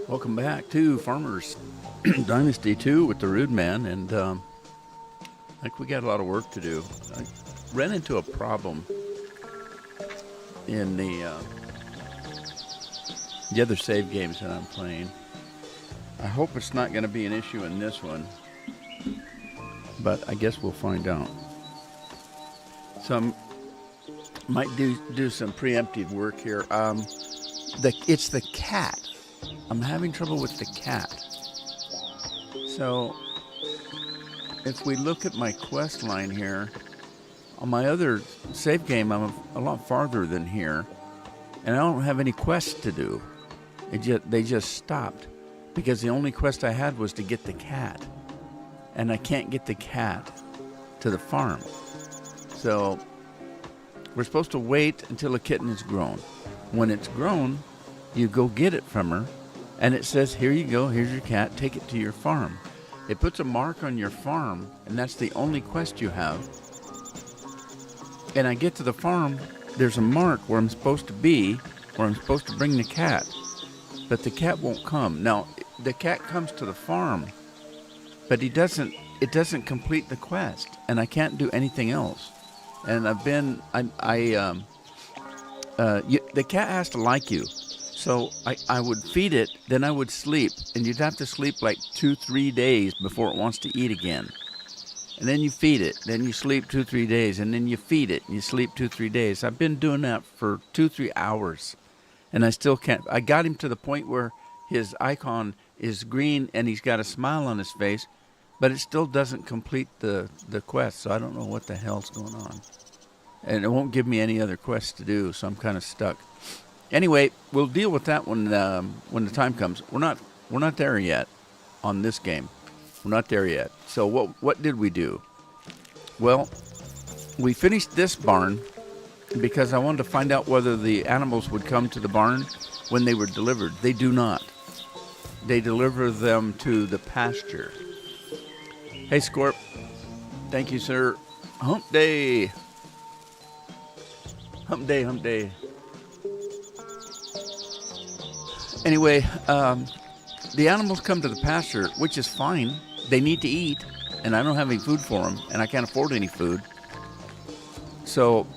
Welcome back to Farmers Dynasty 2 with the Rude Man, and I think we got a lot of work to do. I ran into a problem in the other save games that I'm playing. I hope it's not going to be an issue in this one, but I guess we'll find out. So I might do some preemptive work here. It's the cat. I'm having trouble with the cat. So if we look at my quest line here, on my other save game, I'm a lot farther than here, and I don't have any quests to do. They just stopped because the only quest I had was to get the cat, and I can't get the cat to the farm. So we're supposed to wait until a kitten is grown. When it's grown, you go get it from her, and it says, here you go, here's your cat, take it to your farm. It puts a mark on your farm, and that's the only quest you have. And I get to the farm, there's a mark where I'm supposed to be, where I'm supposed to bring the cat, but the cat won't come. Now, the cat comes to the farm, but it doesn't complete the quest, and I can't do anything else. And the cat has to like you. So I would feed it, then I would sleep, and you'd have to sleep like 2-3 days before it wants to eat again. And then you feed it, then you sleep 2-3 days, and then you feed it, and you sleep 2-3 days. I've been doing that for 2-3 hours, and I still can't. I got him to the point where his icon is green, and he's got a smile on his face, but it still doesn't complete the quest, so I don't know what the hell's going on. And it won't give me any other quests to do, so I'm kind of stuck. Anyway, we'll deal with that when the time comes. We're not there yet on this game. We're not there yet. So what did we do? Well, we finished this barn because I wanted to find out whether the animals would come to the barn when they were delivered. They do not. They deliver them to the pasture. Hey, Scorp. Thank you, sir. Hump day. Hump day, hump day. Anyway, the animals come to the pasture, which is fine. They need to eat, and I don't have any food for them, and I can't afford any food. So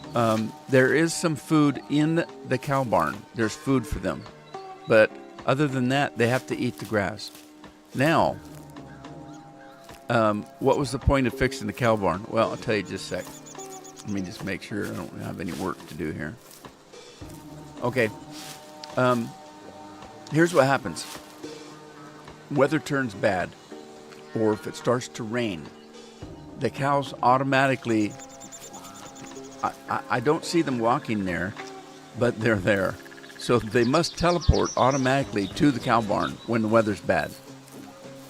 there is some food in the cow barn. There's food for them. But other than that, they have to eat the grass. Now, what was the point of fixing the cow barn? Well, I'll tell you just a sec. Let me just make sure I don't have any work to do here. Okay. Here's what happens. Weather turns bad, or if it starts to rain, the cows automatically, I don't see them walking there, but they're there. So they must teleport automatically to the cow barn when the weather's bad.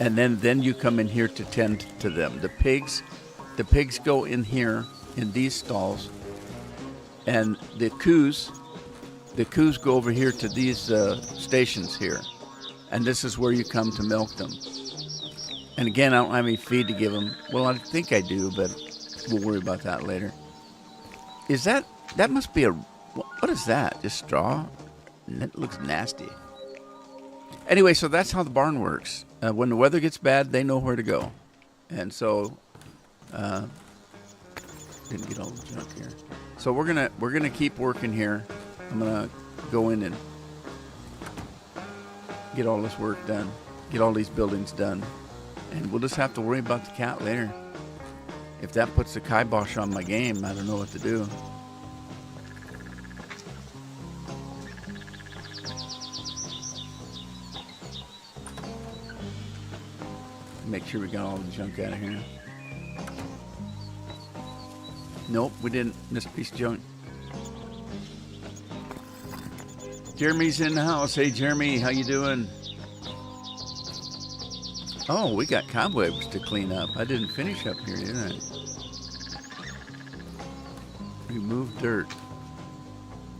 And then you come in here to tend to them. The pigs go in here in these stalls, and the coos go over here to these stations here, and this is where you come to milk them. And again, I don't have any feed to give them. Well, I think I do, but we'll worry about that later. Is that must be what is that? Just straw? That looks nasty. Anyway, so that's how the barn works. When the weather gets bad, they know where to go. And so, didn't get all the junk here. So we're gonna keep working here. I'm gonna go in and get all this work done, get all these buildings done, and we'll just have to worry about the cat later. If that puts the kibosh on my game, I don't know what to do. Make sure we got all the junk out of here. Nope, we didn't. This piece of junk. Jeremy's in the house. Hey, Jeremy, how you doing? Oh, we got cobwebs to clean up. I didn't finish up here, did I? Remove dirt.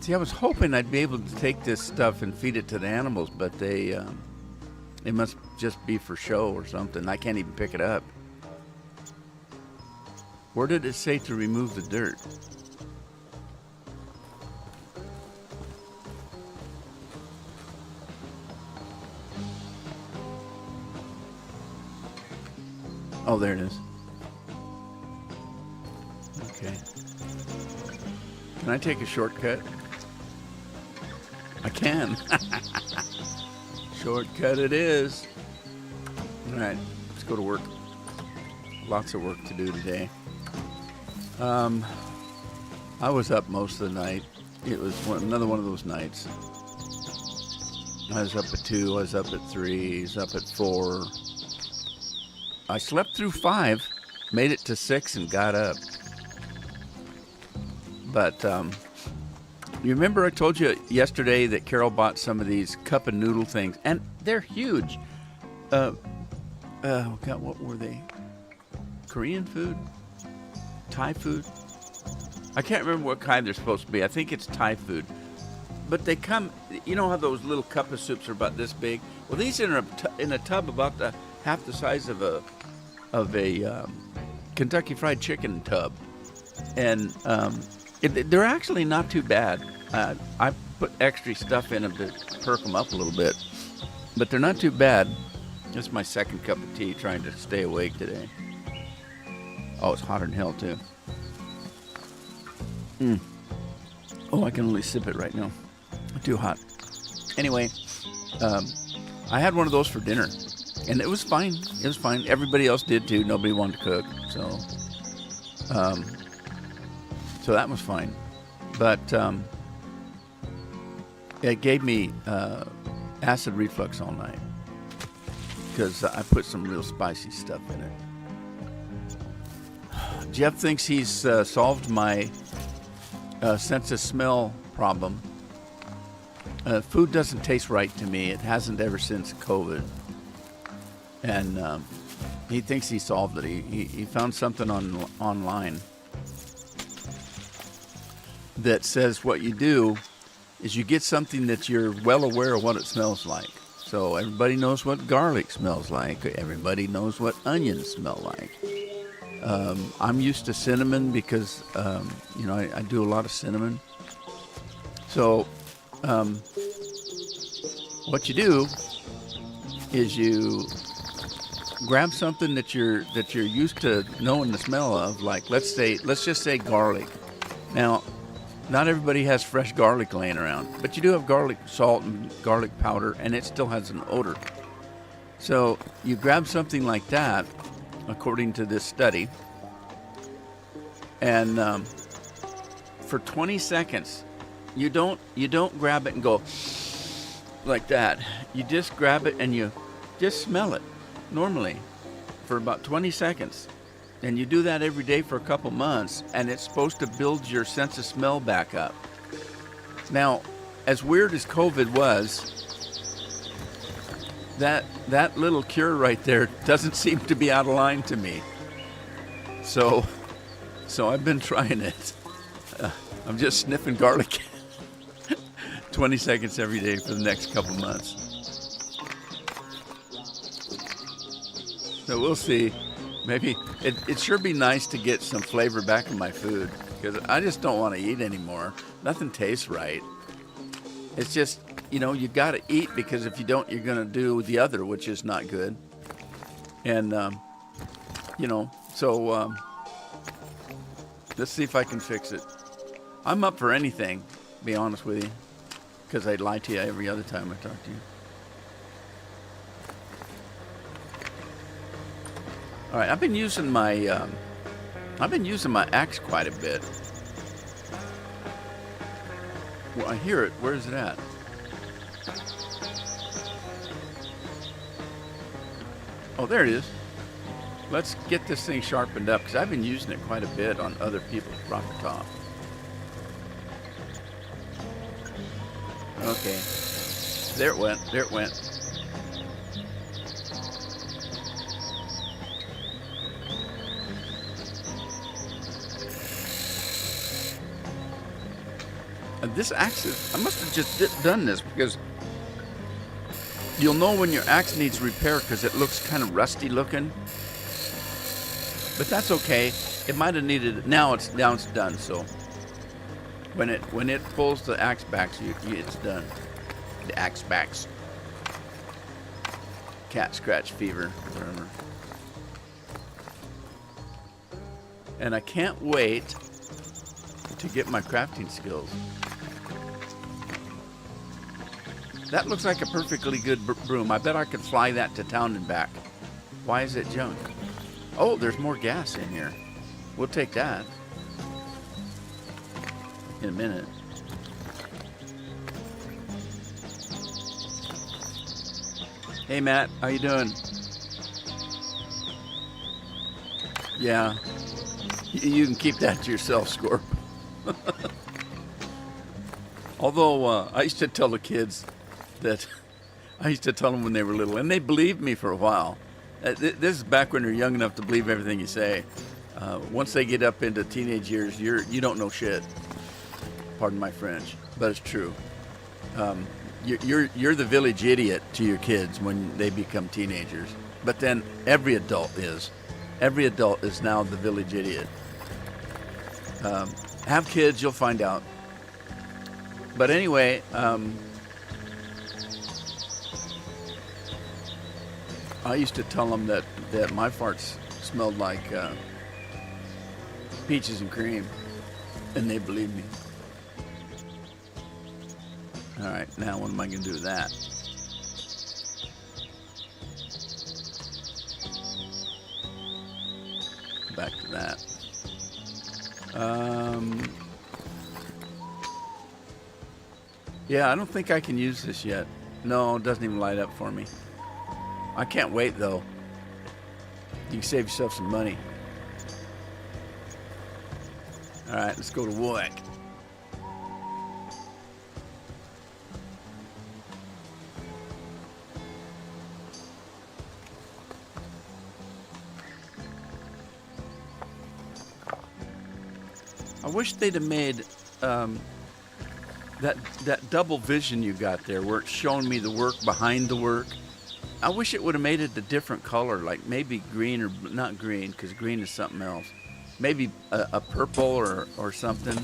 See, I was hoping I'd be able to take this stuff and feed it to the animals, but they must just be for show or something. I can't even pick it up. Where did it say to remove the dirt? Oh, there it is. Okay. Can I take a shortcut? I can. Shortcut it is. All right, let's go to work. Lots of work to do today. I was up most of the night. It was another one of those nights. I was up at 2, I was up at 3, I was up at 4. I slept through 5, made it to 6 and got up. But you remember I told you yesterday that Carol bought some of these cup and noodle things, and they're huge. God, what were they? Korean food? Thai food? I can't remember what kind they're supposed to be. I think it's Thai food. But they come, you know how those little cup of soups are about this big? Well, these are in a tub about half the size of a Kentucky Fried Chicken tub. And they're actually not too bad. I put extra stuff in them to perk them up a little bit. But they're not too bad. This is my second cup of tea, trying to stay awake today. Oh, it's hotter than hell, too. Oh, I can only sip it right now. Too hot. Anyway, I had one of those for dinner, and it was fine. It was fine. Everybody else did too. Nobody wanted to cook, so that was fine. But it gave me acid reflux all night because I put some real spicy stuff in it. Jeff thinks he's solved my sense of smell problem. Food doesn't taste right to me. It hasn't ever since COVID. And he thinks he solved it. He found something online that says what you do is you get something that you're well aware of what it smells like. So everybody knows what garlic smells like. Everybody knows what onions smell like. I'm used to cinnamon because, I do a lot of cinnamon. So, what you do is you grab something that you're used to knowing the smell of, like let's just say garlic. Now, not everybody has fresh garlic laying around, but you do have garlic salt and garlic powder, and it still has an odor. So you grab something like that, according to this study, and for 20 seconds, you don't grab it and go like that. You just grab it and you just smell it normally for about 20 seconds. And you do that every day for a couple months, and it's supposed to build your sense of smell back up. Now, as weird as COVID was, that little cure right there doesn't seem to be out of line to me. So I've been trying it. I'm just sniffing garlic 20 seconds every day for the next couple months. So we'll see. Maybe it'd sure be nice to get some flavor back in my food, because I just don't want to eat anymore. Nothing tastes right. It's just, you got to eat, because if you don't, you're going to do the other, which is not good. And, let's see if I can fix it. I'm up for anything, to be honest with you, because I'd lie to you every other time I talk to you. All right, I've been using my axe quite a bit. Well, I hear it. Where is it at? Oh, there it is. Let's get this thing sharpened up, because I've been using it quite a bit on other people's rocker top. Okay. There it went. There it went. And this axe I must have just done this, because you'll know when your axe needs repair because it looks kind of rusty looking. But that's okay. It might have needed. Now it's done. So when it pulls the axe back, it's done. The axe backs. Cat scratch fever, whatever. And I can't wait to get my crafting skills. That looks like a perfectly good broom. I bet I could fly that to town and back. Why is it junk? Oh, there's more gas in here. We'll take that in a minute. Hey Matt, how you doing? Yeah, you can keep that to yourself, Scorp. Although I used to tell the kids that, I used to tell them when they were little, and they believed me for a while. This is back when they're young enough to believe everything you say. Once they get up into teenage years, you don't know shit. Pardon my French, but it's true. You're the village idiot to your kids when they become teenagers. But then every adult is. Every adult is now the village idiot. Have kids, you'll find out. But anyway, I used to tell them that my farts smelled like peaches and cream, and they believed me. All right, now what am I going to do with that? Back to that. Yeah, I don't think I can use this yet. No, it doesn't even light up for me. I can't wait, though. You can save yourself some money. All right, let's go to work. I wish they'd have made that double vision you got there, where it's showing me the work behind the work. I wish it would have made it a different color, like maybe green, or not green, because green is something else. Maybe a purple or something,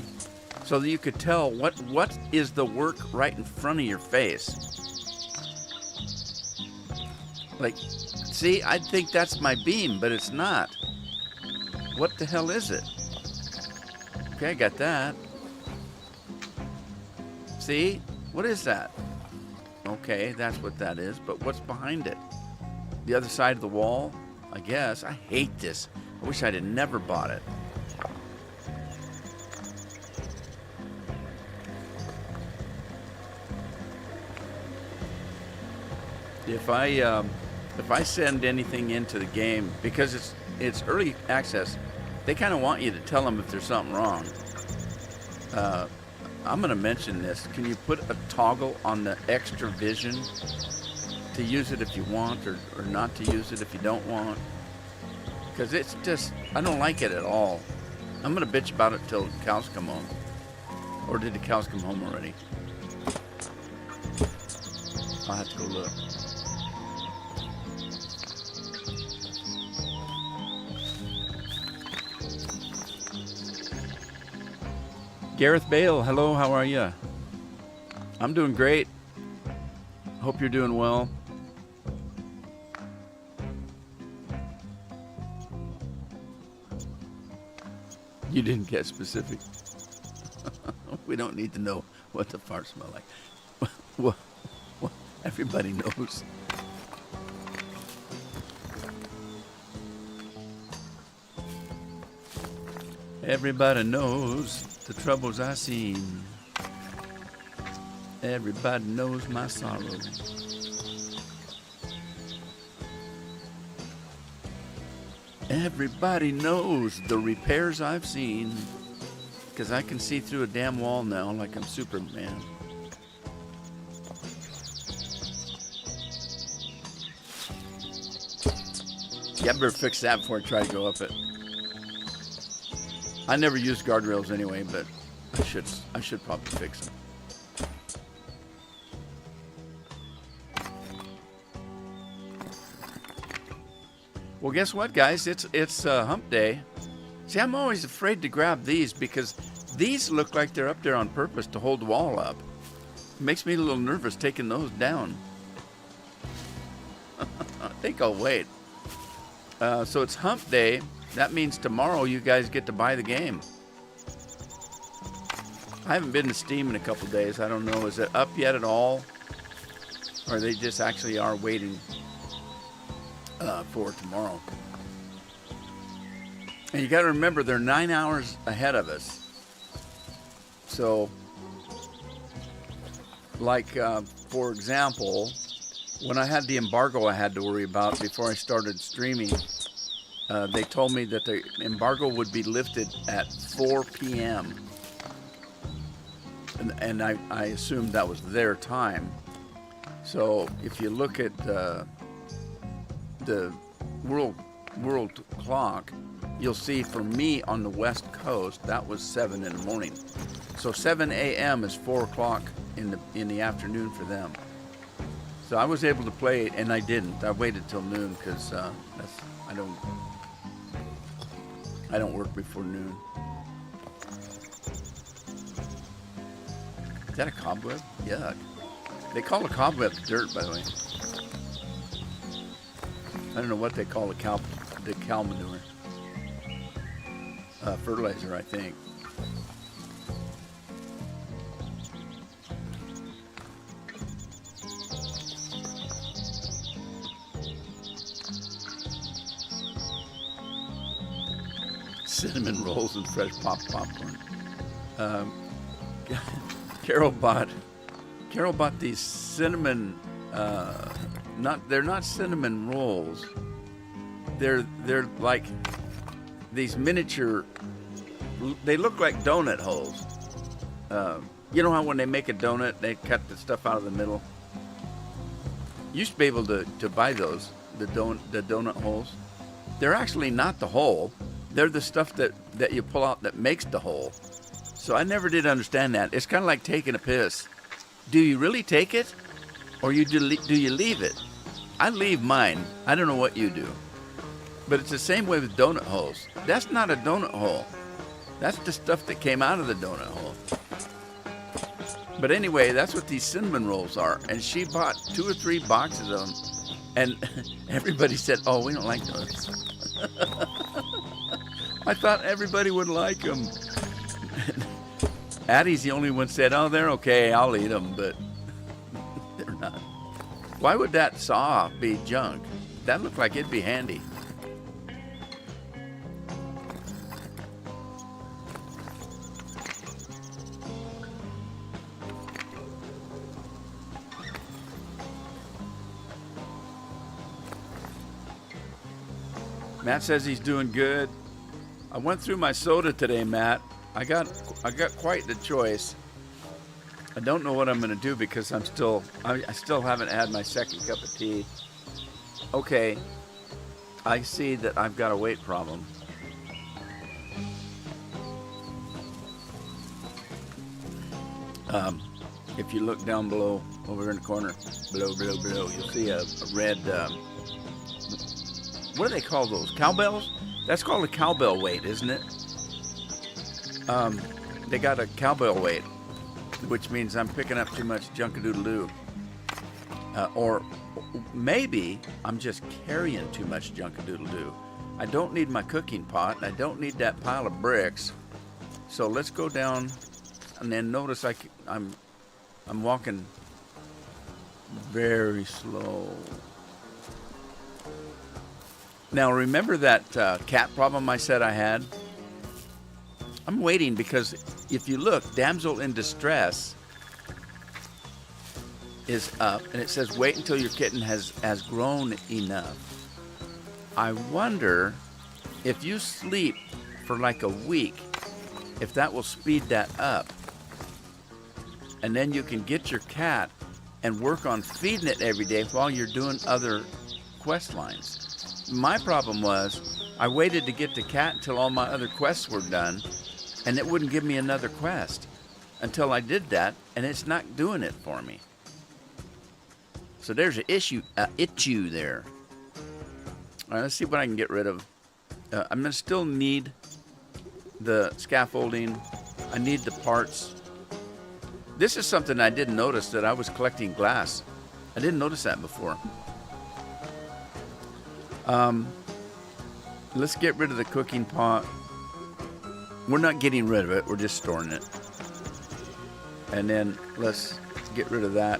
so that you could tell what is the work right in front of your face. Like, see, I think that's my beam, but it's not. What the hell is it? Okay, I got that. See? What is that? Okay, that's what that is, but what's behind it? The other side of the wall? I guess. I hate this. I wish I'd have never bought it. If I send anything into the game, because it's early access, they kind of want you to tell them if there's something wrong. I'm going to mention this. Can you put a toggle on the extra vision to use it if you want, or not to use it if you don't want? Because it's just, I don't like it at all. I'm going to bitch about it till the cows come home. Or did the cows come home already? I'll have to go look. Gareth Bale, hello, how are you? I'm doing great. Hope you're doing well. You didn't get specific. We don't need to know what the farts smell like. Well, everybody knows. Everybody knows the troubles I seen. Everybody knows my sorrow. Everybody knows the repairs I've seen. Because I can see through a damn wall now like I'm Superman. Yeah, I better fix that before I try to go up it. I never use guardrails anyway, but I should probably fix them. Well, guess what, guys? It's hump day. See, I'm always afraid to grab these because these look like they're up there on purpose to hold the wall up. It makes me a little nervous taking those down. I think I'll wait. So it's hump day. that means tomorrow you guys get to buy the game. I haven't been to Steam in a couple days. I don't know, is it up yet at all? Or they just actually are waiting for tomorrow. And you got to remember, they're 9 hours ahead of us. So, like, for example, when I had the embargo I had to worry about before I started streaming, they told me that the embargo would be lifted at 4 p.m. And I assumed that was their time. So if you look at the world clock, you'll see for me on the West Coast, that was 7 in the morning. So 7 a.m. is 4 o'clock in the afternoon for them. So I was able to play it, and I didn't. I waited till noon because I don't work before noon. Is that a cobweb? Yuck. They call a cobweb dirt, by the way. I don't know what they call the cow manure. Fertilizer, I think. Cinnamon rolls and fresh popcorn. Carol bought these cinnamon. They're not cinnamon rolls. They're like these miniature. They look like donut holes. You know how when they make a donut, they cut the stuff out of the middle. You used to be able to buy those, the donut holes. They're actually not the hole. They're the stuff that you pull out that makes the hole. So I never did understand that. It's kind of like taking a piss. Do you really take it, or do you leave it? I leave mine. I don't know what you do. But it's the same way with donut holes. That's not a donut hole. That's the stuff that came out of the donut hole. But anyway, that's what these cinnamon rolls are. And she bought 2 or 3 boxes of them. And everybody said, oh, we don't like those. I thought everybody would like them. Addie's the only one said, oh, they're okay, I'll eat them, but they're not. Why would that saw be junk? That looked like it'd be handy. Matt says he's doing good. I went through my soda today, Matt. I got quite the choice. I don't know what I'm going to do because I still haven't had my second cup of tea. Okay, I see that I've got a weight problem. If you look down below, over in the corner, below, you'll see a red, what do they call those? Cowbells? That's called a cowbell weight, isn't it? They got a cowbell weight, which means I'm picking up too much junk-a-doodle-doo. Or maybe I'm just carrying too much junk-a-doodle-doo. I don't need my cooking pot, and I don't need that pile of bricks. So let's go down, and then notice I'm walking very slow. Now remember that cat problem I said I had? I'm waiting because if you look, damsel in distress is up, and it says wait until your kitten has grown enough. I wonder if you sleep for like a week, if that will speed that up. And then you can get your cat and work on feeding it every day while you're doing other quest lines. My problem was I waited to get the cat until all my other quests were done, and it wouldn't give me another quest until I did that, and it's not doing it for me. So there's an issue there. All right, let's see what I can get rid of. I'm gonna still need the scaffolding. I need the parts. This is something I didn't notice, that I was collecting glass. I didn't notice that before. let's get rid of the cooking pot. We're not getting rid of it. We're just storing it. And then let's get rid of that.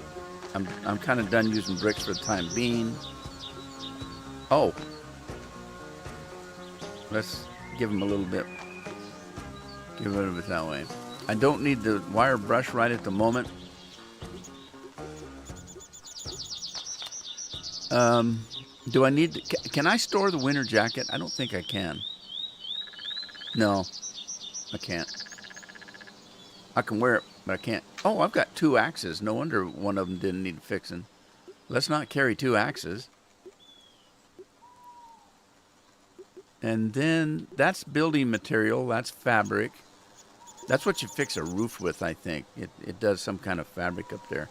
I'm kind of done using bricks for the time being. Oh. Let's give them a little bit. Get rid of it that way. I don't need the wire brush right at the moment. Do I need to, can I store the winter jacket? I don't think I can. No, I can't. I can wear it, but I can't. Oh, I've got 2 axes. No wonder one of them didn't need fixing. Let's not carry 2 axes. And then that's building material. That's fabric. That's what you fix a roof with, I think. It does some kind of fabric up there.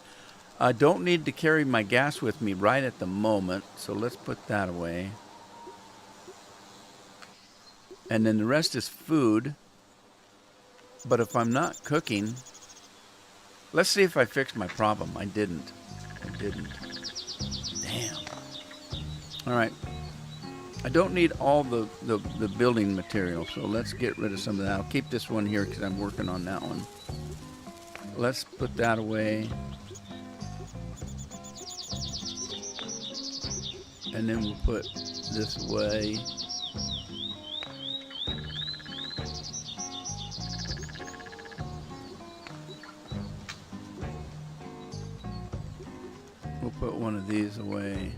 I don't need to carry my gas with me right at the moment, so let's put that away. And then the rest is food. But if I'm not cooking, let's see if I fixed my problem. I didn't. Damn. All right. I don't need all the building material, so let's get rid of some of that. I'll keep this one here because I'm working on that one. Let's put that away. And then we'll put this away. We'll put one of these away.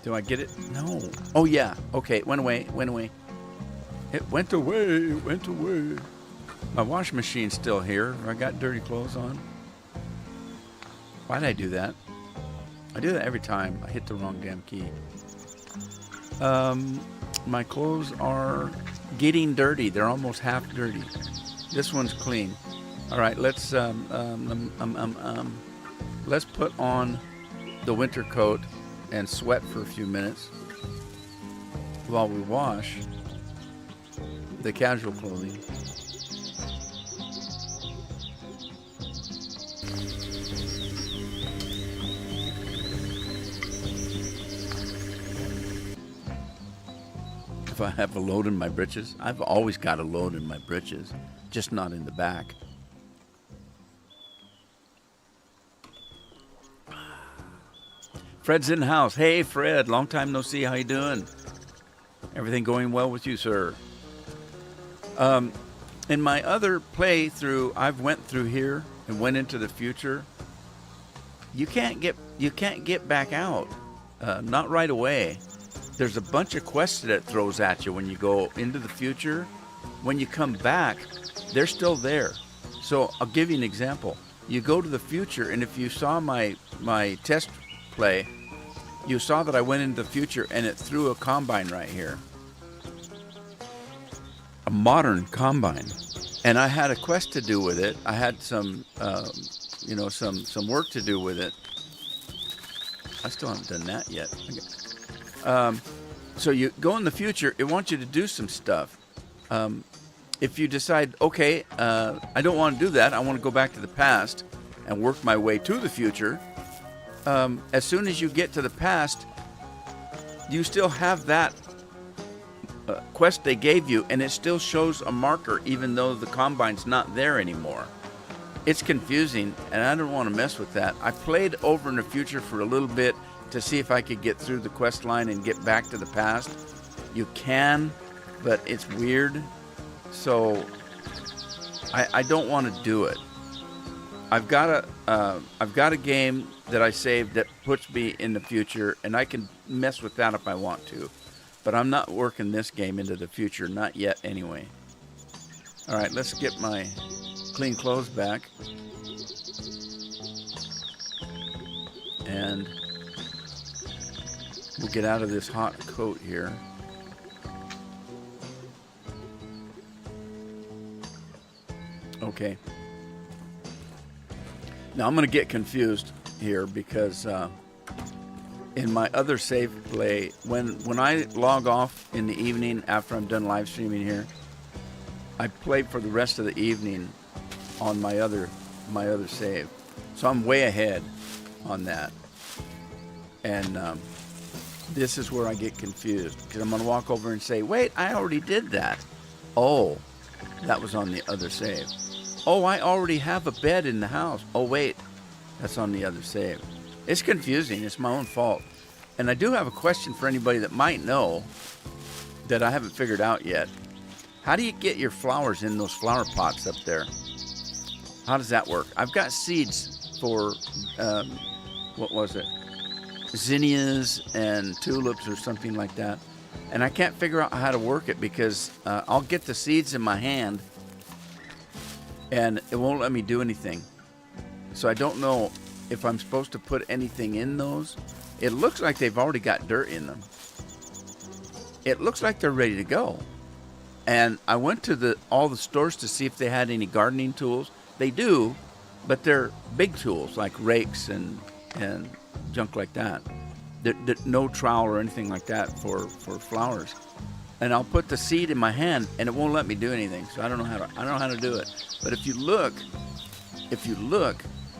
Do I get it? No. Oh, yeah. Okay, it went away. It went away. My washing machine's still here. I got dirty clothes on. Why'd I do that? I do that every time. I hit the wrong damn key. My clothes are getting dirty. They're almost half dirty. This one's clean. All right, let's put on the winter coat and sweat for a few minutes while we wash the casual clothing. If I have a load in my britches, I've always got a load in my britches, just not in the back. Fred's in the house. Hey, Fred, long time no see. How you doing? Everything going well with you, sir? In my other playthrough, I've went through here and went into the future. You can't get back out. Not right away. There's a bunch of quests that it throws at you when you go into the future. When you come back, they're still there. So I'll give you an example. You go to the future, and if you saw my test play, you saw that I went into the future and it threw a combine right here. A modern combine. And I had a quest to do with it. I had some work to do with it. I still haven't done that yet. So you go in the future, it wants you to do some stuff. If you decide, okay, I don't want to do that, I want to go back to the past and work my way to the future, as soon as you get to the past, you still have that quest they gave you, and it still shows a marker even though the combine's not there anymore. It's confusing, and I don't want to mess with that. I played over in the future for a little bit to see if I could get through the quest line and get back to the past. You can, but it's weird, so I don't want to do it. I've got a game that I saved that puts me in the future, and I can mess with that if I want to. But I'm not working this game into the future, not yet anyway. All right, let's get my clean clothes back. And we'll get out of this hot coat here. Okay. Now I'm going to get confused here because in my other save play, when I log off in the evening after I'm done live streaming here, I play for the rest of the evening on my other save. So I'm way ahead on that. And this is where I get confused, because I'm going to walk over and say, wait, I already did that. Oh, that was on the other save. Oh, I already have a bed in the house. Oh, wait, that's on the other save. It's confusing. It's my own fault. And I do have a question for anybody that might know that I haven't figured out yet. How do you get your flowers in those flower pots up there? How does that work? I've got seeds for, what was it? Zinnias and tulips or something like that. And I can't figure out how to work it, because I'll get the seeds in my hand and it won't let me do anything. So I don't know if I'm supposed to put anything in those. It looks like they've already got dirt in them. It looks like they're ready to go. And I went to all the stores to see if they had any gardening tools. They do, but they're big tools like rakes and junk like that. No trowel or anything like that for flowers. And I'll put the seed in my hand and it won't let me do anything. So I don't know how to do it. But if you look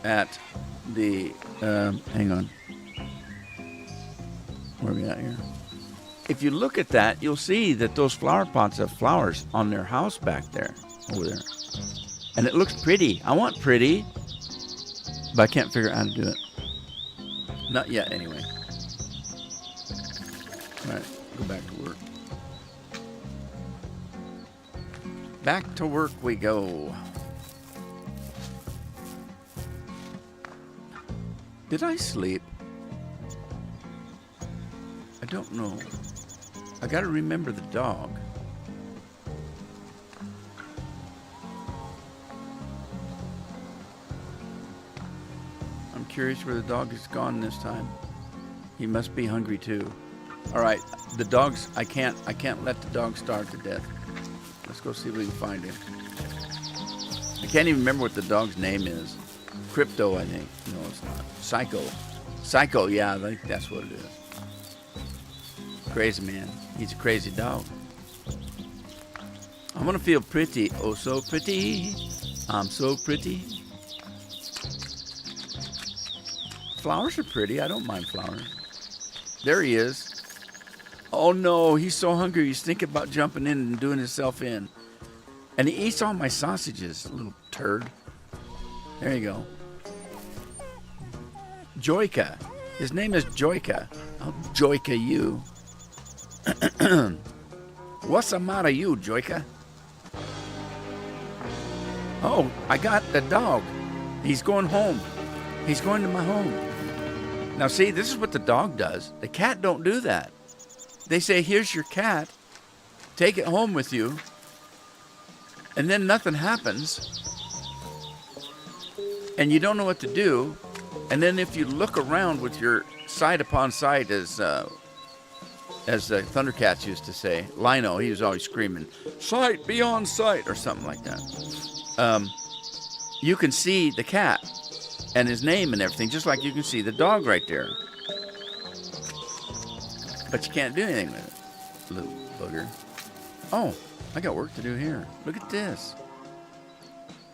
at the hang on. Where are we at here? If you look at that, you'll see that those flower pots have flowers on their house back there, over there. And it looks pretty. I want pretty, but I can't figure out how to do it. Not yet, anyway. All right, go back to work. Back to work we go. Did I sleep? I don't know. I gotta remember the dog. I'm curious where the dog has gone this time. He must be hungry too. All right, the dogs. I can't let the dog starve to death. Let's go see if we can find him. I can't even remember what the dog's name is. Crypto, I think. No, it's not. Psycho. Psycho. Yeah, I think that's what it is. Crazy man. He's a crazy dog. I'm gonna feel pretty. Oh, so pretty. I'm so pretty. Flowers are pretty. I don't mind flowers. There he is. Oh no, he's so hungry. He's thinking about jumping in and doing himself in. And he eats all my sausages, little turd. There you go. Joyka. His name is Joyka. I'll Joyka you. What's the matter, you, Joyka? Oh, I got the dog. He's going home. He's going to my home. Now, see, this is what the dog does. The cat don't do that. They say, here's your cat. Take it home with you. And then nothing happens. And you don't know what to do. And then if you look around with your sight upon sight, as the Thundercats used to say, Lino, he was always screaming, sight beyond sight, or something like that. You can see the cat and his name and everything, just like you can see the dog right there. But you can't do anything with it, little booger. Oh, I got work to do here. Look at this.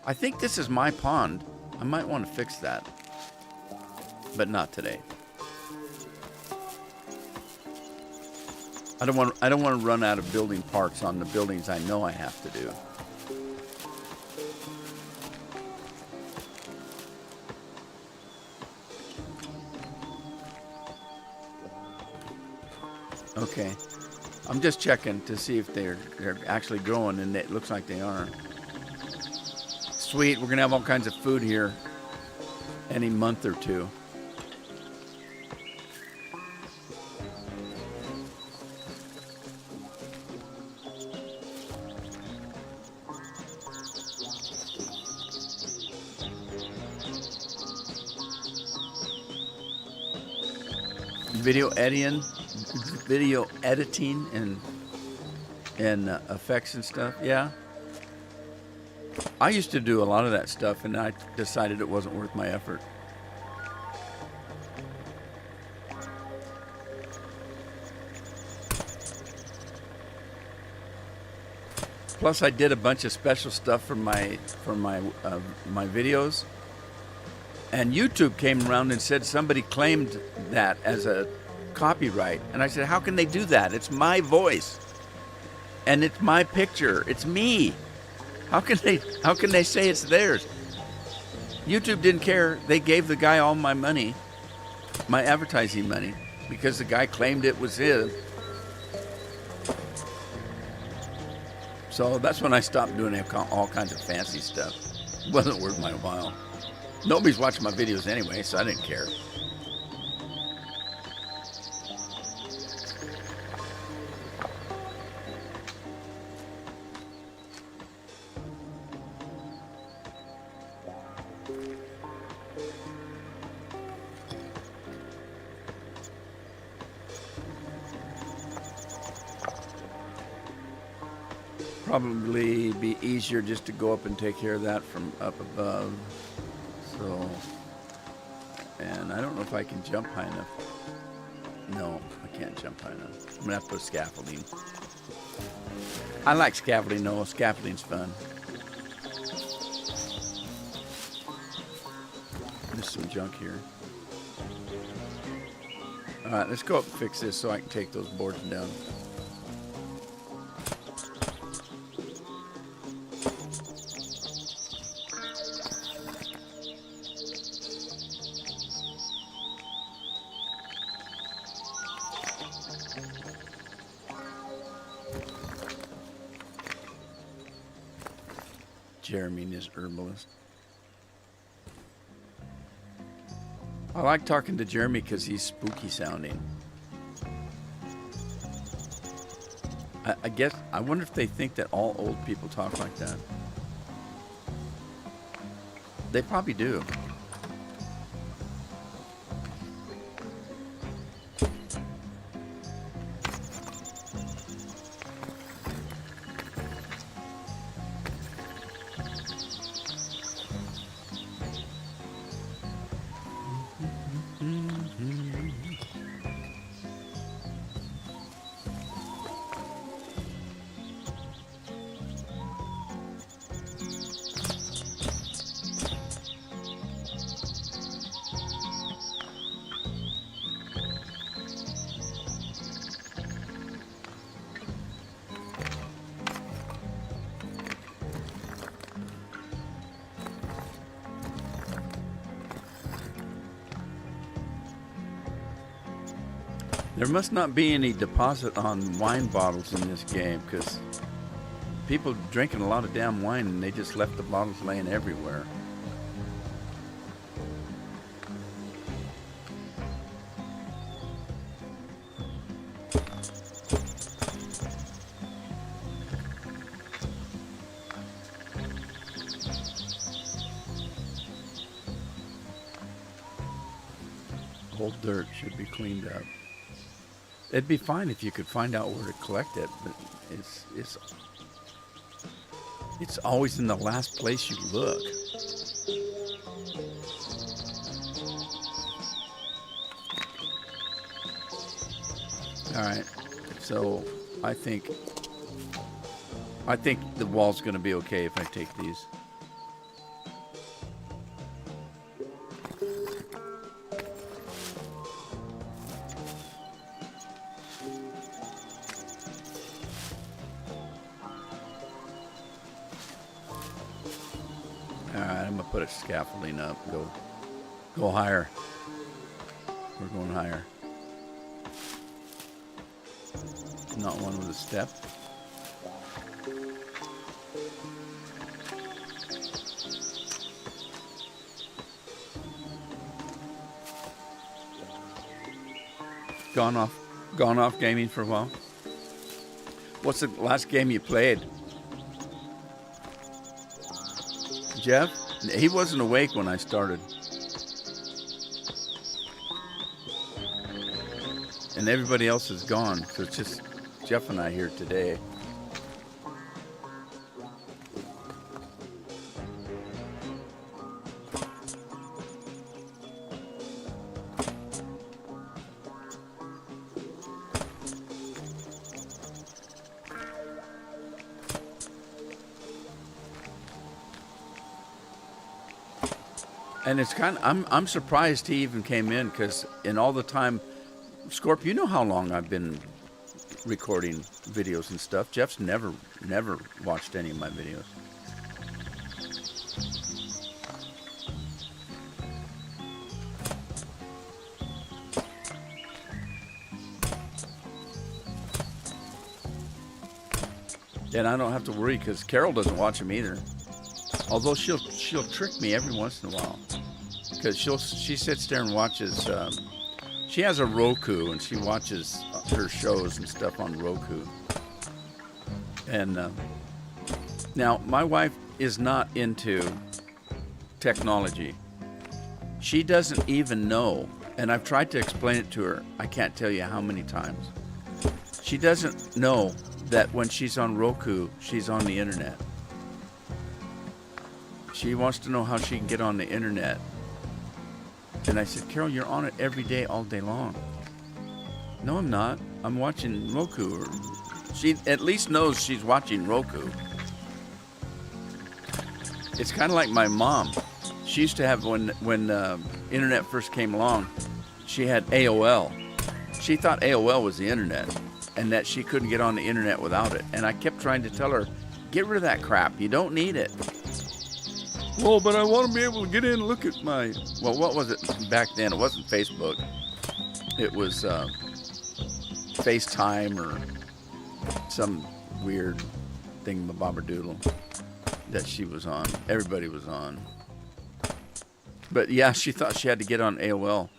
I think this is my pond. I might want to fix that, but not today. I don't want to run out of building parts on the buildings I know I have to do. Okay, I'm just checking to see if they're actually growing, and it looks like they are. Sweet, we're gonna have all kinds of food here any month or two. Video editing and effects and stuff. Yeah, I used to do a lot of that stuff, and I decided it wasn't worth my effort. Plus, I did a bunch of special stuff for my videos, And YouTube came around and said somebody claimed that as a copyright. And I said, how can they do that? It's my voice. And it's my picture. It's me. How can they say it's theirs? YouTube didn't care. They gave the guy all my money, my advertising money, because the guy claimed it was his. So that's when I stopped doing all kinds of fancy stuff. It wasn't worth my while. Nobody's watching my videos anyway, so I didn't care. Probably be easier just to go up and take care of that from up above. So, and I don't know if I can jump high enough. No, I can't jump high enough. I'm gonna have to put scaffolding. I like scaffolding. No, scaffolding's fun. There's some junk here. All right, let's go up and fix this so I can take those boards down. Jeremy and his herbalist. I like talking to Jeremy because he's spooky sounding. I guess, I wonder if they think that all old people talk like that. They probably do. There must not be any deposit on wine bottles in this game because people drinking a lot of damn wine and they just left the bottles laying everywhere. Old dirt should be cleaned up. It'd be fine if you could find out where to collect it, but it's always in the last place you look. All right, so I think the wall's going to be okay if I take these. Put a scaffolding up. Go higher. We're going higher. Not one with a step. Gone off gaming for a while. What's the last game you played? Jeff? He wasn't awake when I started. And everybody else is gone, so it's just Jeff and I here today. And it's kind of, I'm surprised he even came in, because in all the time, Scorp, you know how long I've been recording videos and stuff. Jeff's never watched any of my videos. And I don't have to worry, because Carol doesn't watch them either. Although she'll trick me every once in a while, because she sits there and watches. She has a Roku, and she watches her shows and stuff on Roku. And now my wife is not into technology. She doesn't even know, and I've tried to explain it to her. I can't tell you how many times. She doesn't know that when she's on Roku, she's on the internet. She wants to know how she can get on the internet. And I said, Carol, you're on it every day, all day long. No, I'm not. I'm watching Roku. She at least knows she's watching Roku. It's kind of like my mom. She used to have, when internet first came along, she had AOL. She thought AOL was the internet, and that she couldn't get on the internet without it. And I kept trying to tell her, get rid of that crap. You don't need it. Well, but I want to be able to get in and look at my... Well, what was it back then? It wasn't Facebook. It was FaceTime or some weird thingamabobberdoodle that she was on. Everybody was on. But yeah, she thought she had to get on AOL.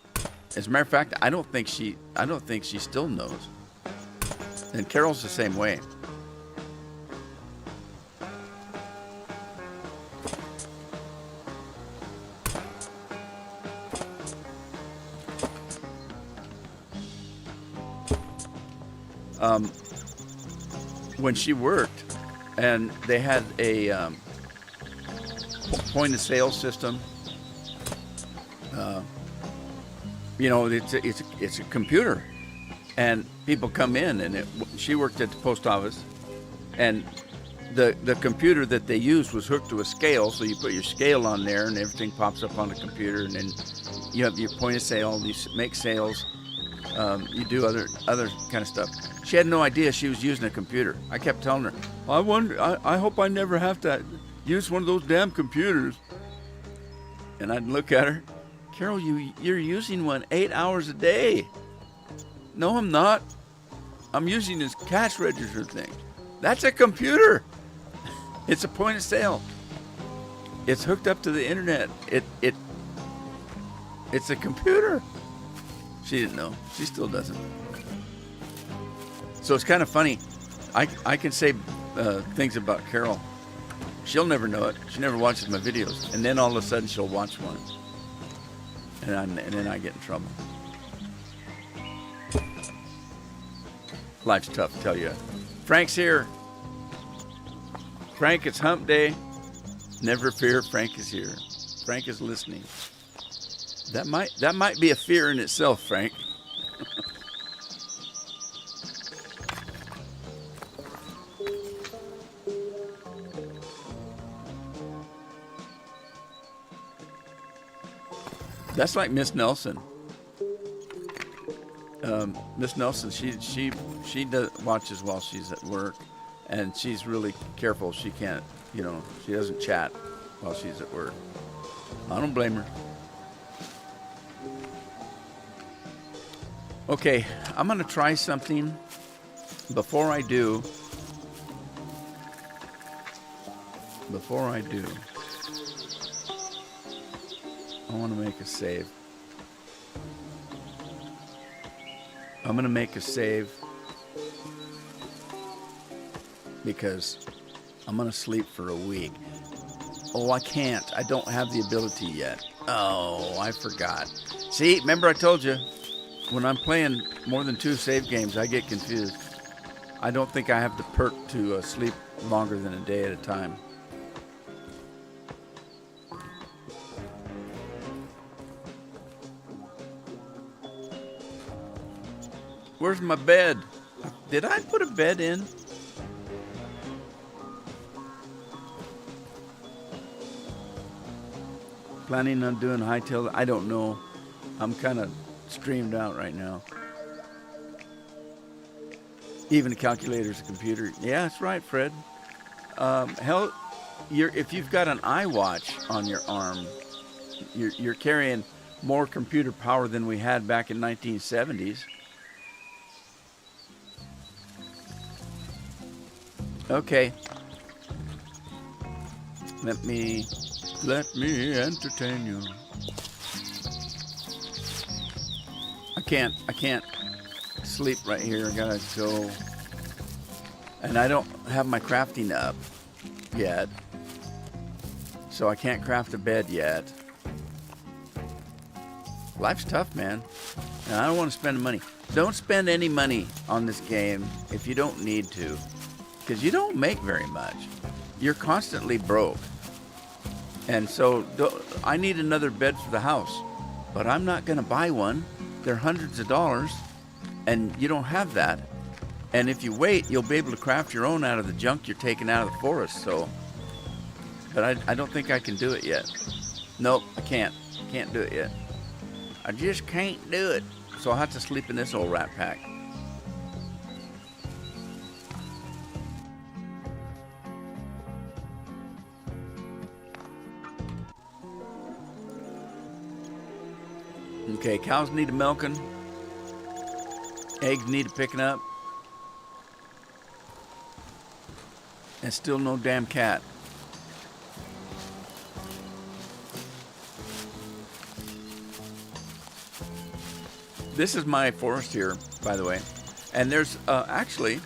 As a matter of fact, I don't think she still knows. And Carol's the same way. When she worked, and they had a point of sale system. It's a computer, and people come in, and she worked at the post office, and the computer that they used was hooked to a scale, so you put your scale on there, and everything pops up on the computer, and then you have your point of sale, you make sales, you do other kind of stuff. She had no idea she was using a computer. I kept telling her, I hope I never have to use one of those damn computers. And I'd look at her, Carol, you're using one 8 hours a day. No, I'm not. I'm using this cash register thing. That's a computer. It's a point of sale. It's hooked up to the internet. It's a computer. She didn't know. She still doesn't. So it's kind of funny. I can say things about Carol. She'll never know it. She never watches my videos. And then all of a sudden she'll watch one. And then I get in trouble. Life's tough, I tell you. Frank's here. Frank, it's hump day. Never fear, Frank is here. Frank is listening. That might be a fear in itself, Frank. That's like Miss Nelson. Miss Nelson, she watches while she's at work, and she's really careful. She can't, she doesn't chat while she's at work. I don't blame her. Okay, I'm gonna try something. Before I do, I want to make a save. I'm going to make a save because I'm going to sleep for a week. Oh, I can't. I don't have the ability yet. Oh, I forgot. See, remember I told you, when I'm playing more than 2 save games, I get confused. I don't think I have the perk to sleep longer than a day at a time. Where's my bed? Did I put a bed in? Planning on doing hightail? I don't know. I'm kind of streamed out right now. Even a calculator's a computer. Yeah, that's right, Fred. Hell, if you've got an iWatch on your arm, you're carrying more computer power than we had back in 1970s. Okay. Let me entertain you. I can't sleep right here. I gotta go. And I don't have my crafting up yet. So I can't craft a bed yet. Life's tough, man. And I don't want to spend money. Don't spend any money on this game if you don't need to. Because you don't make very much. You're constantly broke. And so I need another bed for the house. But I'm not going to buy one. They're hundreds of dollars. And you don't have that. And if you wait, you'll be able to craft your own out of the junk you're taking out of the forest. So, but I don't think I can do it yet. Nope, I can't. Can't do it yet. I just can't do it. So I'll have to sleep in this old rat pack. Okay, cows need a milking. Eggs need a picking up. And still no damn cat. This is my forest here, by the way. And there's actually,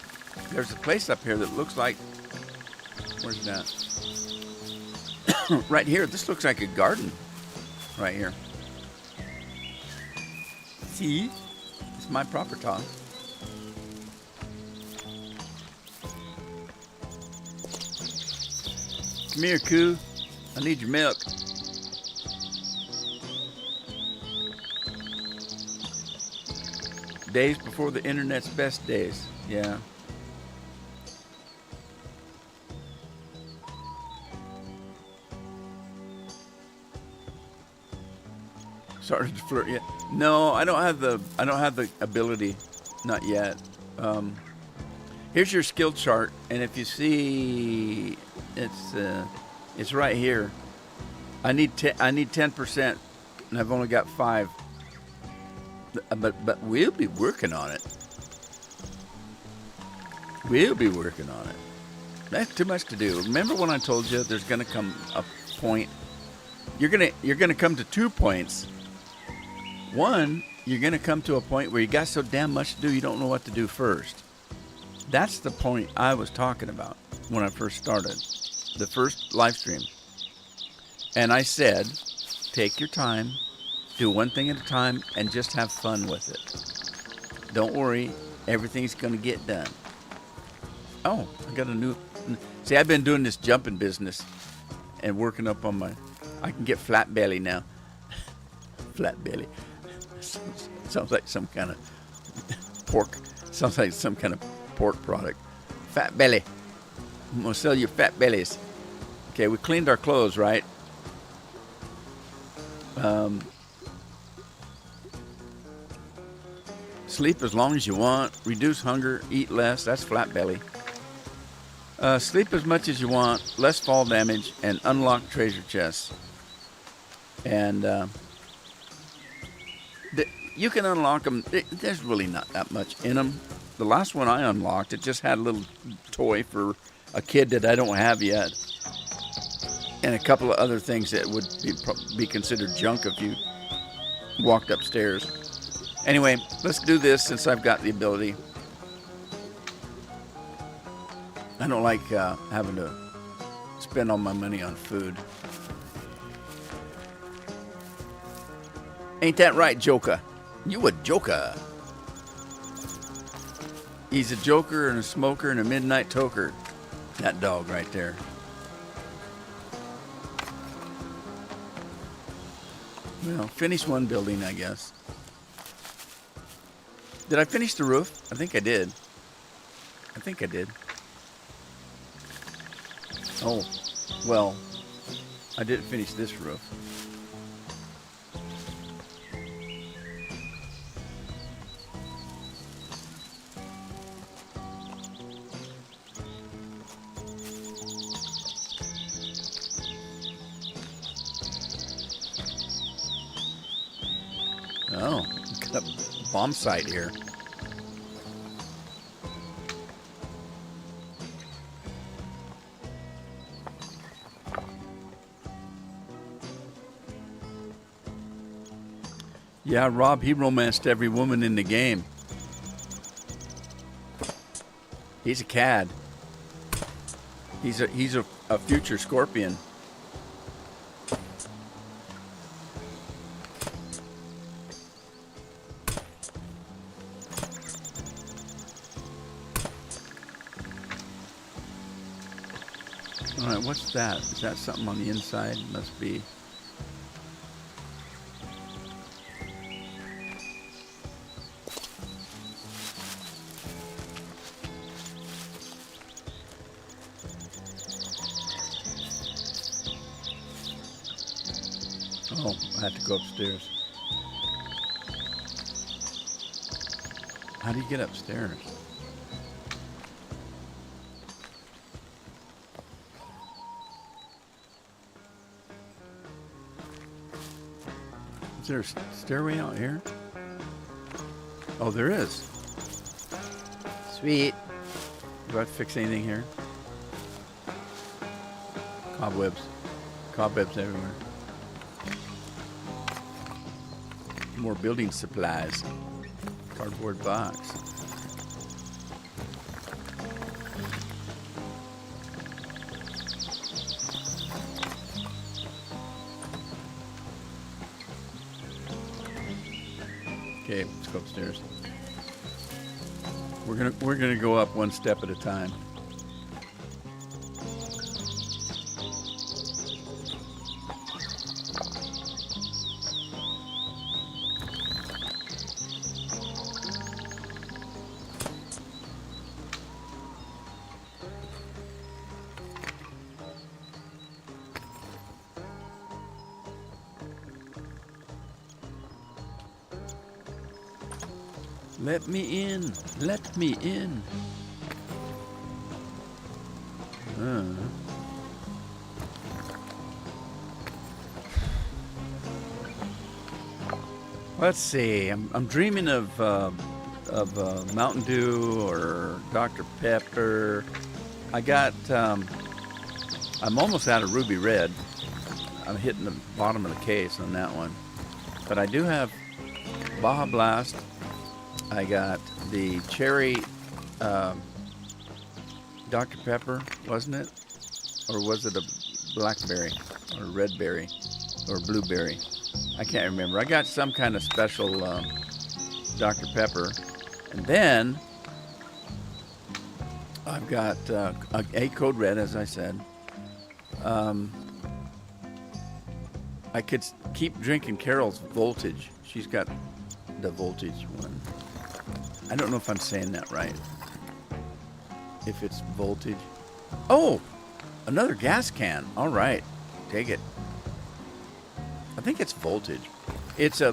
there's a place up here that looks like, where's that? Right here, this looks like a garden. Right here. See? It's my property. Come here, Coo. I need your milk. Days before the internet's best days. Yeah. Started to flirt yet? No, I don't have the ability. Not yet. Here's your skill chart, and if you see, it's right here. I need 10%, and I've only got 5. But we'll be working on it. We'll be working on it. That's too much to do. Remember when I told you there's going to come a point? You're gonna come to 2 points. One, you're going to come to a point where you got so damn much to do you don't know what to do first. That's the point I was talking about when I first started the first live stream. And I said, take your time, do one thing at a time, and just have fun with it. Don't worry, everything's going to get done. Oh, I got a new... See, I've been doing this jumping business and working up on my... I can get flat belly now. Flat belly. Sounds like some kind of pork. Sounds like some kind of pork product. Fat belly. I'm going to sell you fat bellies. Okay, we cleaned our clothes, right? Sleep as long as you want. Reduce hunger. Eat less. That's flat belly. Sleep as much as you want. Less fall damage. And unlock treasure chests. And you can unlock them. There's really not that much in them. The last one I unlocked, it just had a little toy for a kid that I don't have yet. And a couple of other things that would be considered junk if you walked upstairs. Anyway, let's do this since I've got the ability. I don't like having to spend all my money on food. Ain't that right, Joker? You a joker. He's a joker and a smoker and a midnight toker. That dog right there. Well, finish one building, I guess. Did I finish the roof? I think I did. Oh, well, I didn't finish this roof. a bomb site here. Yeah, Rob, he romanced every woman in the game. He's a cad. He's a future scorpion. All right, what's that? Is that something on the inside? Must be. Oh, I have to go upstairs. How do you get upstairs? Is there a stairway out here? Oh, there is. Sweet. Do I have to fix anything here? Cobwebs. Cobwebs everywhere. More building supplies. Cardboard box. Okay, let's go upstairs. We're gonna go up one step at a time. Let me in. Let me in. Let's see. I'm dreaming of Mountain Dew or Dr. Pepper. I got. I'm almost out of Ruby Red. I'm hitting the bottom of the case on that one, but I do have Baja Blast. I got the cherry Dr. Pepper, wasn't it? Or was it a blackberry or red berry or blueberry? I can't remember. I got some kind of special Dr. Pepper. And then I've got a Code Red, as I said. I could keep drinking Carol's Voltage. She's got the Voltage one. I don't know if I'm saying that right. If it's Voltage. Oh, another gas can. All right, take it. I think it's Voltage. It's a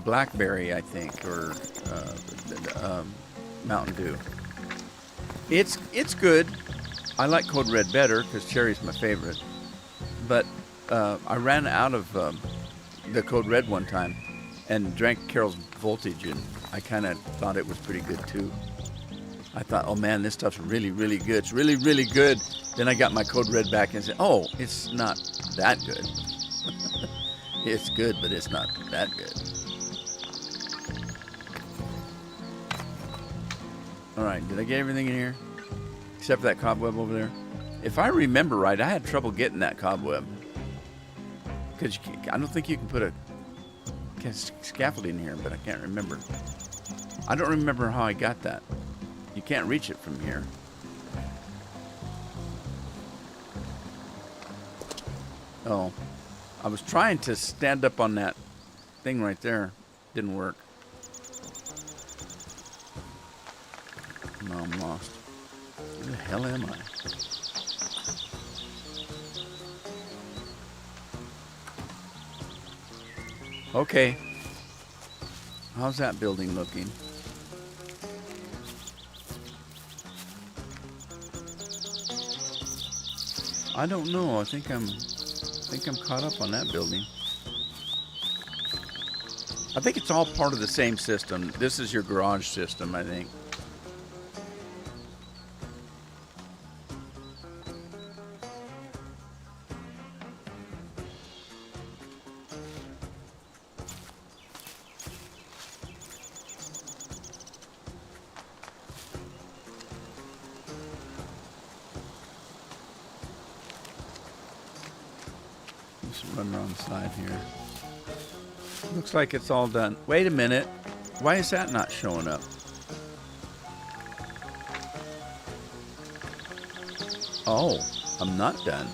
blackberry, I think, or Mountain Dew. It's good. I like Code Red better because cherry's my favorite. But I ran out of the Code Red one time and drank Carol's Voltage, and I kind of thought it was pretty good too. I thought, oh man, this stuff's really, really good. It's really, really good. Then I got my Code Red back and said, oh, it's not that good. It's good, but it's not that good. All right, did I get everything in here? Except for that cobweb over there? If I remember right, I had trouble getting that cobweb. Because I don't think you can put a scaffold in here, but I can't remember. I don't remember how I got that. You can't reach it from here. Oh, I was trying to stand up on that thing right there. Didn't work. No, I'm lost. Where the hell am I? Okay. How's that building looking? I don't know. I think I'm caught up on that building. I think it's all part of the same system. This is your garage system, I think. Just run around the side here. Looks like it's all done. Wait a minute. Why is that not showing up? Oh, I'm not done.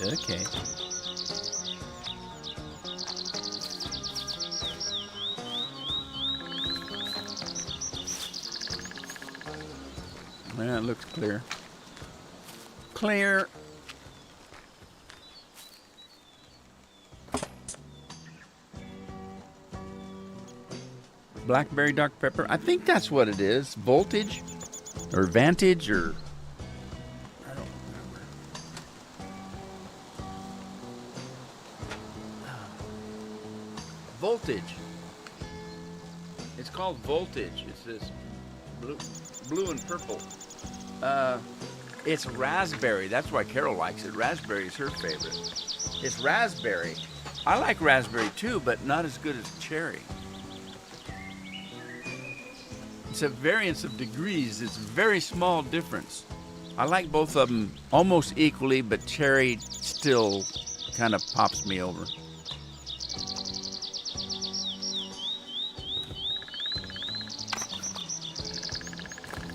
Okay. That looks clear. Clear. Blackberry Dr. Pepper. I think that's what it is. Voltage or Vantage or I don't remember. Voltage. It's called Voltage. It's this blue and purple. It's raspberry. That's why Carol likes it. Raspberry is her favorite. It's raspberry. I like raspberry too, but not as good as cherry. It's a variance of degrees. It's a very small difference. I like both of them almost equally, but cherry still kind of pops me over.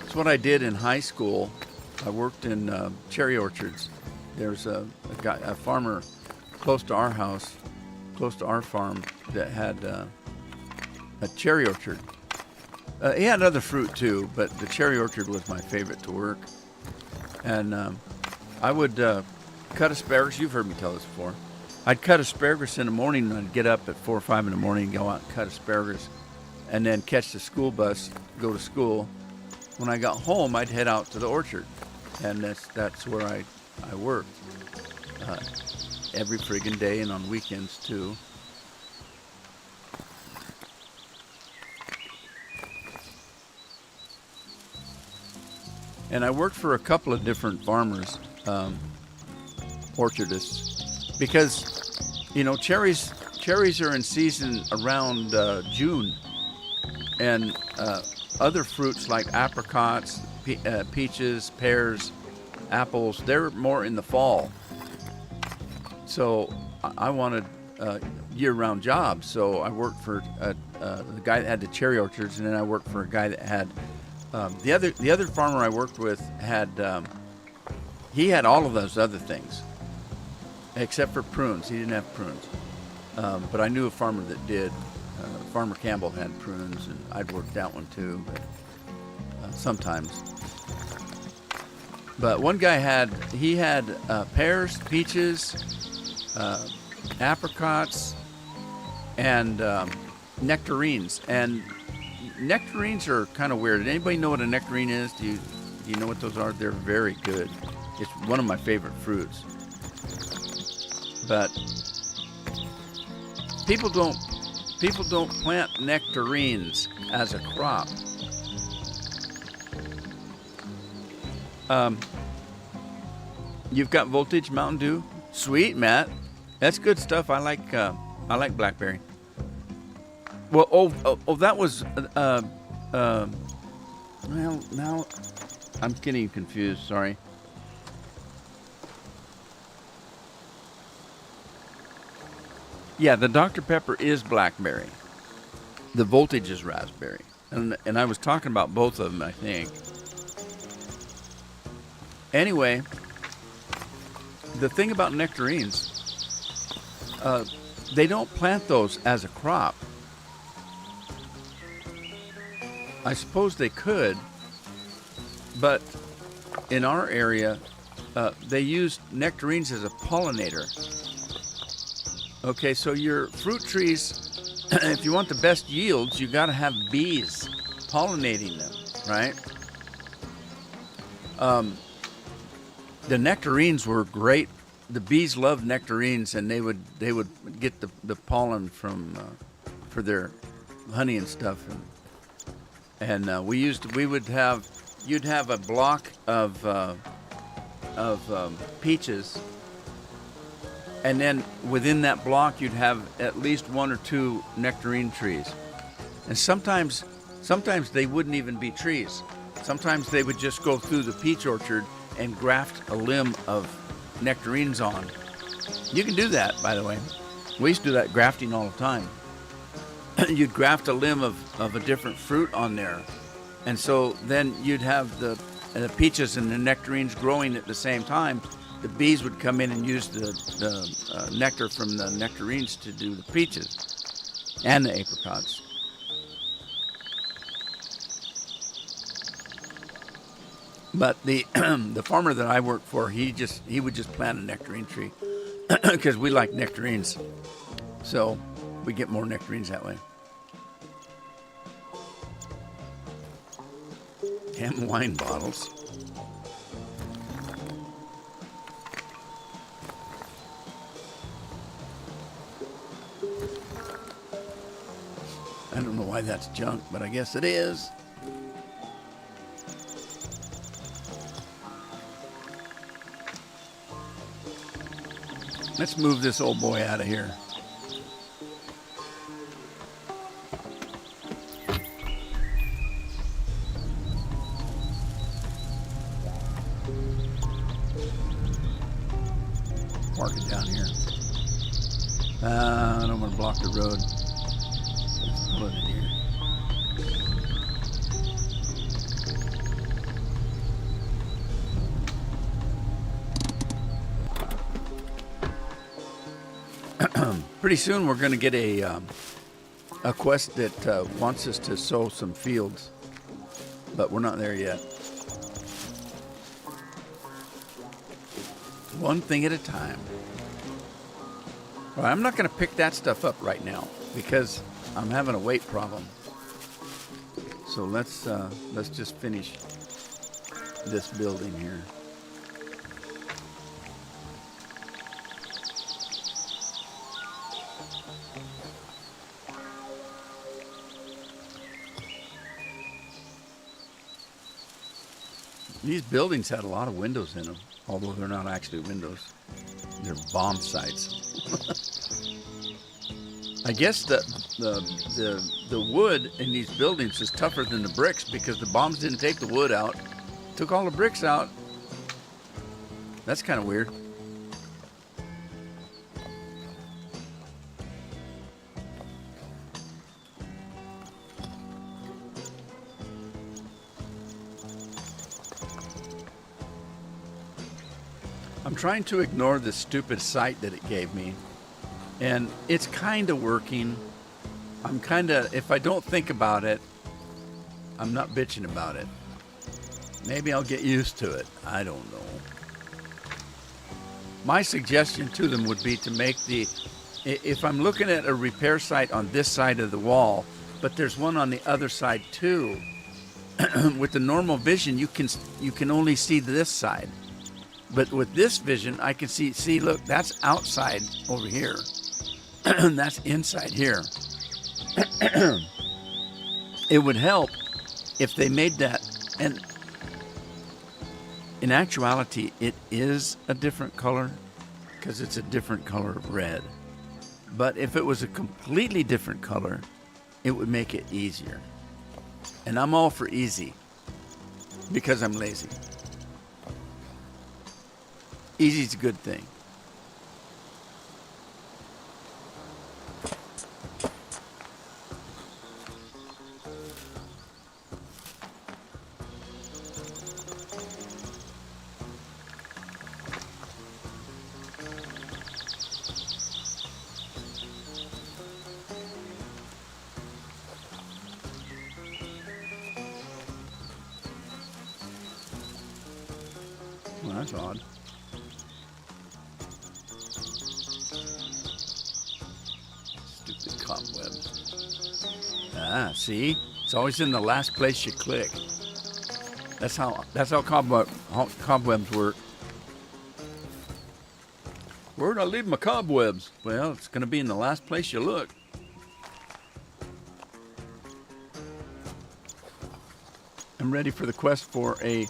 It's what I did in high school. I worked in cherry orchards. There's a farmer close to our house, close to our farm, that had a cherry orchard. He had other fruit too, but the cherry orchard was my favorite to work. And I would cut asparagus. You've heard me tell this before. I'd cut asparagus in the morning, and I'd get up at 4 or 5 in the morning and go out and cut asparagus, and then catch the school bus, go to school. When I got home, I'd head out to the orchard, and that's where I worked every friggin' day, and on weekends too. And I worked for a couple of different farmers, orchardists, because, you know, cherries are in season around June, and other fruits like apricots, peaches, pears, apples, they're more in the fall. So I wanted a year-round job, so I worked for the guy that had the cherry orchards, and then I worked for a guy that had the other farmer I worked with had he had all of those other things except for prunes. He didn't have prunes, but I knew a farmer that did. Farmer Campbell had prunes, and I'd worked that one too, but sometimes. But one guy had pears, peaches, apricots, and nectarines. And nectarines are kind of weird. Anybody know what a nectarine is? Do you know what those are? They're very good. It's one of my favorite fruits. But people don't plant nectarines as a crop. You've got Voltage Mountain Dew. Sweet, Matt. That's good stuff. I like blackberry. Well, that was well, now I'm getting confused. Sorry. Yeah, the Dr. Pepper is blackberry. The Voltage is raspberry. And I was talking about both of them, I think. Anyway, the thing about nectarines, they don't plant those as a crop. I suppose they could, but in our area, they use nectarines as a pollinator. Okay, so your fruit trees, if you want the best yields, you got to have bees pollinating them, right? The nectarines were great. The bees loved nectarines, and they would get the pollen from for their honey and stuff. And you'd have a block of peaches, and then within that block you'd have at least one or two nectarine trees. And sometimes they wouldn't even be trees. Sometimes they would just go through the peach orchard and graft a limb of nectarines on. You can do that, by the way. We used to do that grafting all the time. You'd graft a limb of a different fruit on there. And so then you'd have the peaches and the nectarines growing at the same time. The bees would come in and use the nectar from the nectarines to do the peaches and the apricots. But the farmer that I worked for, he would just plant a nectarine tree because we like nectarines, so we get more nectarines that way. Damn wine bottles. I don't know why that's junk, but I guess it is. Let's move this old boy out of here. Park it down here. I don't want to block the road. Let's pull it in here. Pretty soon we're going to get a quest that wants us to sow some fields, but we're not there yet. One thing at a time. Well, I'm not going to pick that stuff up right now because I'm having a weight problem. So let's just finish this building here. These buildings had a lot of windows in them, although they're not actually windows. They're bomb sites. I guess the wood in these buildings is tougher than the bricks because the bombs didn't take the wood out. Took all the bricks out. That's kind of weird. I'm trying to ignore this stupid site that it gave me, and it's kind of working. If I don't think about it, I'm not bitching about it. Maybe I'll get used to it. I don't know. My suggestion to them would be to make if I'm looking at a repair site on this side of the wall, but there's one on the other side too, with the normal vision, you can only see this side. But with this vision, I can see, look, that's outside over here. That's inside here. It would help if they made that. And in actuality, it is a different color because it's a different color of red. But if it was a completely different color, it would make it easier. And I'm all for easy because I'm lazy. Easy's a good thing. Well, that's odd. See? It's always in the last place you click. That's how cobwebs work. Where'd I leave my cobwebs? Well, it's going to be in the last place you look. I'm ready for the quest for a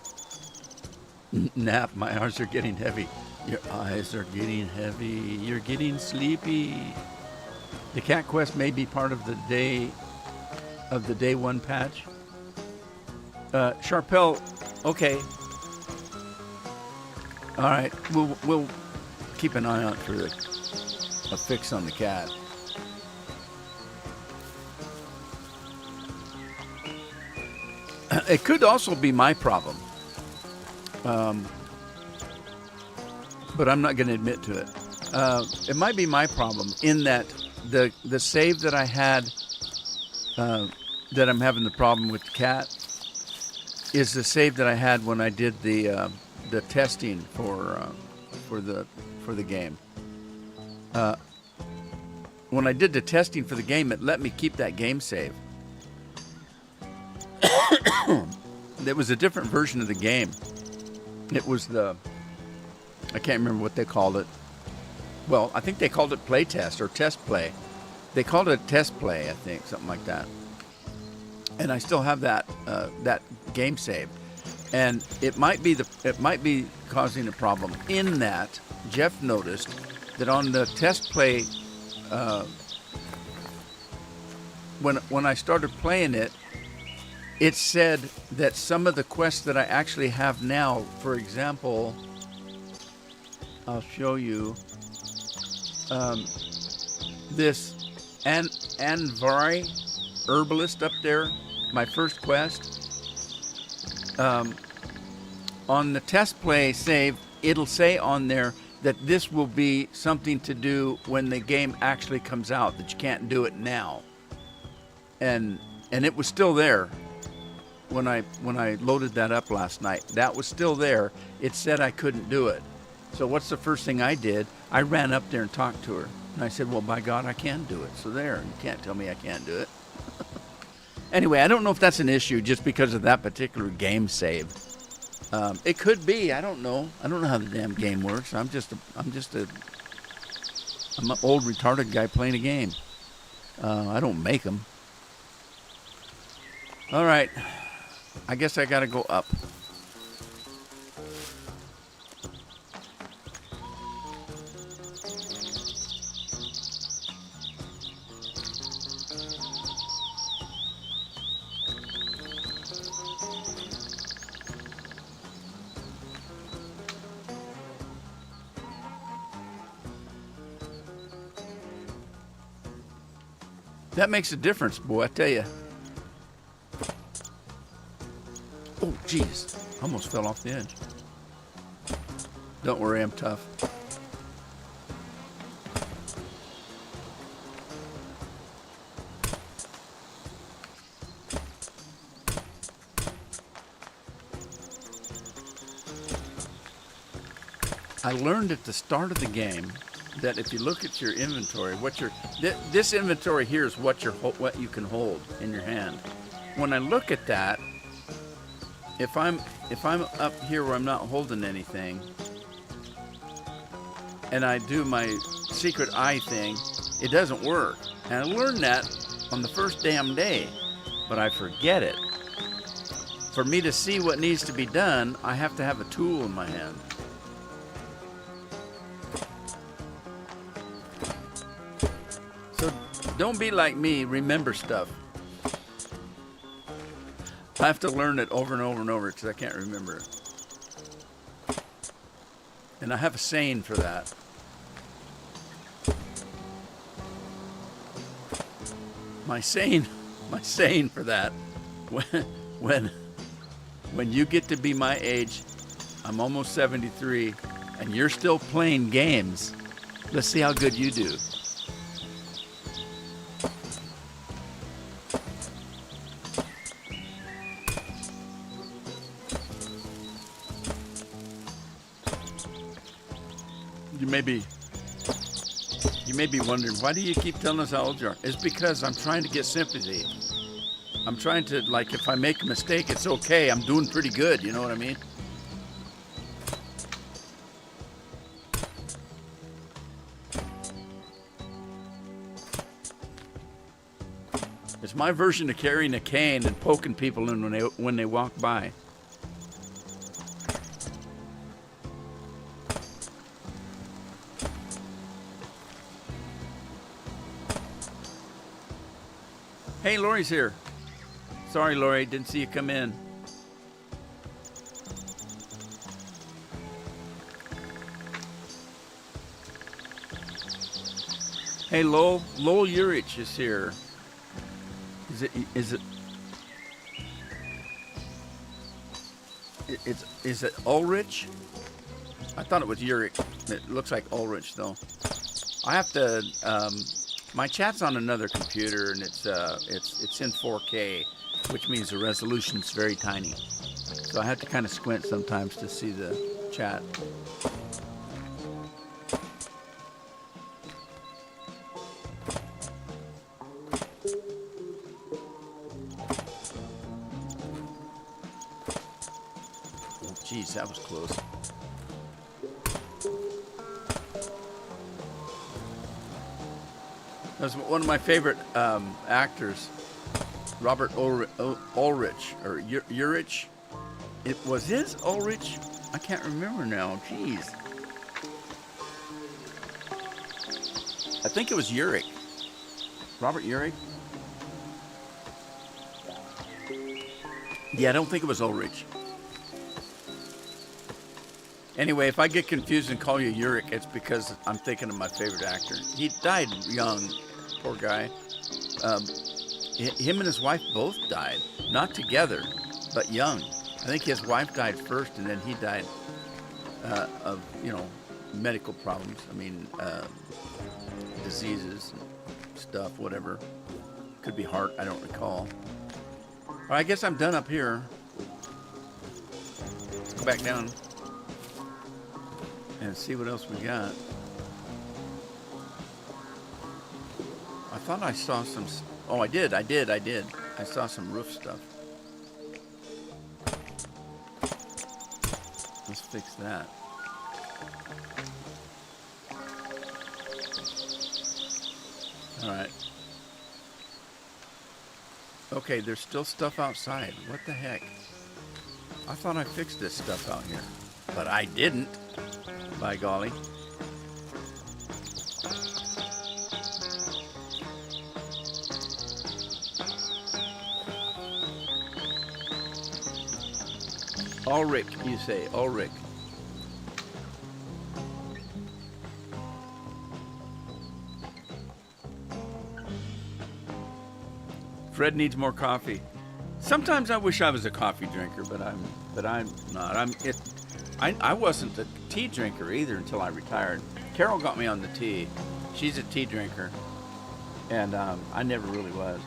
nap. My eyes are getting heavy. Your eyes are getting heavy. You're getting sleepy. The cat quest may be part of the day one patch. Sharpel, okay. All right, we'll keep an eye out for a fix on the cat. It could also be my problem, but I'm not going to admit to it. It might be my problem in that the save that I had that I'm having the problem with the cat is the save that I had when I did the testing for the game. When I did the testing for the game, it let me keep that game save. It was a different version of the game. It was I can't remember what they called it. Well, I think they called it play test or test play. They called it test play, I think, something like that. And I still have that game saved. And it might be causing a problem in that Jeff noticed that on the test play, when I started playing it, it said that some of the quests that I actually have now, for example, I'll show you this Anvari herbalist up there, my first quest. On the test play save, it'll say on there that this will be something to do when the game actually comes out, that you can't do it now. And it was still there when I loaded that up last night. That was still there. It said I couldn't do it. So what's the first thing I did? I ran up there and talked to her. And I said, well, by God, I can do it. So there, you can't tell me I can't do it. Anyway, I don't know if that's an issue just because of that particular game save. It could be. I don't know. I don't know how the damn game works. I'm an old retarded guy playing a game. I don't make them. All right. I guess I got to go up. That makes a difference, boy, I tell you. Oh, jeez. Almost fell off the edge. Don't worry, I'm tough. I learned at the start of the game that if you look at your inventory, this inventory here is what you can hold in your hand. When I look at that, if I'm up here where I'm not holding anything, and I do my secret eye thing, it doesn't work. And I learned that on the first damn day, but I forget it. For me to see what needs to be done, I have to have a tool in my hand. So don't be like me, remember stuff. I have to learn it over and over and over because I can't remember it. And I have a saying for that. My saying for that, when you get to be my age, I'm almost 73, and you're still playing games, let's see how good you do. You may be wondering, why do you keep telling us how old you are? It's because I'm trying to get sympathy. I'm trying to, like, if I make a mistake, it's okay. I'm doing pretty good, you know what I mean? It's my version of carrying a cane and poking people in when they walk by. Hey, Lori's here. Sorry, Lori, didn't see you come in. Hey, Lowell Urich is here. Is it Ulrich? I thought it was Urich. It looks like Ulrich though. I have to. My chat's on another computer, and it's in 4K, which means the resolution's very tiny. So I have to kind of squint sometimes to see the chat. Oh, geez, that was close. That was one of my favorite actors, Robert Ulrich, or Urich. It was his Ulrich? I can't remember now. Jeez. I think it was Urich. Robert Urich? Yeah, I don't think it was Ulrich. Anyway, if I get confused and call you Urich, it's because I'm thinking of my favorite actor. He died young, poor guy. Him and his wife both died. Not together, but young. I think his wife died first, and then he died of, medical problems. I mean, diseases and stuff, whatever. Could be heart, I don't recall. All right, I guess I'm done up here. Let's go back down and see what else we got. I thought I saw some... Oh, I did. I saw some roof stuff. Let's fix that. All right. Okay, there's still stuff outside. What the heck? I thought I fixed this stuff out here, but I didn't. By golly. Ulrich, you say, Ulrich. Fred needs more coffee. Sometimes I wish I was a coffee drinker, but I'm not. I wasn't a tea drinker either until I retired. Carol got me on the tea. She's a tea drinker, and I never really was.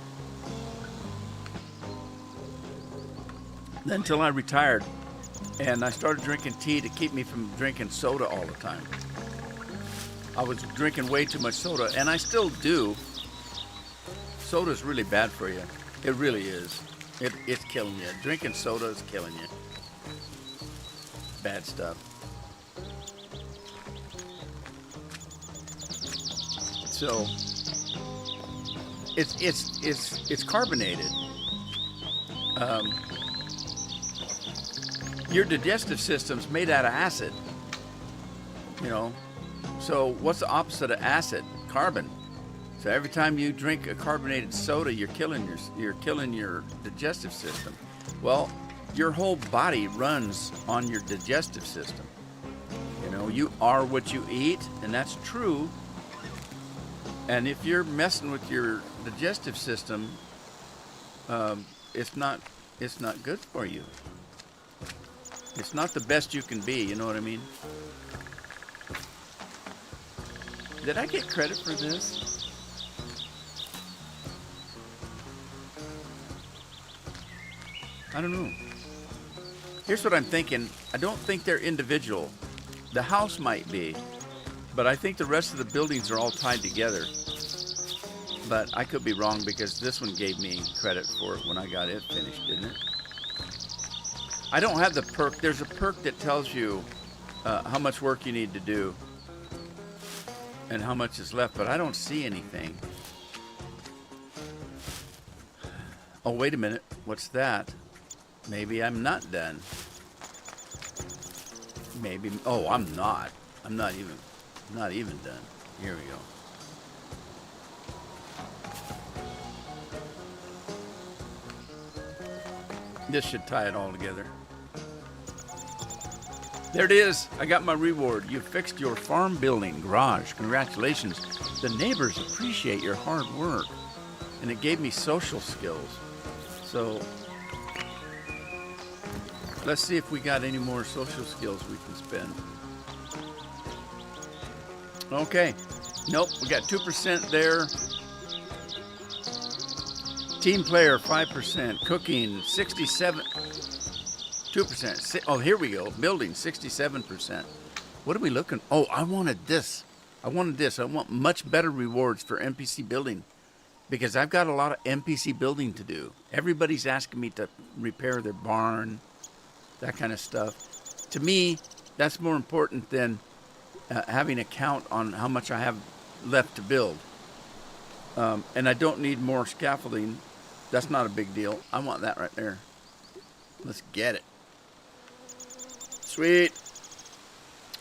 Until I retired, and I started drinking tea to keep me from drinking soda all the time. I was drinking way too much soda, and I still do. Soda's really bad for you. It really is. It's killing you. Drinking soda is killing you. Bad stuff. So it's carbonated. Your digestive system's made out of acid. So what's the opposite of acid? Carbon. So every time you drink a carbonated soda, you're killing your digestive system. Well, your whole body runs on your digestive system. You are what you eat, and that's true. And if you're messing with your digestive system, it's not good for you. It's not the best you can be, you know what I mean? Did I get credit for this? I don't know. Here's what I'm thinking. I don't think they're individual. The house might be, but I think the rest of the buildings are all tied together. But I could be wrong because this one gave me credit for it when I got it finished, didn't it? I don't have the perk. There's a perk that tells you how much work you need to do and how much is left, but I don't see anything. Oh, wait a minute. What's that? Maybe I'm not done. Maybe. Oh, I'm not. I'm not even done. Here we go. This should tie it all together. There it is. I got my reward. You fixed your farm building garage. Congratulations. The neighbors appreciate your hard work. And it gave me social skills. So let's see if we got any more social skills we can spend. Okay. Nope, we got 2% there. Team player, 5%. Cooking, 67. 2%. Oh, here we go. Building, 67%. What are we looking? Oh, I wanted this. I want much better rewards for NPC building because I've got a lot of NPC building to do. Everybody's asking me to repair their barn, that kind of stuff. To me, that's more important than having a count on how much I have left to build. And I don't need more scaffolding. That's not a big deal. I want that right there. Let's get it. Sweet.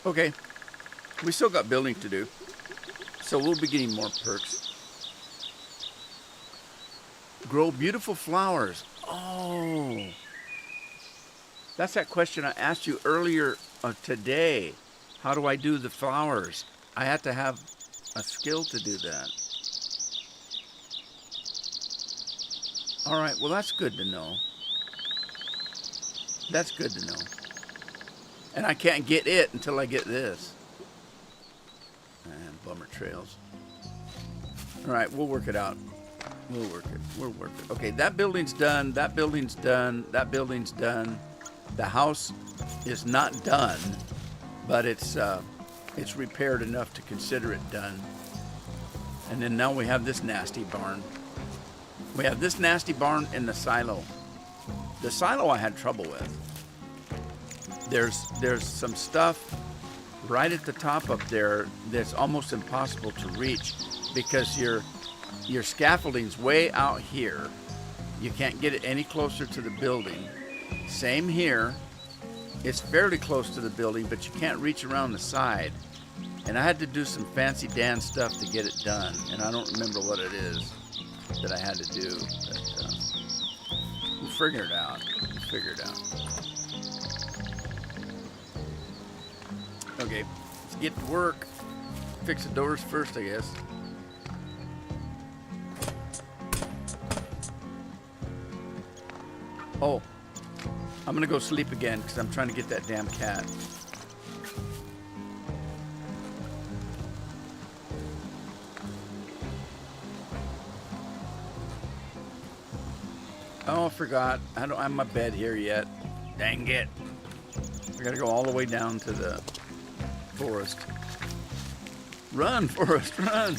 Okay. We still got building to do. So we'll be getting more perks. Grow beautiful flowers. Oh. That's that question I asked you earlier today. How do I do the flowers? I had to have a skill to do that. All right, well, that's good to know. That's good to know. And I can't get it until I get this. And bummer trails. All right, we'll work it out. We'll work it. Okay, that building's done. That building's done. That building's done. The house is not done, but it's repaired enough to consider it done. And then now we have this nasty barn. We have this nasty barn in the silo. The silo I had trouble with. There's some stuff right at the top up there that's almost impossible to reach because your scaffolding's way out here. You can't get it any closer to the building. Same here. It's fairly close to the building, but you can't reach around the side. And I had to do some fancy Dan stuff to get it done, and I don't remember what it is that I had to do, but we'll figure it out. Okay, let's get to work. Fix the doors first, I guess. Oh, I'm gonna go sleep again because I'm trying to get that damn cat. Oh, I forgot. I don't have my bed here yet. Dang it. I gotta go all the way down to the forest. Run, forest, run.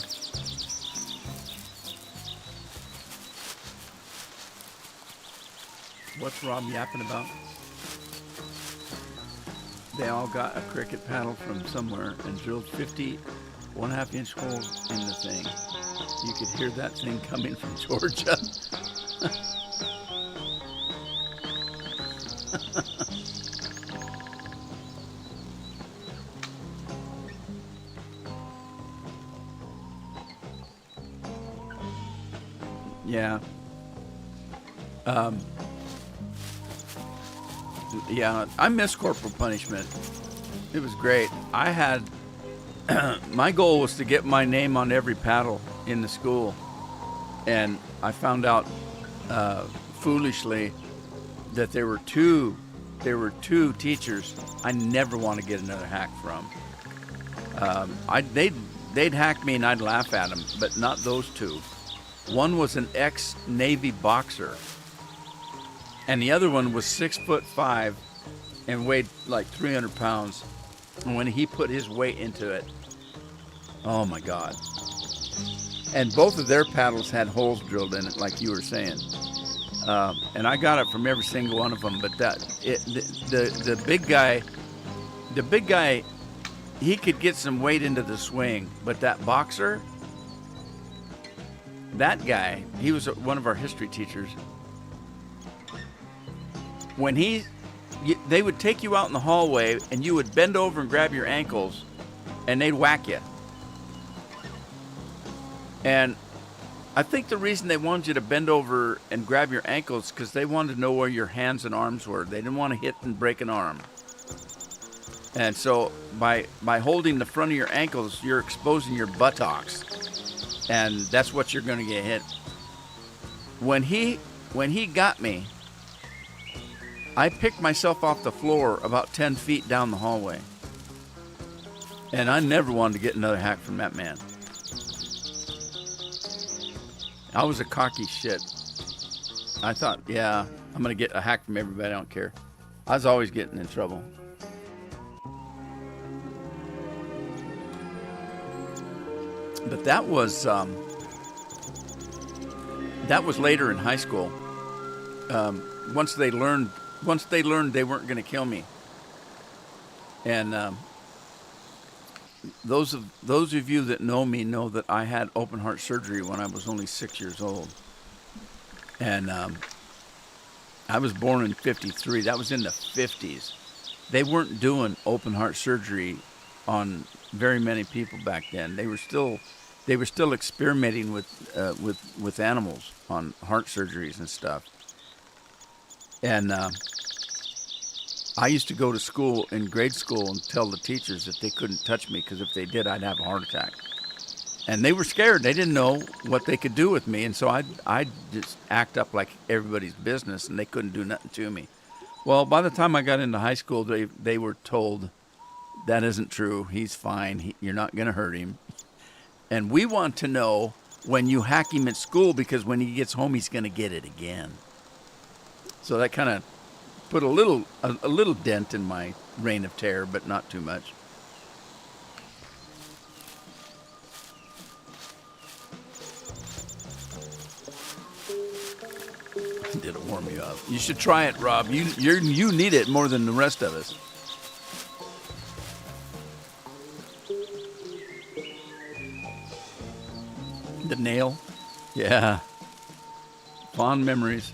What's Rob yapping about? They all got a cricket paddle from somewhere and drilled 50 1.5-inch holes in the thing. You could hear that thing coming from Georgia. Yeah. Yeah, I miss corporal punishment. It was great. I had my goal was to get my name on every paddle in the school, and I found out foolishly that there were two teachers I never want to get another hack from. They'd hack me and I'd laugh at them, but not those two. One was an ex-Navy boxer, and the other one was 6'5" and weighed like 300 pounds. And when he put his weight into it, oh my God. And both of their paddles had holes drilled in it, like you were saying. And I got it from every single one of them. But the big guy, he could get some weight into the swing. But that boxer, that guy, he was one of our history teachers. When they would take you out in the hallway, and you would bend over and grab your ankles, and they'd whack you. And I think the reason they wanted you to bend over and grab your ankles because they wanted to know where your hands and arms were. They didn't want to hit and break an arm. And so by holding the front of your ankles, you're exposing your buttocks. And that's what you're going to get hit. When he got me, I picked myself off the floor about 10 feet down the hallway. And I never wanted to get another hack from that man. I was a cocky shit. I thought, yeah, I'm going to get a hack from everybody. I don't care. I was always getting in trouble. But that was later in high school. Once they learned they weren't going to kill me. And those of you that know me know that I had open heart surgery when I was only 6 years old. And I was born in 1953. That was in the 50s. They weren't doing open heart surgery on very many people back then. They were still experimenting with animals on heart surgeries and stuff. And I used to go to school in grade school and tell the teachers that they couldn't touch me because if they did, I'd have a heart attack. And they were scared. They didn't know what they could do with me. And so I'd just act up like everybody's business, and they couldn't do nothing to me. Well, by the time I got into high school, they were told, that isn't true. He's fine. You're not going to hurt him. And we want to know when you hack him at school, because when he gets home, he's going to get it again. So that kind of put a little dent in my reign of terror, but not too much. Did it warm you up? You should try it, Rob. You need it more than the rest of us. The nail? Yeah. Fond memories.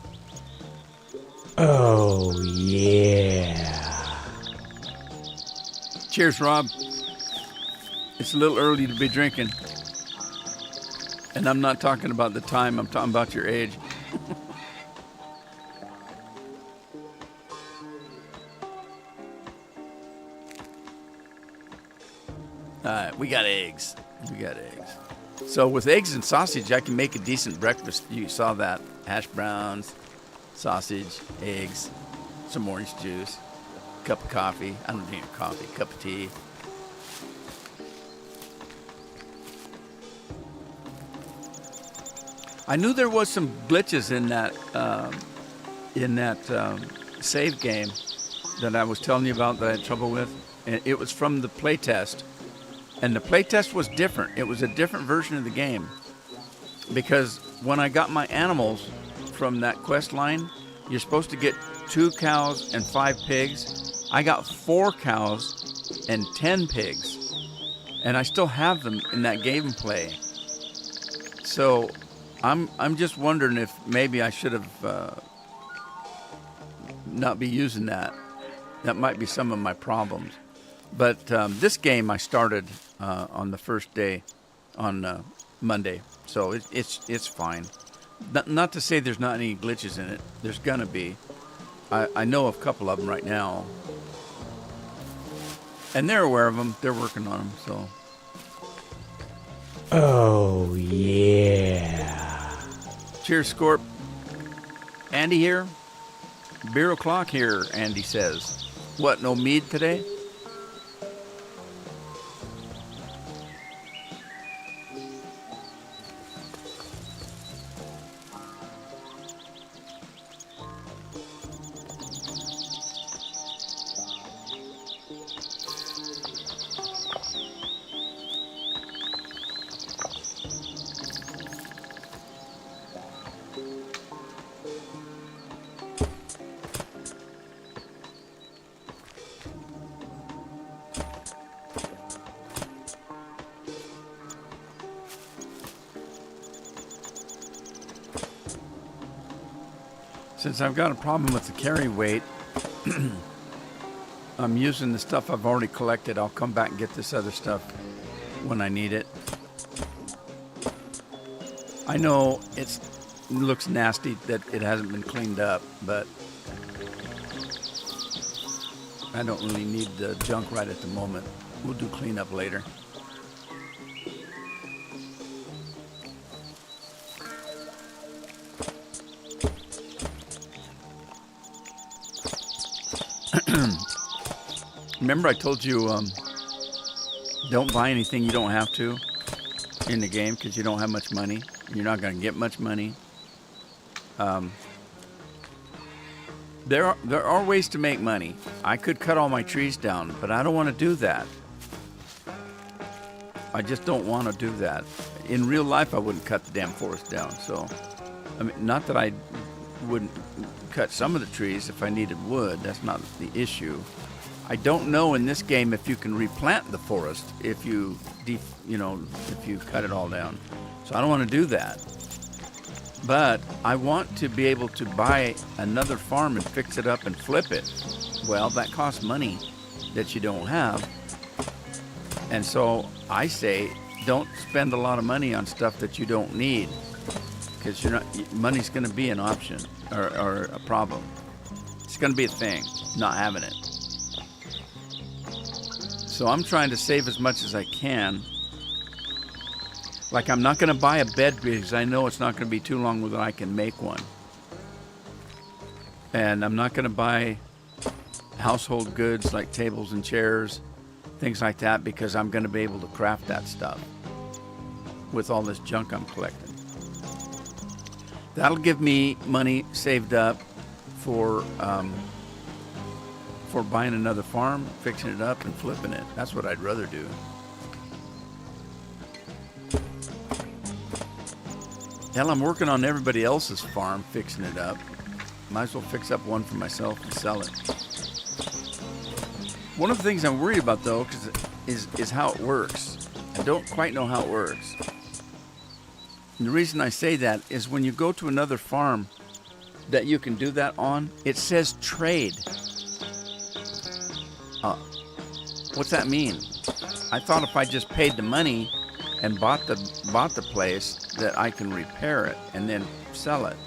Oh, yeah. Cheers, Rob. It's a little early to be drinking. And I'm not talking about the time, I'm talking about your age. All right, we got eggs. So with eggs and sausage, I can make a decent breakfast. You saw that. Hash browns, sausage, eggs, some orange juice, cup of coffee. I don't drink coffee, cup of tea. I knew there was some glitches in that save game that I was telling you about that I had trouble with. And it was from the playtest. And the playtest was different. It was a different version of the game. Because when I got my animals from that quest line, you're supposed to get 2 cows and 5 pigs. I got 4 cows and 10 pigs. And I still have them in that gameplay. So I'm just wondering if maybe I should have not be using that. That might be some of my problems. But this game I started on the first day on Monday, so it's fine. Not to say there's not any glitches in it. There's gonna be. I know of a couple of them right now, and they're aware of them. They're working on them. So. Oh yeah. Cheers, Scorp. Andy here. Beer o'clock here. Andy says. What? No mead today? Since I've got a problem with the carry weight, I'm using the stuff I've already collected. I'll come back and get this other stuff when I need it. I know it looks nasty that it hasn't been cleaned up, but I don't really need the junk right at the moment. We'll do cleanup later. Remember I told you don't buy anything you don't have to in the game because you don't have much money. You're not going to get much money. There are ways to make money. I could cut all my trees down, but I don't want to do that. I just don't want to do that. In real life, I wouldn't cut the damn forest down. So, I mean, not that I wouldn't cut some of the trees if I needed wood. That's not the issue. I don't know in this game if you can replant the forest if you if you cut it all down. So I don't want to do that. But I want to be able to buy another farm and fix it up and flip it. Well, that costs money that you don't have. And so I say, don't spend a lot of money on stuff that you don't need, because money's going to be an option or a problem. It's going to be a thing, not having it. So I'm trying to save as much as I can. Like, I'm not going to buy a bed because I know it's not going to be too long when I can make one. And I'm not going to buy household goods like tables and chairs, things like that, because I'm going to be able to craft that stuff with all this junk I'm collecting. That'll give me money saved up for buying another farm, fixing it up, and flipping it. That's what I'd rather do. Hell, I'm working on everybody else's farm, fixing it up. Might as well fix up one for myself and sell it. One of the things I'm worried about, though, is how it works. I don't quite know how it works. And the reason I say that is when you go to another farm that you can do that on, it says trade. What's that mean? I thought if I just paid the money and bought the place that I can repair it and then sell it.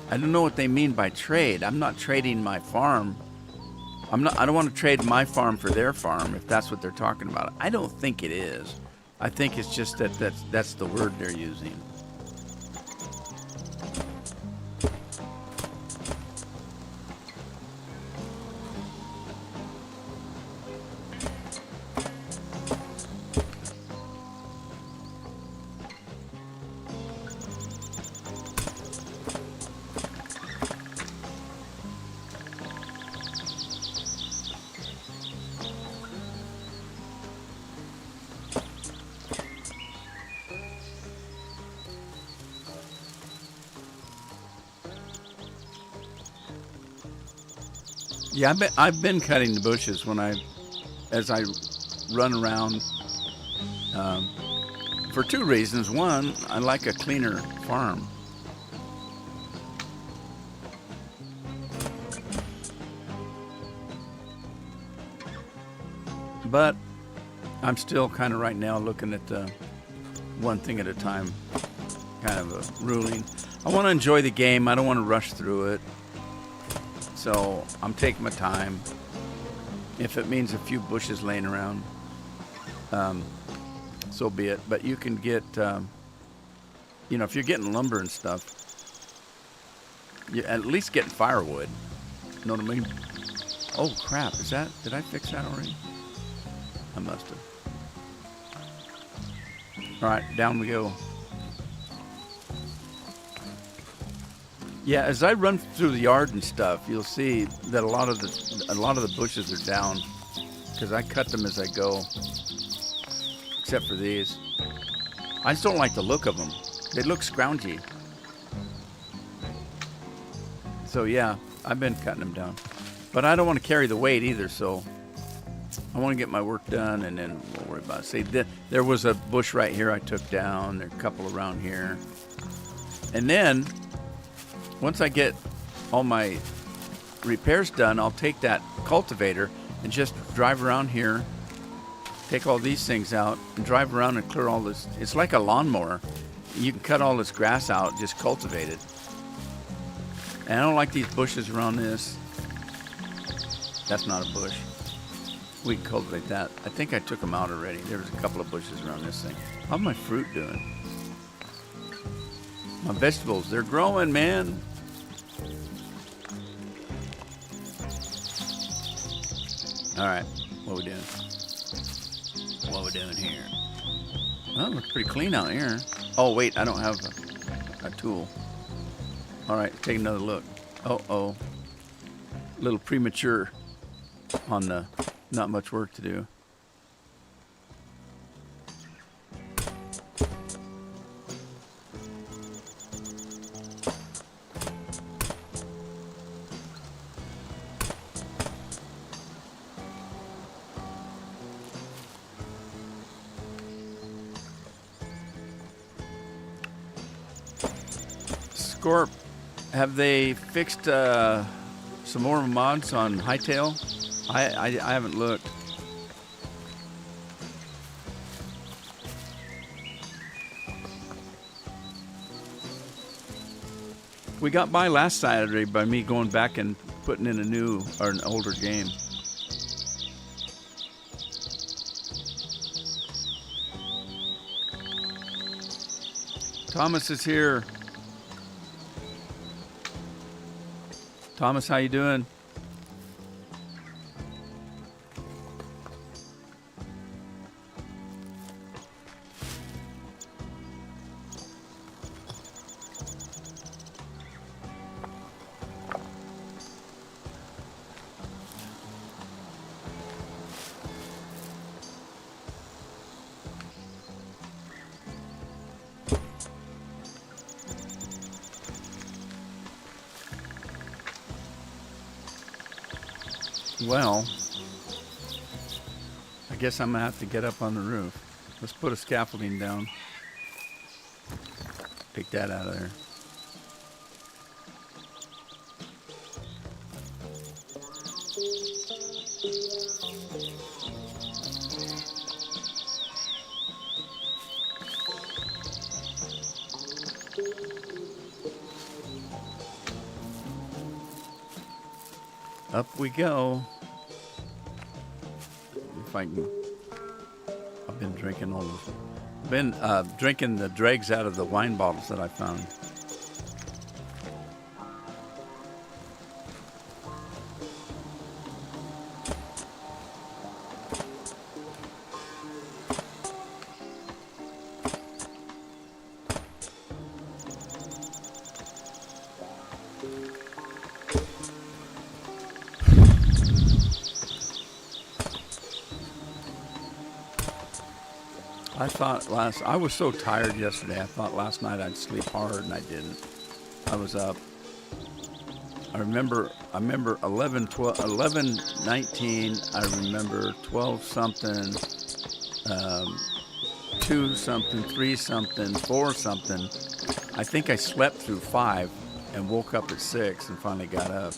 I don't know what they mean by trade. I'm not trading my farm. I don't want to trade my farm for their farm if that's what they're talking about. I don't think it is. I think it's just that's the word they're using. Yeah, I've been cutting the bushes as I run around for two reasons. One, I like a cleaner farm. But I'm still kind of right now looking at one thing at a time, kind of a ruling. I want to enjoy the game. I don't want to rush through it. So I'm taking my time. If it means a few bushes laying around, so be it. But you can get, if you're getting lumber and stuff, you're at least getting firewood. You know what I mean? Oh crap! Did I fix that already? I must have. All right, down we go. Yeah, as I run through the yard and stuff, you'll see that a lot of the bushes are down because I cut them as I go, except for these. I just don't like the look of them. They look scroungy. So yeah, I've been cutting them down, but I don't want to carry the weight either. So I want to get my work done, and then we'll worry about it. See, there was a bush right here I took down. There are a couple around here, and then once I get all my repairs done, I'll take that cultivator and just drive around here, take all these things out, and drive around and clear all this. It's like a lawnmower. You can cut all this grass out, just cultivate it. And I don't like these bushes around this. That's not a bush. We can cultivate that. I think I took them out already. There was a couple of bushes around this thing. How's my fruit doing? My vegetables, they're growing, man. All right, what we doing? What we doing here? Oh, it looks pretty clean out here. Oh, wait, I don't have a tool. All right, take another look. Uh-oh. A little premature on the not much work to do. Scorp, have they fixed some more mods on Hightail? I haven't looked. We got by last Saturday by me going back and putting in a new or an older game. Thomas is here. Thomas, how you doing? Well, I guess I'm gonna have to get up on the roof. Let's put a scaffolding down. Take that out of there. Up we go. If I can, I've been drinking all this. I've been drinking the dregs out of the wine bottles that I found. I was so tired yesterday. I thought last night I'd sleep hard, and I didn't. I was up. I remember 11, 12, 11, 19. I remember 12 something, 2 something, 3 something, 4 something. I think I slept through 5 and woke up at 6 and finally got up.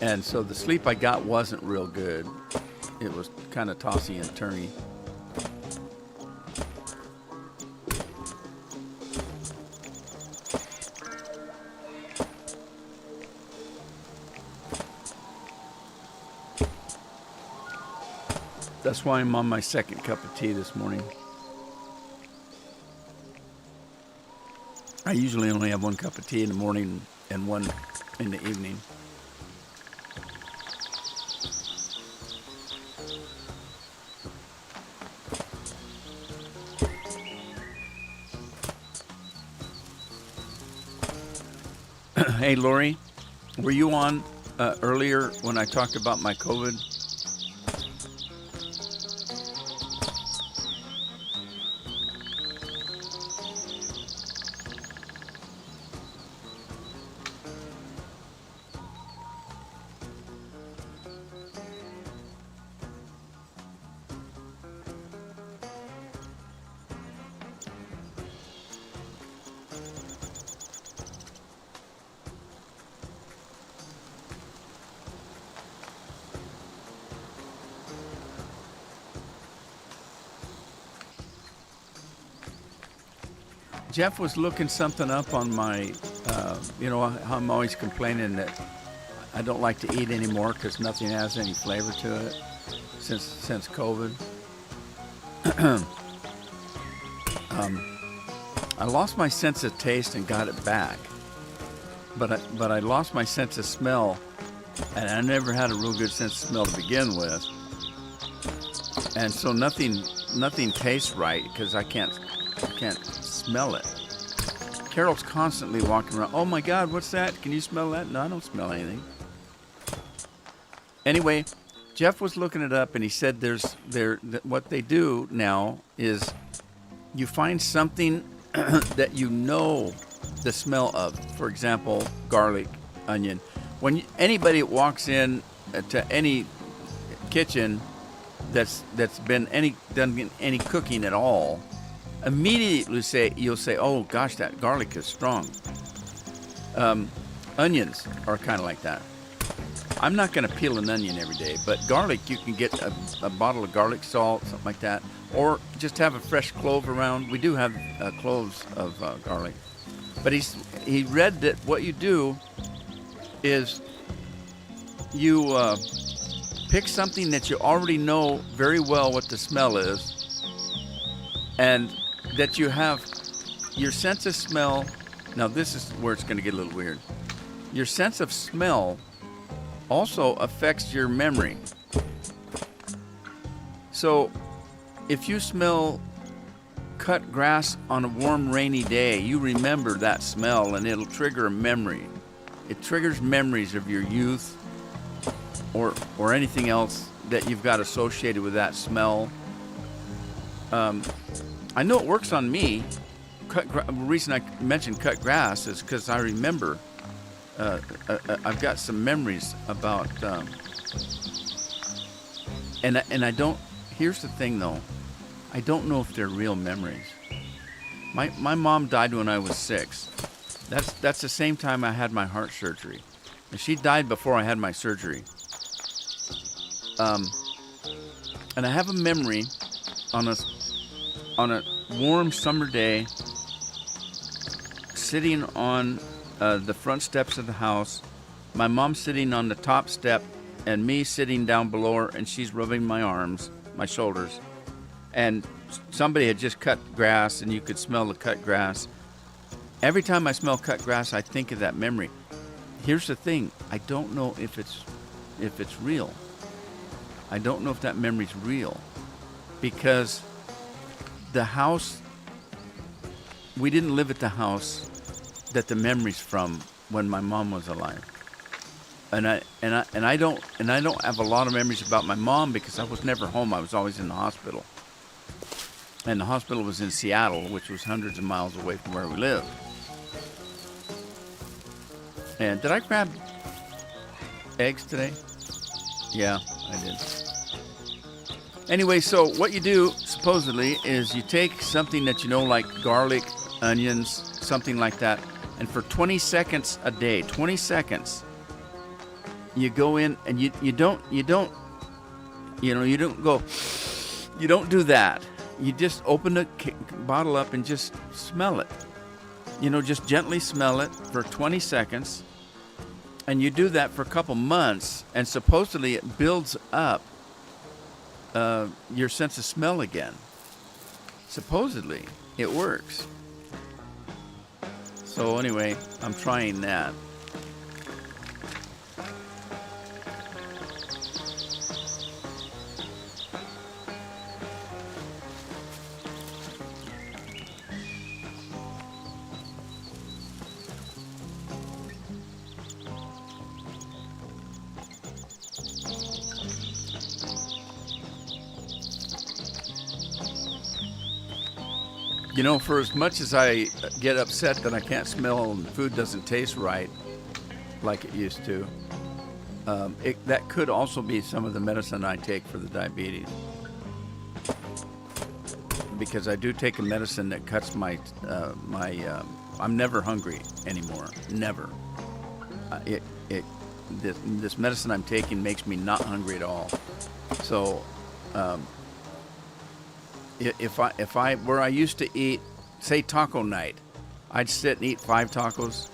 And so the sleep I got wasn't real good. It was kind of tossy and turny. That's why I'm on my second cup of tea this morning. I usually only have 1 cup of tea in the morning and 1 in the evening. Hey, Lori, were you on earlier when I talked about my COVID? Jeff was looking something up on my, you know, how I'm always complaining that I don't like to eat anymore because nothing has any flavor to it since COVID. I lost my sense of taste and got it back, but I lost my sense of smell, and I never had a real good sense of smell to begin with, and so nothing tastes right because I can't smell it. Carol's constantly walking around. Oh my God, what's that? Can you smell that? No, I don't smell anything. Anyway, Jeff was looking it up, and he said what they do now is you find something that you know the smell of. For example, garlic, onion. When anybody walks in to any kitchen that's done any cooking at all, immediately you'll say, "Oh gosh, that garlic is strong." Onions are kind of like that. I'm not going to peel an onion every day, but garlic, you can get a bottle of garlic salt, something like that, or just have a fresh clove around. We do have cloves of garlic. But he read that what you do is you pick something that you already know very well what the smell is, and that you have your sense of smell. Now this is where it's going to get a little weird. Your sense of smell also affects your memory. So if you smell cut grass on a warm, rainy day, you remember that smell, and it'll trigger a memory. It triggers memories of your youth or anything else that you've got associated with that smell. I know it works on me. The reason I mentioned cut grass is because I remember I've got some memories about, and I don't. Here's the thing, though. I don't know if they're real memories. My mom died when I was 6. That's the same time I had my heart surgery, and she died before I had my surgery. And I have a memory on a warm summer day, sitting on the front steps of the house, my mom sitting on the top step, and me sitting down below her, and she's rubbing my arms, my shoulders, and somebody had just cut grass, and you could smell the cut grass. Every time I smell cut grass, I think of that memory. Here's the thing: I don't know if it's real. I don't know if that memory's real, because the house, we didn't live at the house that the memory's from when my mom was alive, and I don't have a lot of memories about my mom because I was never home. I was always in the hospital, and the hospital was in Seattle, which was hundreds of miles away from where we lived. And did I grab eggs today? Yeah, I did. Anyway, so what you do supposedly is you take something that you know, like garlic, onions, something like that, and for 20 seconds a day, 20 seconds, you go in and you don't do that. You just open the bottle up and just smell it. Just gently smell it for 20 seconds. And you do that for a couple months, and supposedly it builds up your sense of smell again. Supposedly it works. So anyway, I'm trying that. For as much as I get upset that I can't smell and food doesn't taste right like it used to, that could also be some of the medicine I take for the diabetes. Because I do take a medicine that cuts I'm never hungry anymore. Never. This medicine I'm taking makes me not hungry at all. So, if I where I used to eat, say taco night, I'd sit and eat 5 tacos.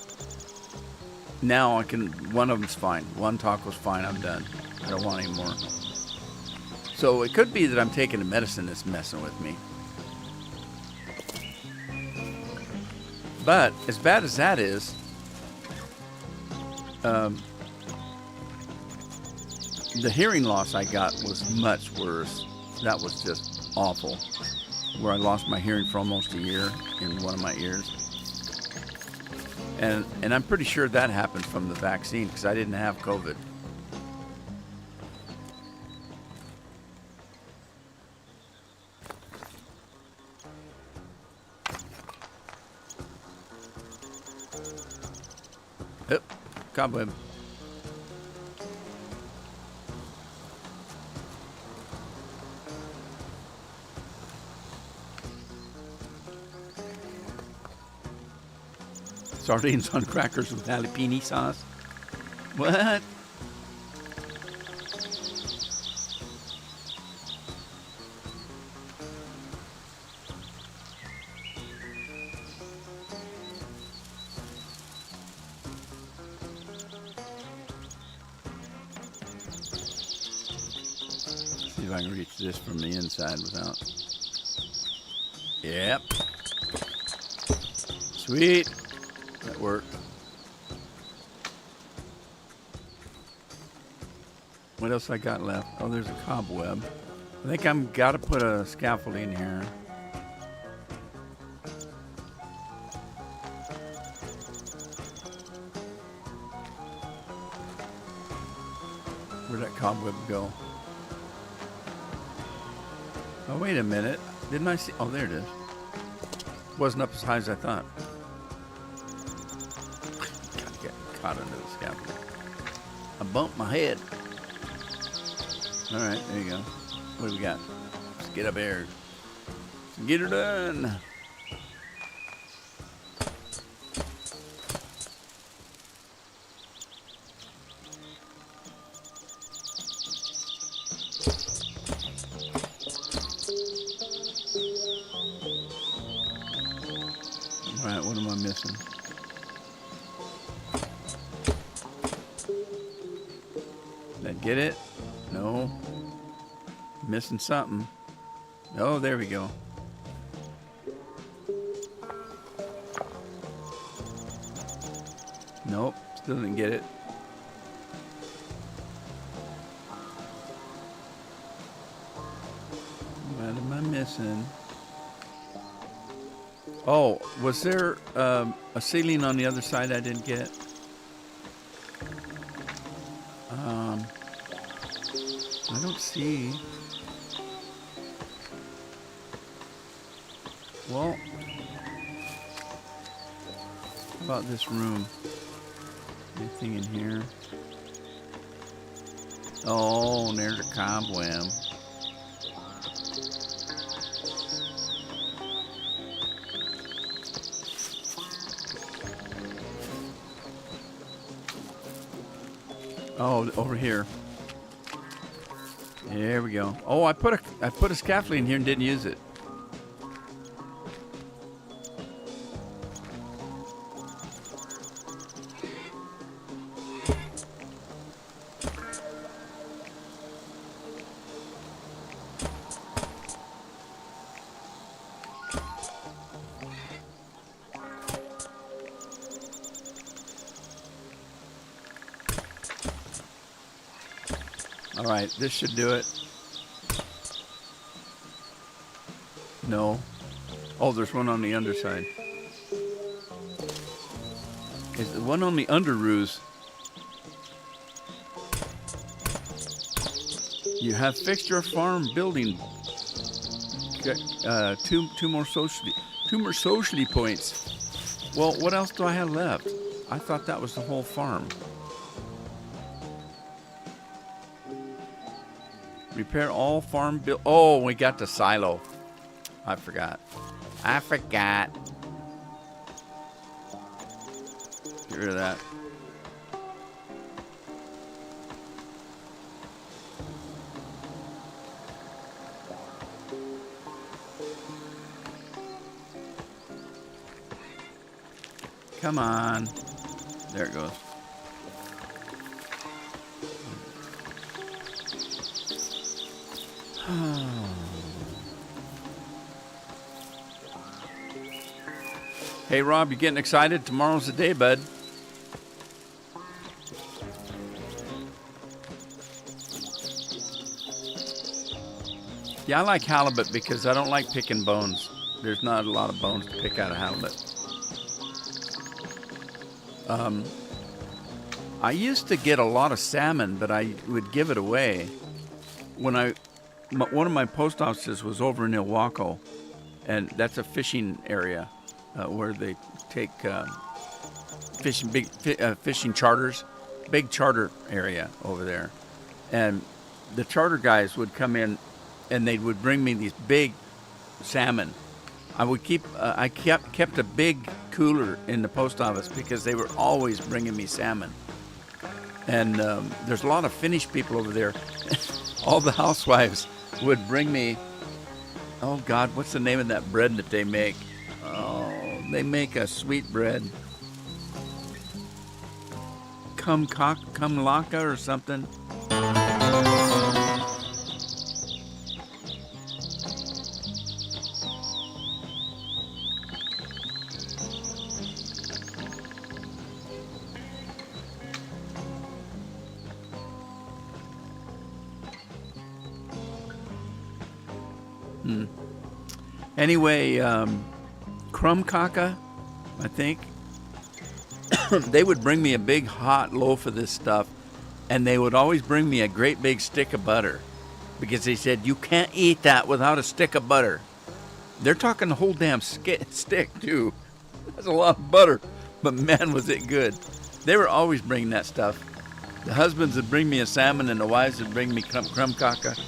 Now I can, one of them's fine. One taco's fine, I'm done. I don't want any more. So it could be that I'm taking the medicine that's messing with me. But as bad as that is, the hearing loss I got was much worse. That was just awful. Where I lost my hearing for almost a year in one of my ears. And I'm pretty sure that happened from the vaccine because I didn't have COVID. Yep, cobweb. Sardines on crackers with jalapeno sauce. What? See if I can reach this from the inside without. Yep. Sweet. That worked. What else I got left? Oh, there's a cobweb. I think I'm got to put a scaffolding here. Where'd that cobweb go? Oh, wait a minute. Didn't I see? Oh, there it is. Wasn't up as high as I thought. Got caught under the scaffolding. I bumped my head. All right, there you go. What do we got? Let's get up here. Let's get her done. All right, what am I missing? Did I get it? No. Missing something. Oh, there we go. Nope, still didn't get it. What am I missing? Oh, was there a ceiling on the other side I didn't get? I don't see. Well, how about this room? Anything in here? Oh, there's a cobweb. Oh, over here. There we go. Oh, I put a scaffolding in here and didn't use it. All right, this should do it. No. Oh, there's one on the underside. Is the one on the under roofs? You have fixed your farm building. Two more socially points. Well, what else do I have left? I thought that was the whole farm. Repair all farm build. Oh, we got the silo. I forgot. Get rid of that. Come on. There it goes. Hey, Rob, you getting excited? Tomorrow's the day, bud. Yeah, I like halibut because I don't like picking bones. There's not a lot of bones to pick out of halibut. I used to get a lot of salmon, but I would give it away. One of my post offices was over in Ilwaco, and that's a fishing area where they take fishing charters, big charter area over there. And the charter guys would come in, and they would bring me these big salmon. I kept a big cooler in the post office because they were always bringing me salmon. And there's a lot of Finnish people over there. All the housewives would bring me, oh God, what's the name of that bread that they make? Oh, they make a sweet bread. Kumlaka or something. Anyway, Krumkaka, I think, they would bring me a big hot loaf of this stuff, and they would always bring me a great big stick of butter because they said, you can't eat that without a stick of butter. They're talking the whole damn stick, too. That's a lot of butter, but man, was it good. They were always bringing that stuff. The husbands would bring me a salmon, and the wives would bring me Krumkaka.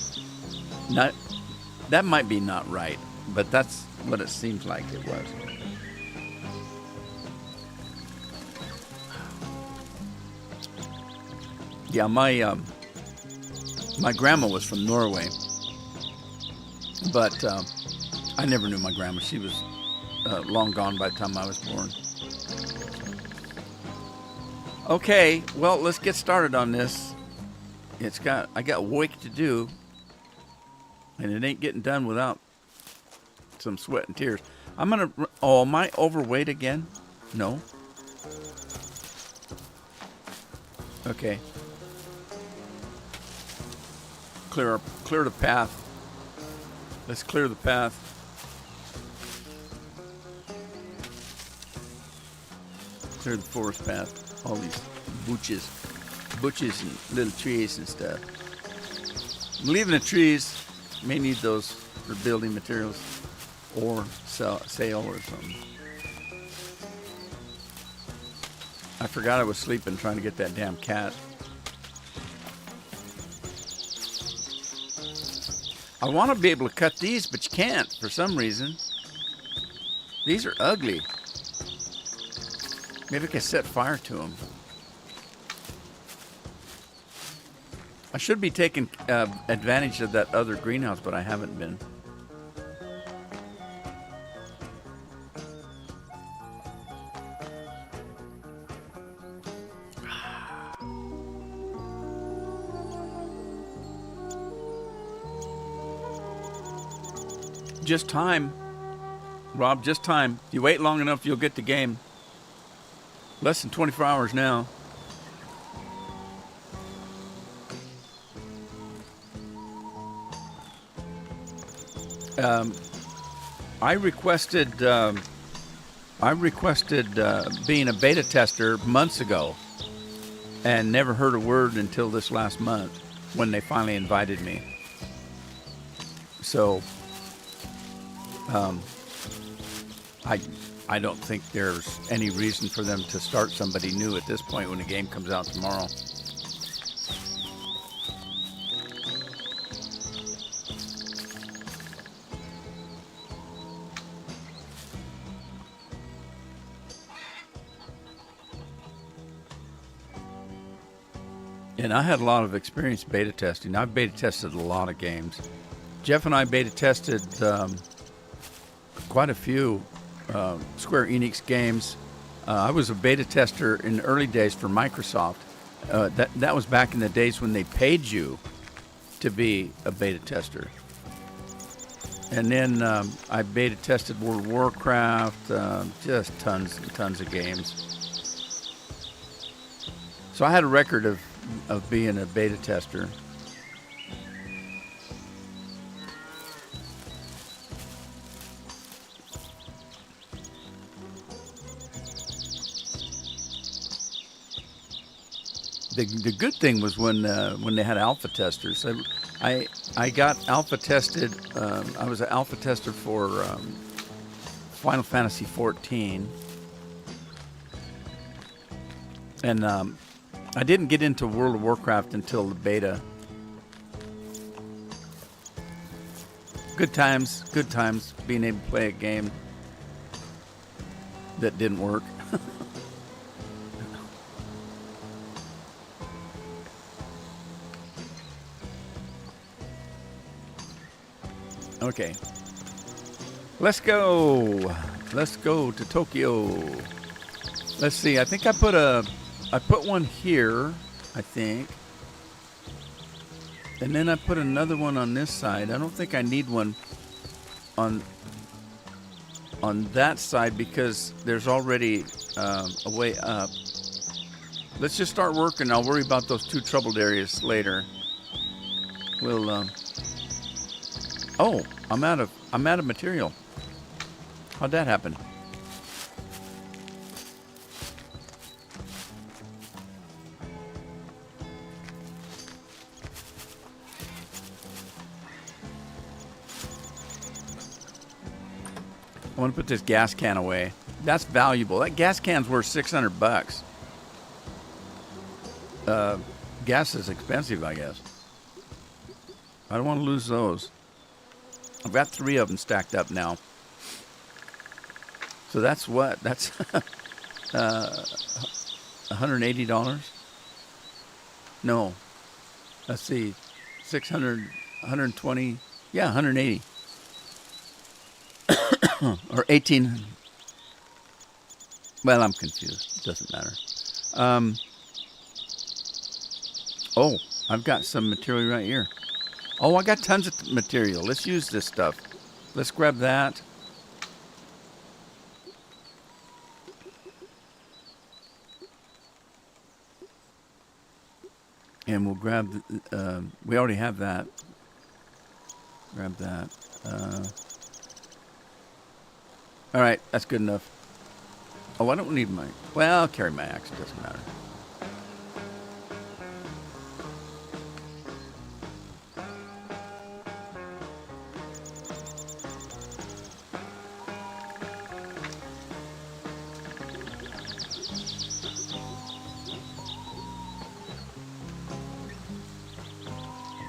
That might be not right, but that's what it seems like it was. Yeah, my grandma was from Norway, but I never knew my grandma. She was long gone by the time I was born. Okay, well, let's get started on this. I got work to do, and it ain't getting done without some sweat and tears. Am I overweight again? No. Okay. Clear the path. Let's clear the path. Clear the forest path. All these bushes and little trees and stuff. I'm leaving the trees. May need those for building materials or sail or something. I forgot I was sleeping trying to get that damn cat. I want to be able to cut these, but you can't for some reason. These are ugly. Maybe I can set fire to them. I should be taking advantage of that other greenhouse, but I haven't been. Just time, Rob, just time. If you wait long enough, you'll get the game. Less than 24 hours now. I requested being a beta tester months ago and never heard a word until this last month when they finally invited me. So I don't think there's any reason for them to start somebody new at this point when the game comes out tomorrow. And I had a lot of experience beta testing. I've beta tested a lot of games. Jeff and I beta tested quite a few Square Enix games. I was a beta tester in the early days for Microsoft. That was back in the days when they paid you to be a beta tester. And then I beta tested World of Warcraft, just tons and tons of games. So I had a record of being a beta tester. The good thing was when they had alpha testers. I got alpha tested. I was an alpha tester for Final Fantasy 14, and I didn't get into World of Warcraft until the beta. Good times being able to play a game that didn't work. Okay, let's go to Tokyo. Let's see. I think I put one here, I think, and then I put another one on this side. I don't think I need one on that side because there's already a way up. Let's just start working. I'll worry about those two troubled areas later. We'll oh, I'm out of material. How'd that happen? I want to put this gas can away. That's valuable. That gas can's worth $600. Gas is expensive, I guess. I don't want to lose those. I've got 3 of them stacked up now. So that's what? That's $180? No. Let's see. 600, 120. Yeah, 180. Or 18. Well, I'm confused. It doesn't matter. Oh, I've got some material right here. Oh, I got tons of material. Let's use this stuff. Let's grab that. And we'll grab, we already have that. Grab that. All right, that's good enough. Oh, I don't need my, well, I'll carry my axe. It doesn't matter.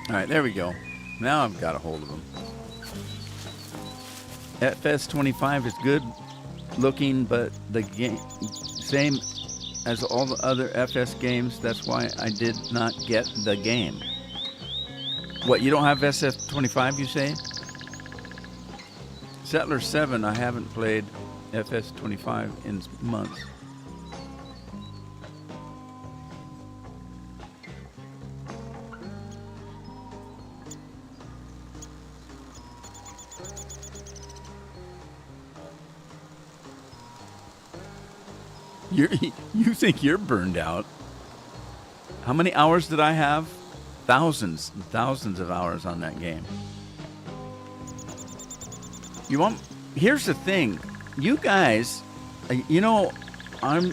All right, there we go. Now I've got a hold of them. FS25 is good looking, but the game same as all the other FS games. That's why I did not get the game. What, you don't have SF25, you say? Settler 7, I haven't played FS25 in months. You think you're burned out. How many hours did I have? Thousands and thousands of hours on that game. Here's the thing. You guys, you know, I'm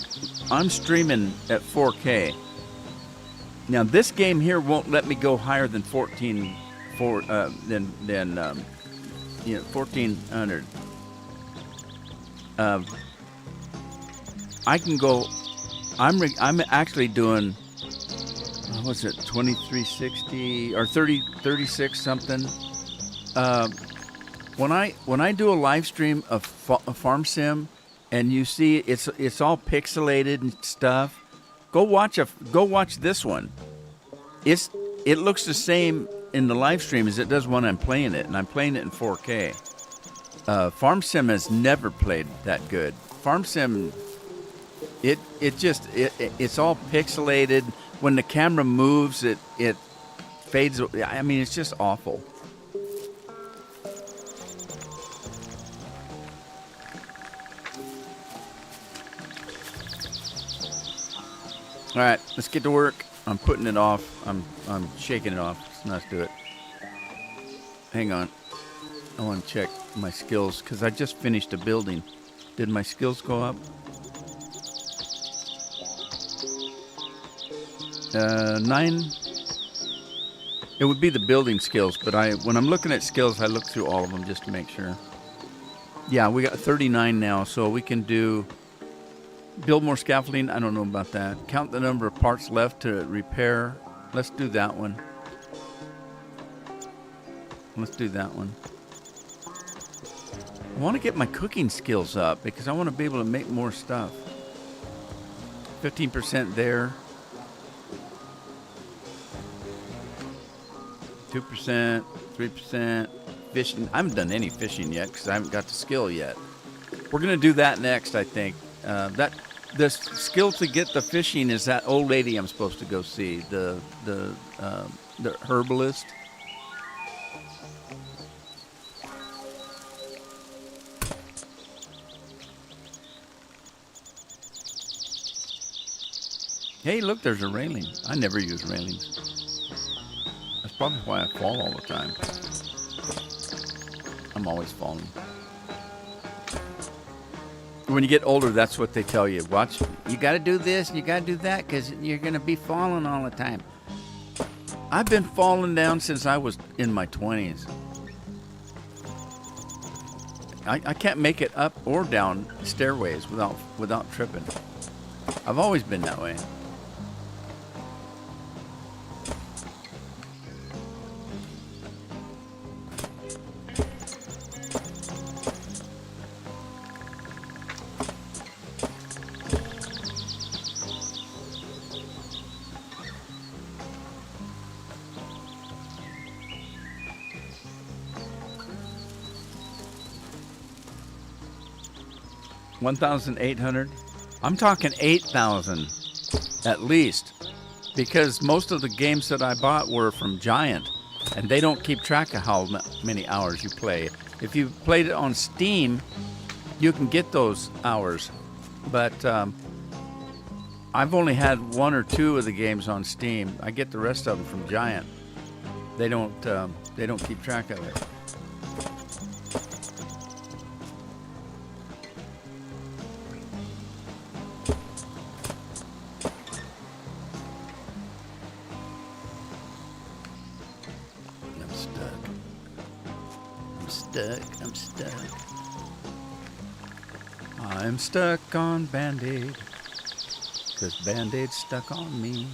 streaming at 4K. Now this game here won't let me go higher than 1400. I can go. I'm actually doing. What's it? 2360 or 3036 something. When I do a live stream of Farm Sim, and you see it's all pixelated and stuff, go watch this one. It looks the same in the live stream as it does when I'm playing it, and I'm playing it in 4K. Farm Sim has never played that good. Farm Sim It's all pixelated. When the camera moves, it fades. I mean, it's just awful. All right, let's get to work. I'm putting it off. I'm shaking it off. Let's do it. Hang on. I want to check my skills because I just finished a building. Did my skills go up? 9. It would be the building skills, but when I'm looking at skills, I look through all of them just to make sure. Yeah, we got 39 now, so we can do build more scaffolding. I don't know about that. Count the number of parts left to repair. Let's do that one. Let's do that one. I want to get my cooking skills up because I want to be able to make more stuff. 15% there. 2%, 3%. Fishing. I haven't done any fishing yet because I haven't got the skill yet. We're going to do that next, I think. The skill to get the fishing is that old lady I'm supposed to go see, the herbalist. Hey, look, there's a railing. I never use railings. That's probably why I fall all the time. I'm always falling. When you get older, that's what they tell you. Watch, you got to do this, you got to do that, because you're going to be falling all the time. I've been falling down since I was in my 20s. I can't make it up or down stairways without tripping. I've always been that way. $1,800. I'm talking 8,000 at least, because most of the games that I bought were from Giant, and they don't keep track of how many hours you play. If you played it on Steam, you can get those hours, but I've only had 1 or 2 of the games on Steam. I get the rest of them from Giant. They don't keep track of it. I'm stuck on Band-Aid, 'cause Band-Aid's stuck on me.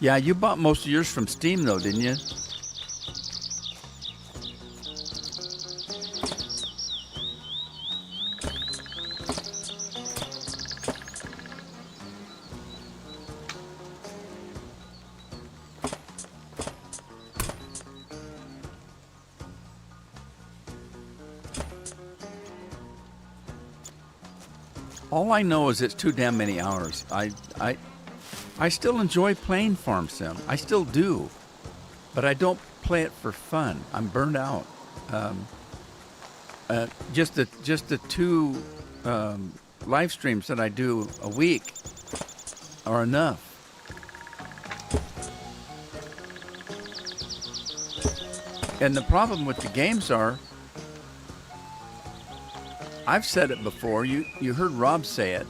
Yeah, you bought most of yours from Steam though, didn't you? All I know is it's too damn many hours. I still enjoy playing Farm Sim. I still do, but I don't play it for fun. I'm burned out. Just the 2 live streams that I do a week are enough. And the problem with the games are, I've said it before, you heard Rob say it.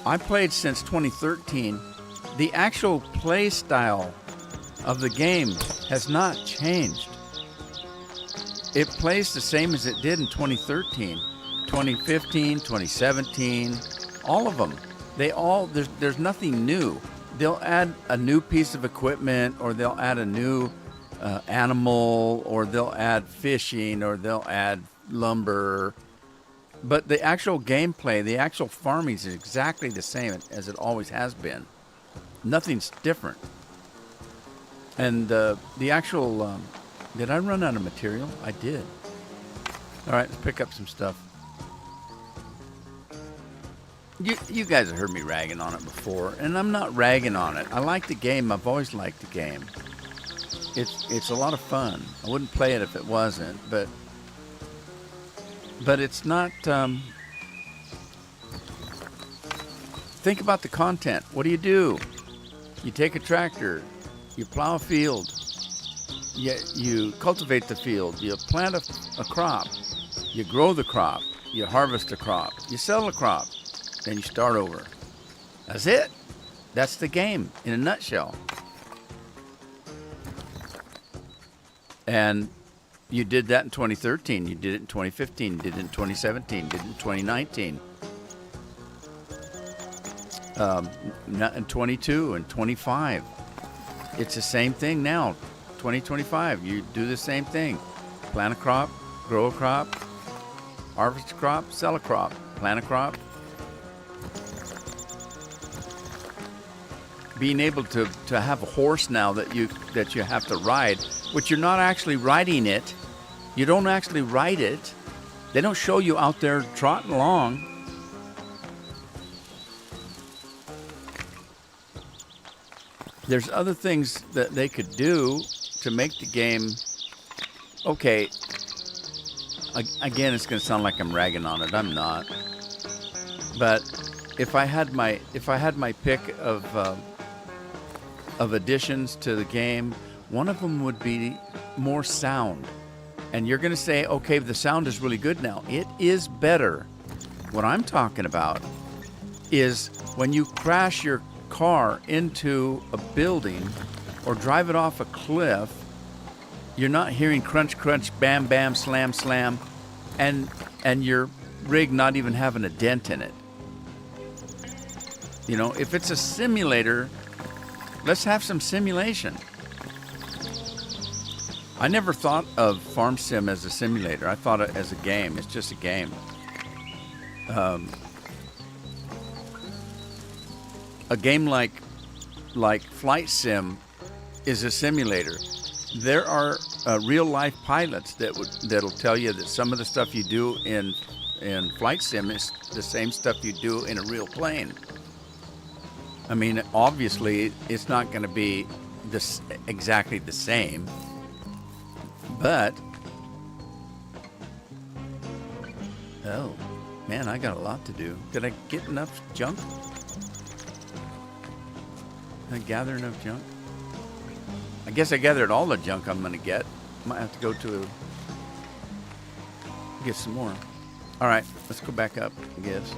I played since 2013. The actual play style of the game has not changed. It plays the same as it did in 2013, 2015, 2017, all of them. There's nothing new. They'll add a new piece of equipment, or they'll add a new animal, or they'll add fishing, or they'll add lumber. But the actual gameplay, the actual farming is exactly the same as it always has been. Nothing's different. And the actual, did I run out of material? I did. All right, let's pick up some stuff. You guys have heard me ragging on it before, and I'm not ragging on it. I like the game. I've always liked the game. It's a lot of fun. I wouldn't play it if it wasn't, but it's not. Think about the content. What do? You take a tractor, you plow a field, you cultivate the field, you plant a crop, you grow the crop, you harvest a crop, you sell the crop, then you start over. That's it. That's the game in a nutshell. And you did that in 2013, you did it in 2015, you did it in 2017, you did it in 2019. In 22 and 25. It's the same thing now. 2025, you do the same thing. Plant a crop, grow a crop, harvest a crop, sell a crop, plant a crop. Being able to have a horse now that you have to ride, but you're not actually riding it. You don't actually ride it. They don't show you out there trotting along. There's other things that they could do to make the game okay. Again, it's going to sound like I'm ragging on it. I'm not. But if I had my pick of additions to the game, one of them would be more sound. And you're going to say, okay, the sound is really good now. It is better. What I'm talking about is when you crash your car into a building or drive it off a cliff, you're not hearing crunch, crunch, bam, bam, slam, slam, and your rig not even having a dent in it. You know, if it's a simulator, let's have some simulation. I never thought of Farm Sim as a simulator. I thought it as a game. It's just a game. A game like Flight Sim is a simulator. There are real life pilots that'll tell you that some of the stuff you do in Flight Sim is the same stuff you do in a real plane. I mean, obviously, it's not going to be exactly the same, but oh man, I got a lot to do. Did I get enough junk? Did I gather enough junk? I guess I gathered all the junk I'm going to get. Might have to go to get some more. All right, let's go back up, I guess.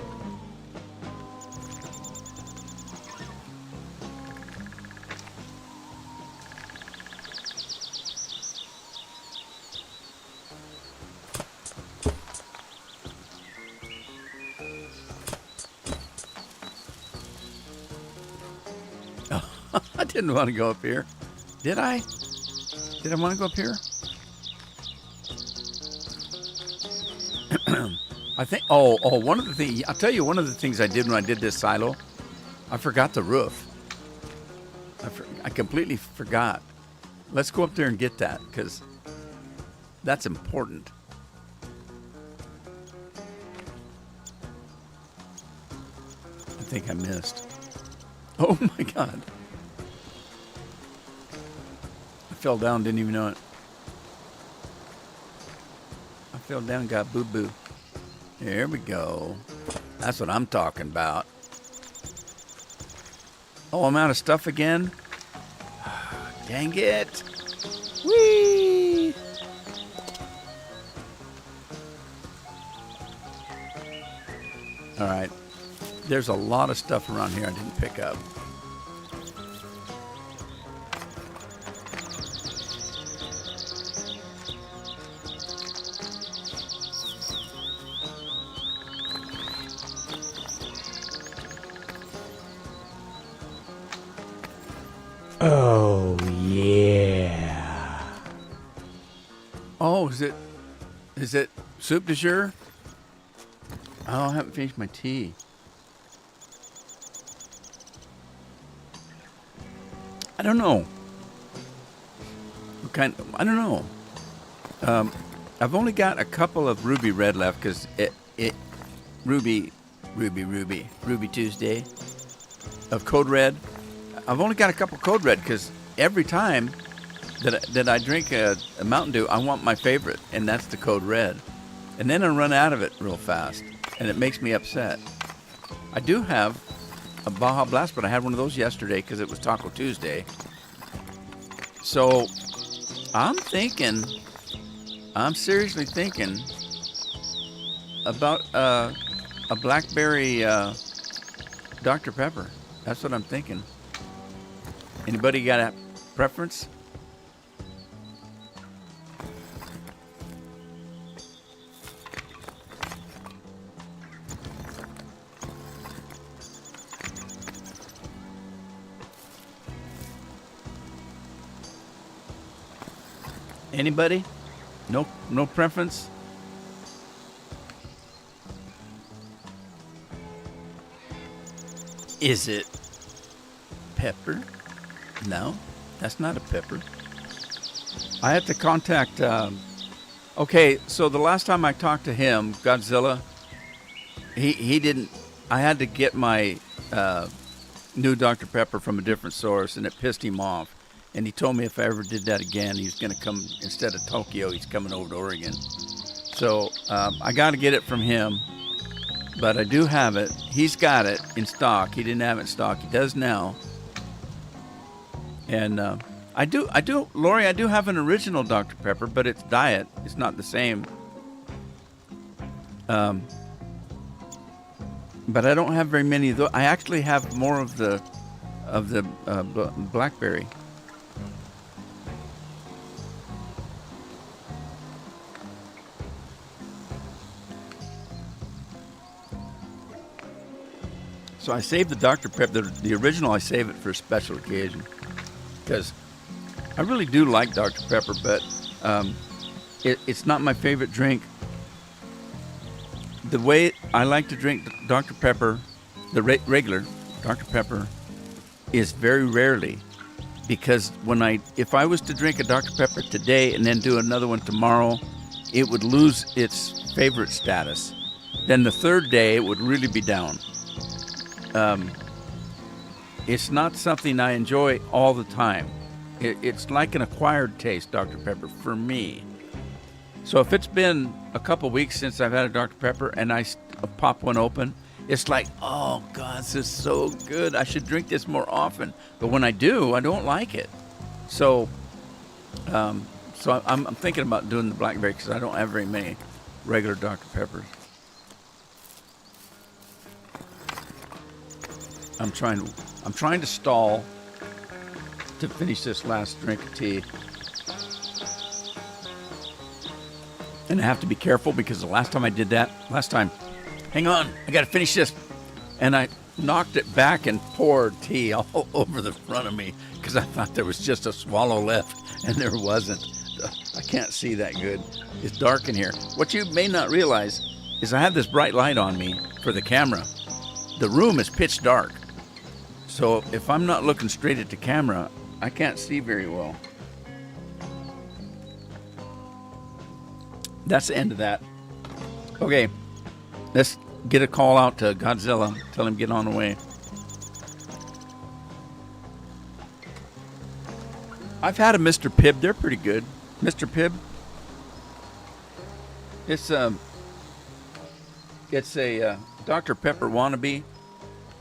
I didn't want to go up here. Did I? Did I want to go up here? I think, one of the things, I'll tell you one of the things I did when I did this silo, I forgot the roof. I completely forgot. Let's go up there and get that, because that's important. I think I missed. Oh my God. I fell down, didn't even know it. I fell down, got boo-boo. There we go. That's what I'm talking about. Oh, I'm out of stuff again? Dang it. Whee! All right. There's a lot of stuff around here I didn't pick up. Oh, yeah. Oh, is it soup du jour? Oh, I haven't finished my tea. I don't know. I don't know. I've only got a couple of Ruby Red left because Ruby Tuesday of Code Red. I've only got a couple Code Red because every time that I drink a Mountain Dew, I want my favorite, and that's the Code Red. And then I run out of it real fast, and it makes me upset. I do have a Baja Blast, but I had one of those yesterday because it was Taco Tuesday. So I'm seriously thinking about a blackberry Dr. Pepper. That's what I'm thinking. Anybody got a preference? Anybody? No preference? Is it pepper? No, that's not a pepper. I have to contact, okay, so the last time I talked to him, Godzilla, he didn't, I had to get my new Dr. Pepper from a different source, and it pissed him off. And he told me if I ever did that again, he was going to come, instead of Tokyo, he's coming over to Oregon. So I got to get it from him, but I do have it. He's got it in stock. He didn't have it in stock. He does now. And Lori, I do have an original Dr. Pepper, but it's diet. It's not the same. But I don't have very many of those. I actually have more of the blackberry. So I saved the Dr. Pepper, the original. I save it for a special occasion because I really do like Dr. Pepper, but it's not my favorite drink. The way I like to drink Dr. Pepper, the regular Dr. Pepper, is very rarely, because if I was to drink a Dr. Pepper today and then do another one tomorrow, it would lose its favorite status. Then the third day it would really be down. It's not something I enjoy all the time. It's like an acquired taste, Dr. Pepper, for me. So if it's been a couple weeks since I've had a Dr. Pepper and I pop one open, it's like, oh God, this is so good. I should drink this more often. But when I do, I don't like it. So I'm thinking about doing the blackberry because I don't have very many regular Dr. Peppers. I'm trying to stall to finish this last drink of tea. And I have to be careful because the last time I did that, hang on, I got to finish this. And I knocked it back and poured tea all over the front of me because I thought there was just a swallow left, and there wasn't. I can't see that good. It's dark in here. What you may not realize is I have this bright light on me for the camera. The room is pitch dark. So if I'm not looking straight at the camera, I can't see very well. That's the end of that. Okay, let's get a call out to Godzilla. Tell him to get on the way. I've had a Mr. Pibb. They're pretty good. Mr. Pibb. It's a Dr. Pepper wannabe,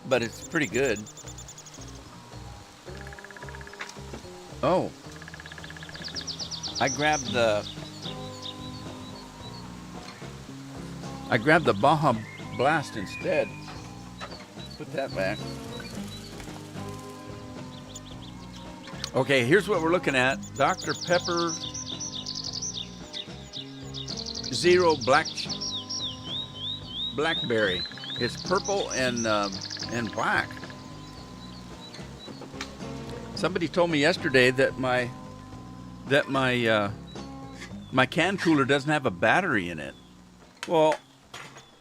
but it's pretty good. Oh, I grabbed the Baja Blast instead. Put that back. Okay, here's what we're looking at. Dr. Pepper Zero Blackberry. It's purple and black. Somebody told me yesterday that my can cooler doesn't have a battery in it. Well,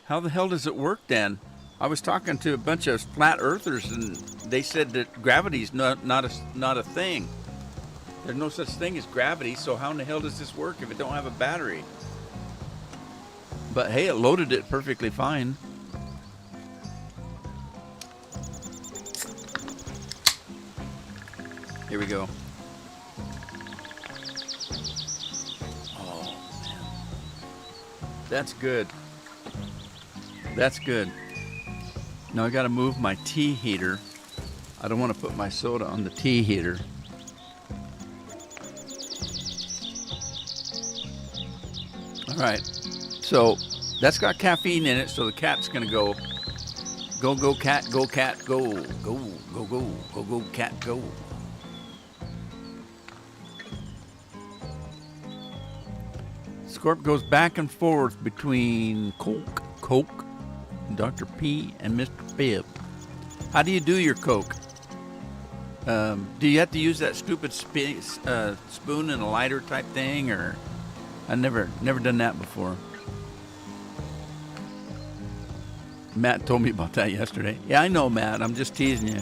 how the hell does it work then? I was talking to a bunch of flat earthers and they said that gravity's not a thing. There's no such thing as gravity, so how in the hell does this work if it don't have a battery? But hey, it loaded it perfectly fine. Here we go. Oh, man. That's good. That's good. Now I got to move my tea heater. I don't want to put my soda on the tea heater. All right. So that's got caffeine in it, so the cat's going to go. Go, go, cat, go, cat, go. Go, go, go, go, go, cat, go. Scorp goes back and forth between Coke, Dr. P, and Mr. Pibb. How do you do your Coke? Do you have to use that stupid spoon and a lighter type thing, or I never done that before. Matt told me about that yesterday. Yeah, I know, Matt. I'm just teasing you.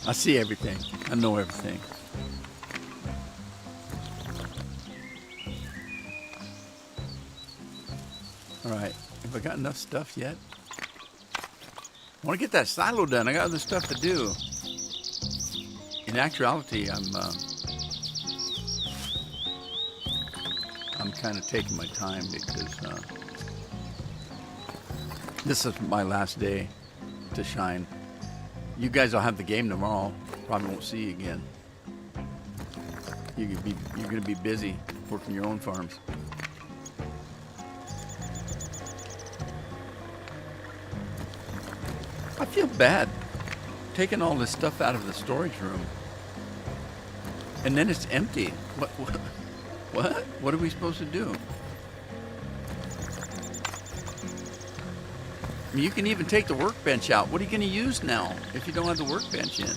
I see everything. I know everything. All right. Have I got enough stuff yet? I want to get that silo done. I got other stuff to do. In actuality, I'm kind of taking my time because this is my last day to shine. You guys will have the game tomorrow. Probably won't see you again. You're gonna be busy working your own farms. I feel bad taking all this stuff out of the storage room, and then it's empty. What are we supposed to do? I mean, you can even take the workbench out. What are you going to use now if you don't have the workbench in?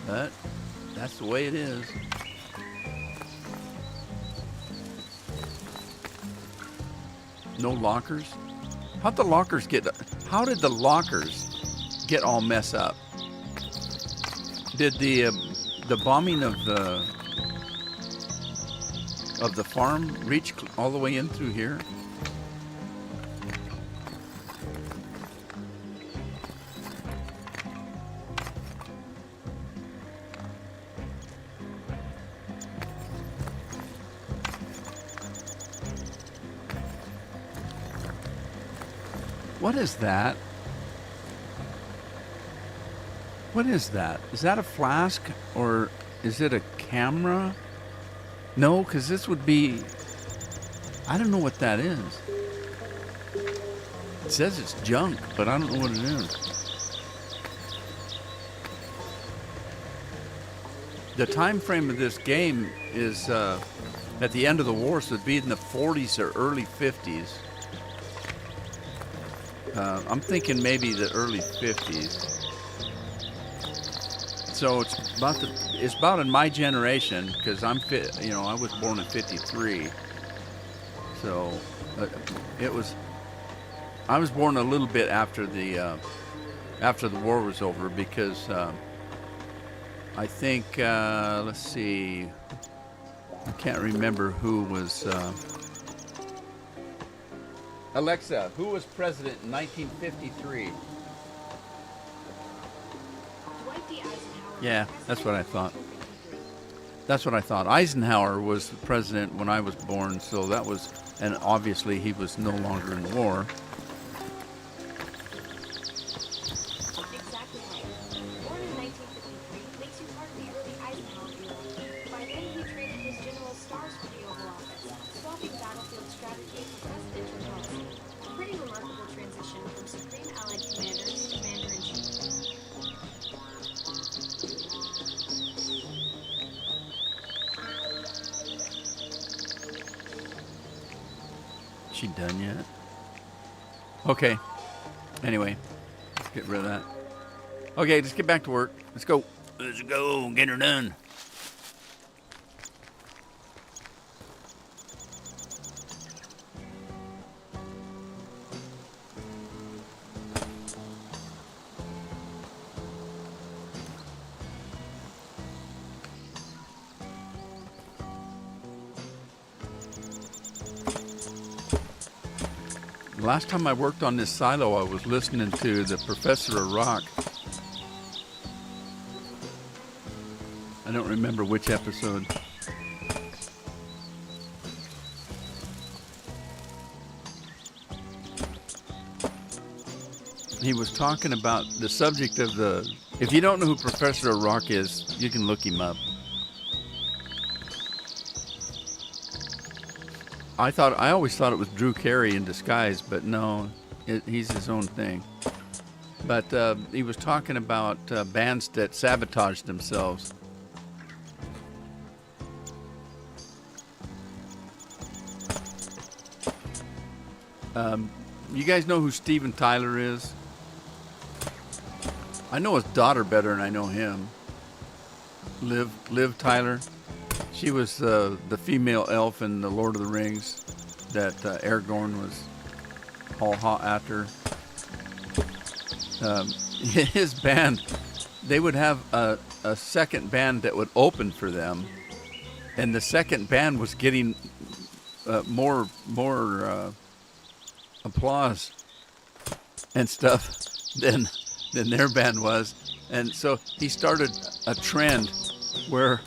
But that's the way it is. No lockers? How did the lockers get all messed up? Did the bombing of the farm reach all the way in through here? What is that? What is that? Is that a flask or is it a camera? No, because this would be... I don't know what that is. It says it's junk, but I don't know what it is. The time frame of this game is at the end of the war, so it'd be in the 40s or early 50s. I'm thinking maybe the early 50s. So it's about in my generation, because I was born in 53. So I was born a little bit after the war was over, because I think let's see, I can't remember who was. Alexa, who was president in 1953? Dwight D. Eisenhower. Yeah, that's what I thought. That's what I thought. Eisenhower was the president when I was born, so that was, and obviously he was no longer in the war. Exactly right. Born in 1953 makes you part of the early Eisenhower era. By then, he traded his general stars for the Oval Office, swapping battlefield strategy for presidential policy. A pretty remarkable transition from Supreme Allied Commander to Commander-in-Chief. She done yet? Okay. Anyway, let's get rid of that. Okay, let's get back to work. Let's go. Let's go. Get her done. Last time I worked on this silo, I was listening to the Professor of Rock. I don't remember which episode. He was talking about the subject of the... If you don't know who Professor of Rock is, you can look him up. I always thought it was Drew Carey in disguise, but no, he's his own thing. But he was talking about bands that sabotaged themselves. You guys know who Steven Tyler is? I know his daughter better than I know him. Liv Tyler. She was the female elf in the Lord of the Rings that Aragorn was all hot after. His band, they would have a second band that would open for them, and the second band was getting more applause and stuff than their band was. And so he started a trend where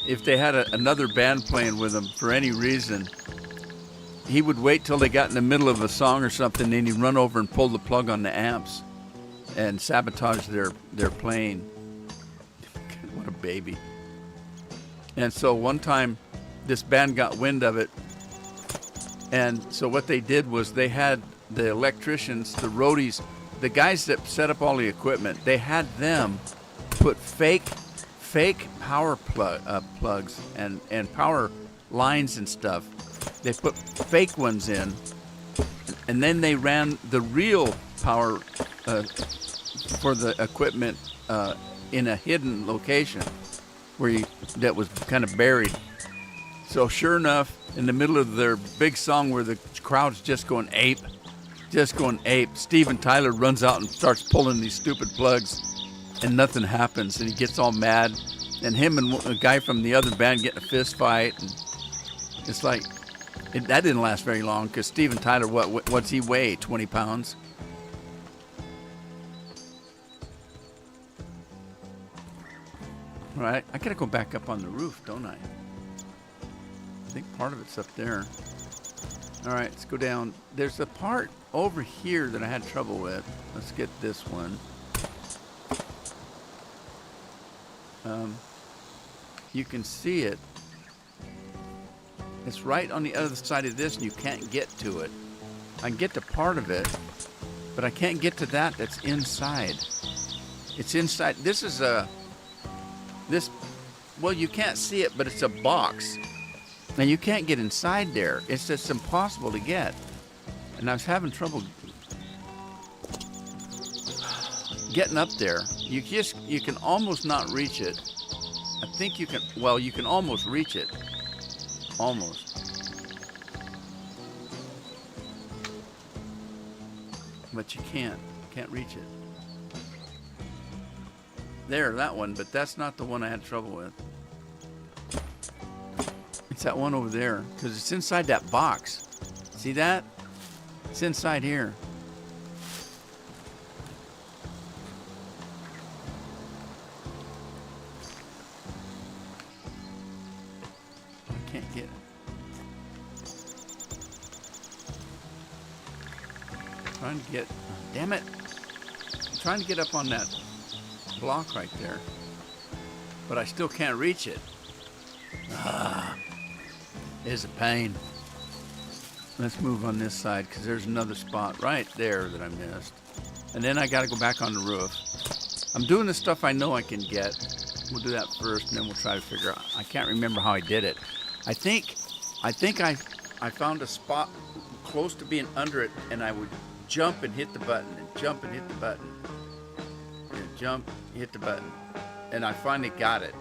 if they had another band playing with them for any reason, he would wait till they got in the middle of a song or something, then he'd run over and pull the plug on the amps and sabotage their playing. What a baby. And so one time this band got wind of it, and so what they did was they had the electricians, the roadies, the guys that set up all the equipment, they had them put fake power plugs and power lines and stuff. They put fake ones in, and then they ran the real power for the equipment in a hidden location that was kind of buried. So sure enough, in the middle of their big song where the crowd's just going ape, Steven Tyler runs out and starts pulling these stupid plugs, and nothing happens, and he gets all mad, and him and a guy from the other band get in a fist fight, and it's like, that didn't last very long, because Steven Tyler, what's he weigh, 20 pounds? All right, I gotta go back up on the roof, don't I? I think part of it's up there. All right, let's go down. There's a part over here that I had trouble with. Let's get this one. You can see it. It's right on the other side of this, and you can't get to it. I can get to part of it, but I can't get to that's inside. It's inside. This is well, you can't see it, but it's a box. And you can't get inside there. It's just impossible to get. And I was having trouble getting up there. You can almost not reach it. I think you can, well, you can almost reach it. Almost. But you can't reach it. There, that one, but that's not the one I had trouble with. It's that one over there, because it's inside that box. See that? It's inside here. I can't get it. Trying to get, damn it. I'm trying to get up on that block right there, but I still can't reach it. It's a pain. Let's move on this side, because there's another spot right there that I missed. And then I got to go back on the roof. I'm doing the stuff I know I can get. We'll do that first, and then we'll try to figure out. I can't remember how I did it. I think I found a spot close to being under it, and I would jump and hit the button, and jump and hit the button, and jump, hit the button. And I finally got it.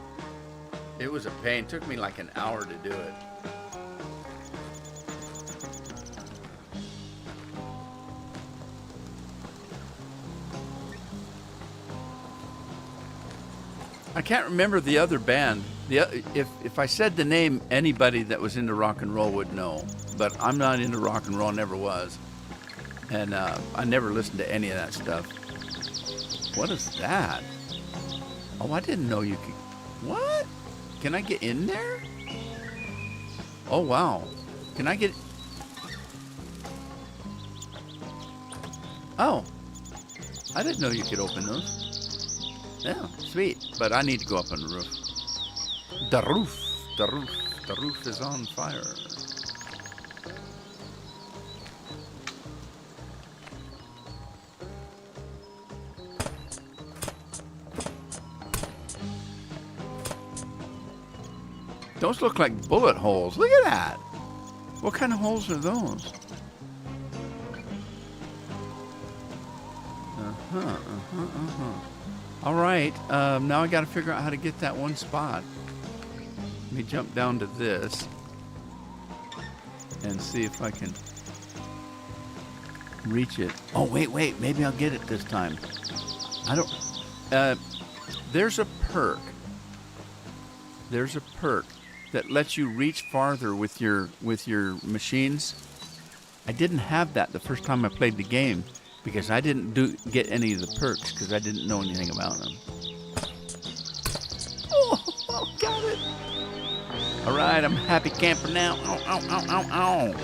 It was a pain. It took me like an hour to do it. I can't remember the other band. If I said the name, anybody that was into rock and roll would know. But I'm not into rock and roll, never was. And I never listened to any of that stuff. What is that? Oh, I didn't know you could. What? Can I get in there? Oh, wow. Can I get... Oh. I didn't know you could open those. Yeah, sweet. But I need to go up on the roof. The roof. The roof. The roof is on fire. Those look like bullet holes. Look at that. What kind of holes are those? All right. Now I got to figure out how to get that one spot. Let me jump down to this and see if I can reach it. Oh, wait. Maybe I'll get it this time. I don't... there's a perk. There's a perk that lets you reach farther with your machines. I didn't have that the first time I played the game because I didn't get any of the perks because I didn't know anything about them. Oh, got it. All right, I'm a happy camper now. Ow.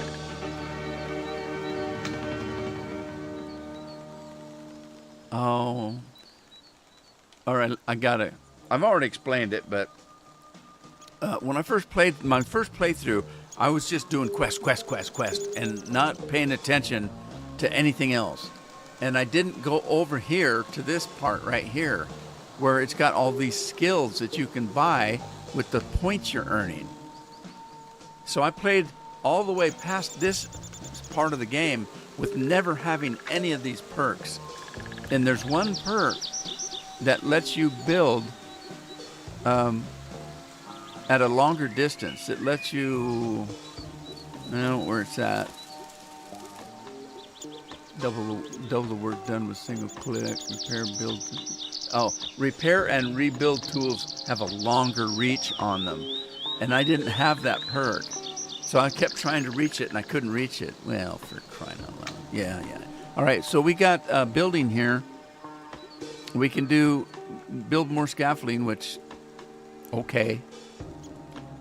Oh. All right, I got it. I've already explained it, but when I first played my first playthrough, I was just doing quest, and not paying attention to anything else. And I didn't go over here to this part right here, where it's got all these skills that you can buy with the points you're earning. So I played all the way past this part of the game with never having any of these perks. And there's one perk that lets you build at a longer distance. It lets you, I don't know where it's at. Double the work done with single click. Repair and rebuild tools have a longer reach on them. And I didn't have that perk. So I kept trying to reach it and I couldn't reach it. Well, for crying out loud. Yeah. All right, so we got building here. We can build more scaffolding, which, okay.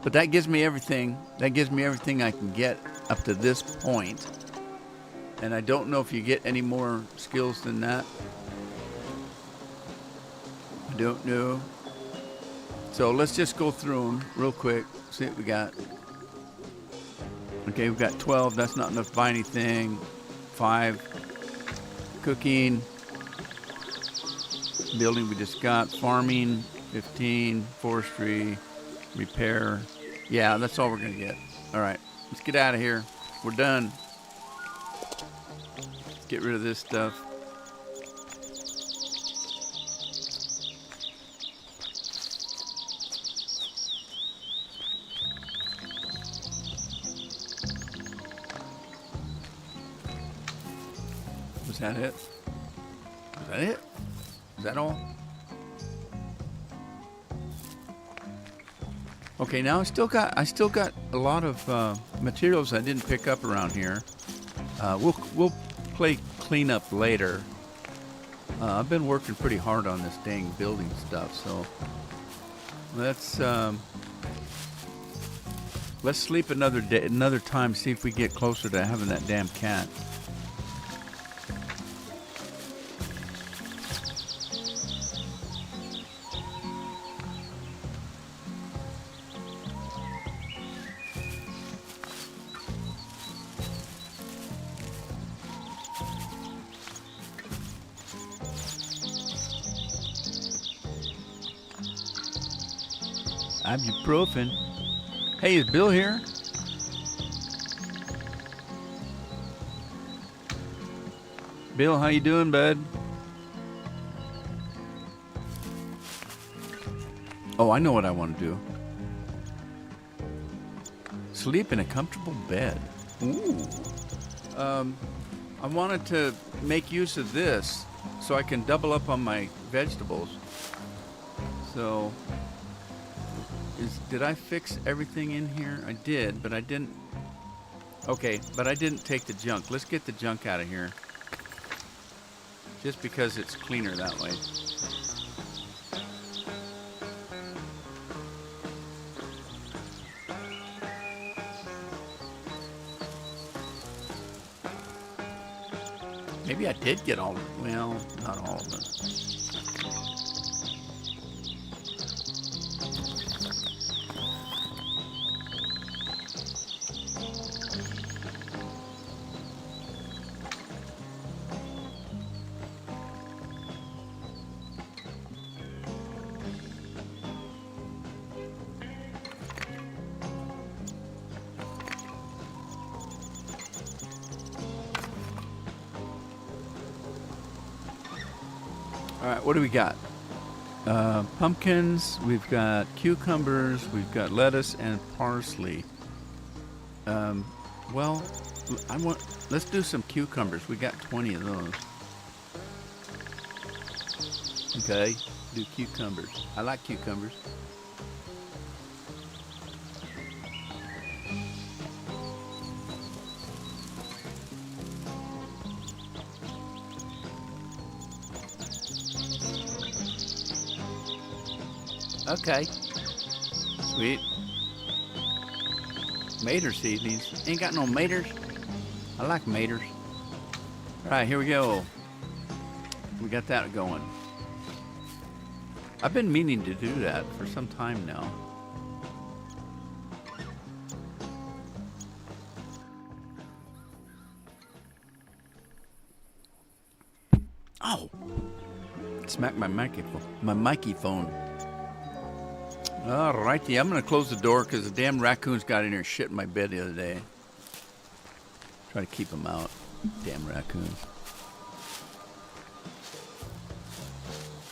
But that gives me everything. That gives me everything I can get up to this point. And I don't know if you get any more skills than that. I don't know. So let's just go through them real quick. See what we got. Okay, we've got 12. That's not enough to buy anything. 5. Cooking. Building we just got. Farming. 15. Forestry. Repair. Yeah, that's all we're going to get. All right, let's get out of here. We're done. Let's get rid of this stuff. Was that it? Was that it? Is that all? Okay, now I still got a lot of materials I didn't pick up around here. We'll play cleanup later. I've been working pretty hard on this dang building stuff, so let's sleep another time. See if we get closer to having that damn cat. Ibuprofen. Hey, is Bill here? Bill, how you doing, bud? Oh, I know what I want to do. Sleep in a comfortable bed. Ooh. I wanted to make use of this so I can double up on my vegetables. So... Did I fix everything in here? I did, but I didn't. Okay, but I didn't take the junk. Let's get the junk out of here. just because it's cleaner that way. Maybe I did get all, well, not all of it. All right, what do we got? Pumpkins, we've got cucumbers, we've got lettuce and parsley. Well, let's do some cucumbers. We got 20 of those. Okay, do cucumbers. I like cucumbers. Okay. Sweet. Mater seedlings. Ain't got no maters. I like maters. Alright, here we go. We got that going. I've been meaning to do that for some time now. Oh! Smacked my microphone. My microphone. Alrighty, I'm gonna close the door because the damn raccoons got in here and shit in my bed the other day. Try to keep them out. Damn raccoons.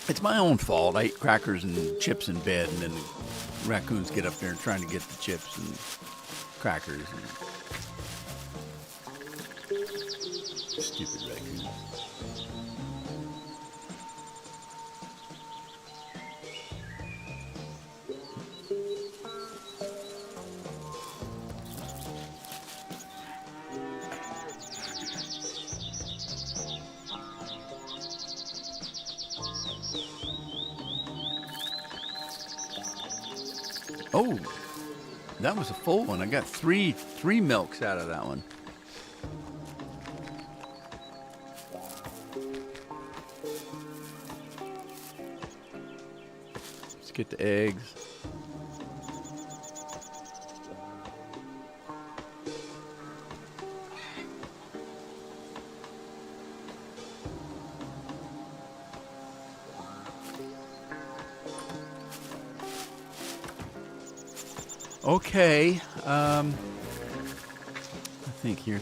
It's my own fault. I eat crackers and chips in bed, and then the raccoons get up there and trying to get the chips and crackers. And stupid raccoons. Oh, that was a full one. I got three milks out of that one. Let's get the eggs. Okay, think here.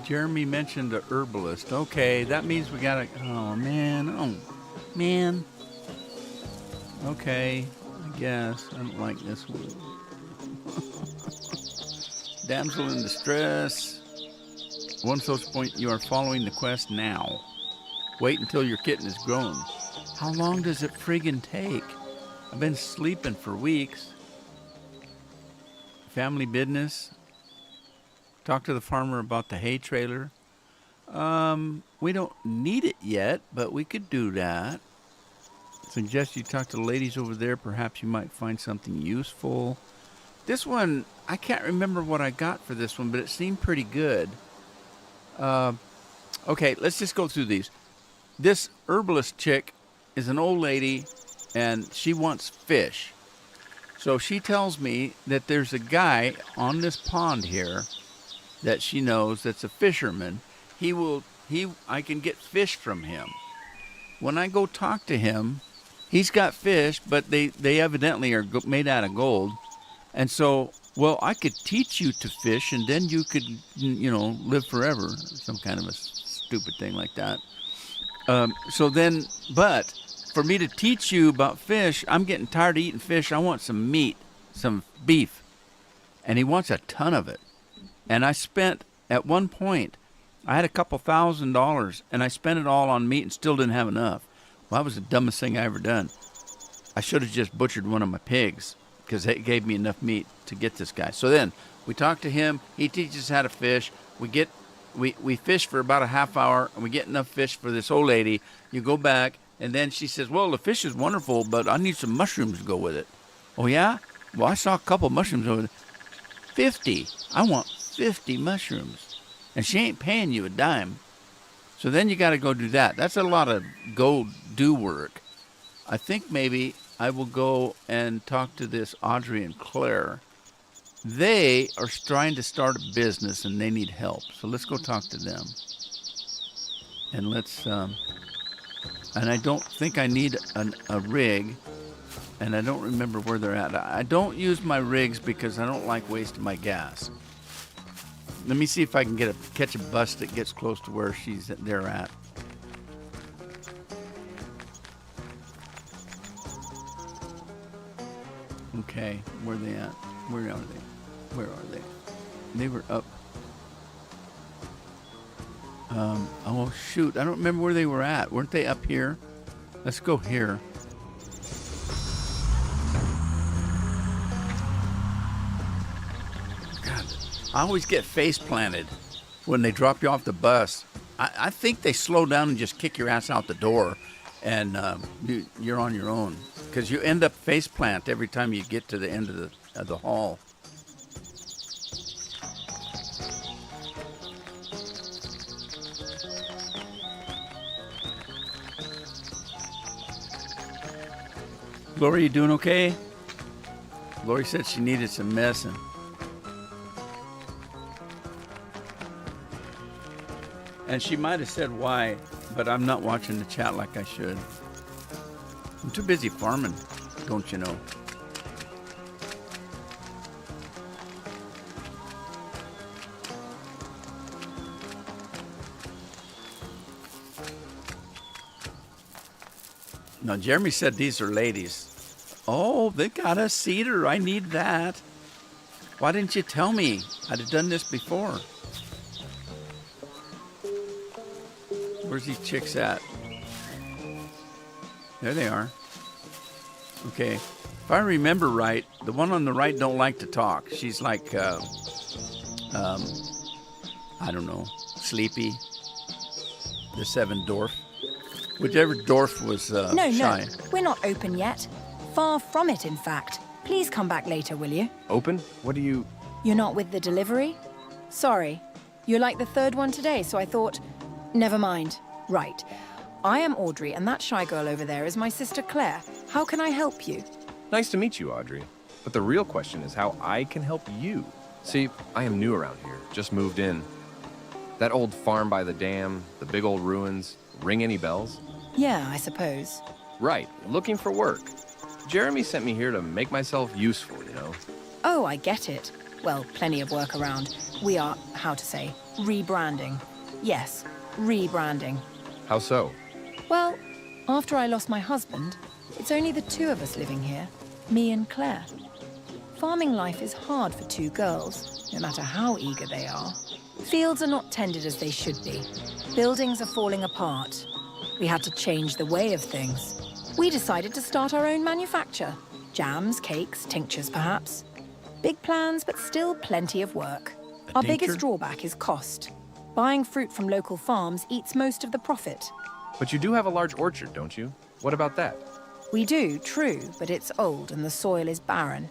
Jeremy mentioned a herbalist. Okay, that means we gotta, oh man. Okay, I guess, I don't like this one. Damsel in distress. One social point, you are following the quest now. Wait until your kitten is grown. How long does it friggin' take? I've been sleeping for weeks. Family business. Talk to the farmer about the hay trailer. We don't need it yet, but we could do that. Suggest you talk to the ladies over there. Perhaps you might find something useful. This one, I can't remember what I got for this one, but it seemed pretty good. Okay, let's just go through these. This herbalist chick is an old lady, and she wants fish. So she tells me that there's a guy on this pond here that she knows that's a fisherman. I can get fish from him. When I go talk to him, he's got fish, but they evidently are made out of gold. And so, well, I could teach you to fish, and then you could, live forever. Some kind of a stupid thing like that. But for me to teach you about fish, I'm getting tired of eating fish. I want some meat, some beef. And he wants a ton of it. And I spent, at one point, I had a couple $1,000, and I spent it all on meat and still didn't have enough. Well, that was the dumbest thing I ever done. I should have just butchered one of my pigs, because it gave me enough meat to get this guy. So then, we talk to him. He teaches us how to fish. We get we fish for about a half hour, and we get enough fish for this old lady. You go back, and then she says, well, the fish is wonderful, but I need some mushrooms to go with it. Oh, yeah? Well, I saw a couple mushrooms over there. 50. I want 50 mushrooms. And she ain't paying you a dime. So then you got to go do that. That's a lot of do work. I think maybe I will go and talk to this Audrey and Claire. They are trying to start a business and they need help. So let's go talk to them. And let's, and I don't think I need a rig. And I don't remember where they're at. I don't use my rigs because I don't like wasting my gas. Let me see if I can catch a bus that gets close to where they're at. Okay, where are they at? Where are they? Where are they? They were up. Oh shoot, I don't remember where they were at. Weren't they up here? Let's go here. God, I always get face planted when they drop you off the bus. I think they slow down and just kick your ass out the door, and you're on your own because you end up face plant every time you get to the end of the hall. Lori, you doing okay? Lori said she needed some medicine. And she might have said why, but I'm not watching the chat like I should. I'm too busy farming, don't you know? Now, Jeremy said these are ladies. Oh, they got a cedar. I need that. Why didn't you tell me? I'd have done this before. Where's these chicks at? There they are. Okay. If I remember right, the one on the right don't like to talk. She's like, I don't know, Sleepy. The 7 dwarf. Whichever dwarf was shy. No, we're not open yet. Far from it, in fact. Please come back later, will you? Open? What do you... You're not with the delivery? Sorry. You're like the 3rd one today, so I thought... Never mind. Right. I am Audrey, and that shy girl over there is my sister Claire. How can I help you? Nice to meet you, Audrey. But the real question is how I can help you. See, I am new around here. Just moved in. That old farm by the dam, the big old ruins, ring any bells? Yeah, I suppose. Right. Looking for work. Jeremy sent me here to make myself useful, you know? Oh, I get it. Well, plenty of work around. We are, how to say, rebranding. Yes, rebranding. How so? Well, after I lost my husband, it's only the 2 of us living here, me and Claire. Farming life is hard for 2 girls, no matter how eager they are. Fields are not tended as they should be. Buildings are falling apart. We had to change the way of things. We decided to start our own manufacture. Jams, cakes, tinctures perhaps. Big plans, but still plenty of work. Our biggest drawback is cost. Buying fruit from local farms eats most of the profit. But you do have a large orchard, don't you? What about that? We do, true, but it's old and the soil is barren.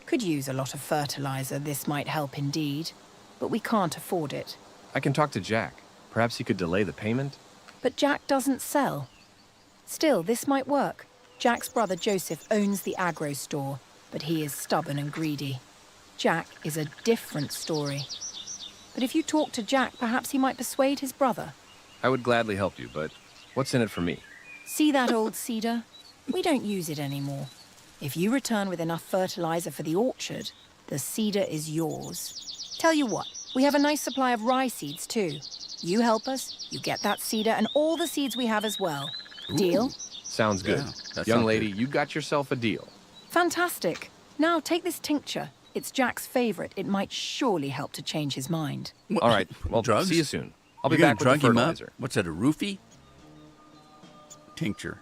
Could use a lot of fertilizer, this might help indeed. But we can't afford it. I can talk to Jack. Perhaps he could delay the payment? But Jack doesn't sell. Still, this might work. Jack's brother Joseph owns the agro store, but he is stubborn and greedy. Jack is a different story. But if you talk to Jack, perhaps he might persuade his brother. I would gladly help you, but what's in it for me? See that old cedar? We don't use it anymore. If you return with enough fertilizer for the orchard, the cedar is yours. Tell you what, we have a nice supply of rye seeds too. You help us, you get that cedar and all the seeds we have as well. Deal? Sounds good. Yeah, Young lady, you got yourself a deal. Fantastic. Now take this tincture. It's Jack's favorite. It might surely help to change his mind. All right, well, Drugs? see you soon. I'll be You're gonna back with the drug him up? fertilizer. What's that, a roofie? Tincture.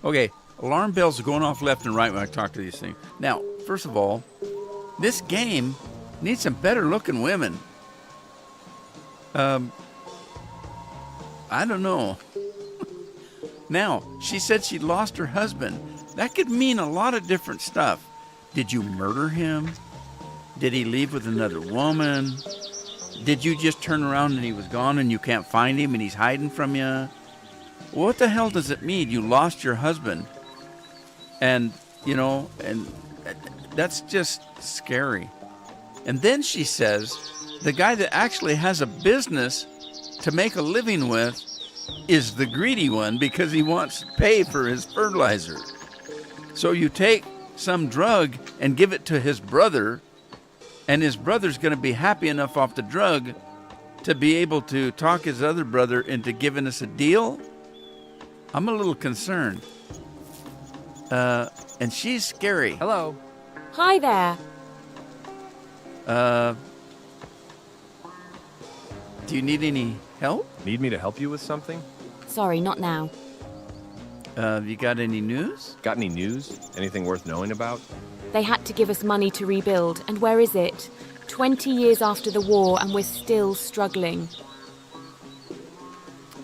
Okay, alarm bells are going off left and right when I talk to these things. Now, first of all, this game needs some better looking women. I don't know. Now, she said she lost her husband. That could mean a lot of different stuff. Did you murder him? Did he leave with another woman? Did you just turn around and he was gone and you can't find him and he's hiding from you? What the hell does it mean you lost your husband? And, and that's just scary. And then she says the guy that actually has a business to make a living with is the greedy one because he wants to pay for his fertilizer. So you take some drug and give it to his brother, and his brother's going to be happy enough off the drug to be able to talk his other brother into giving us a deal? I'm a little concerned. And she's scary. Hello. Hi there. Do you need any help? Need me to help you with something? Sorry, not now. You got any news? Got any news? Anything worth knowing about? They had to give us money to rebuild, and where is it? 20 years after the war, and we're still struggling.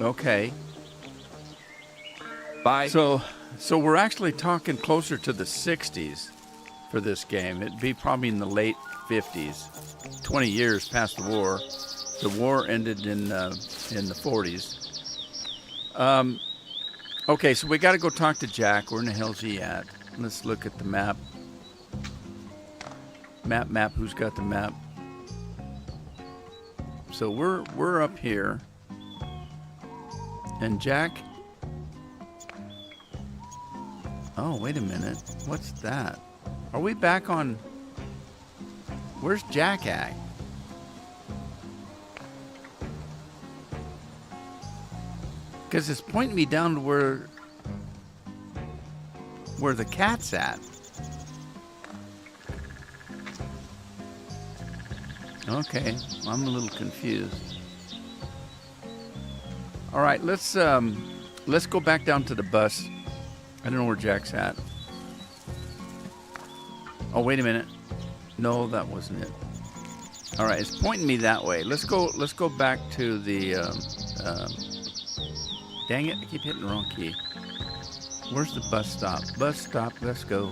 Okay. Bye. So we're actually talking closer to the 60s for this game. It'd be probably in the late 50s. 20 years past the war. The war ended in the 40s. Okay, so we got to go talk to Jack. Where in the hell's he at? Let's look at the map. Map. Who's got the map? So we're up here, and Jack. Oh, wait a minute. What's that? Are we back on? Where's Jack at? Because it's pointing me down to where the cat's at. Okay, I'm a little confused. All right, let's go back down to the bus. I don't know where Jack's at. Oh, wait a minute. No, that wasn't it. All right, it's pointing me that way. Let's go back to the. Dang it! I keep hitting the wrong key. Where's the bus stop? Bus stop. Let's go.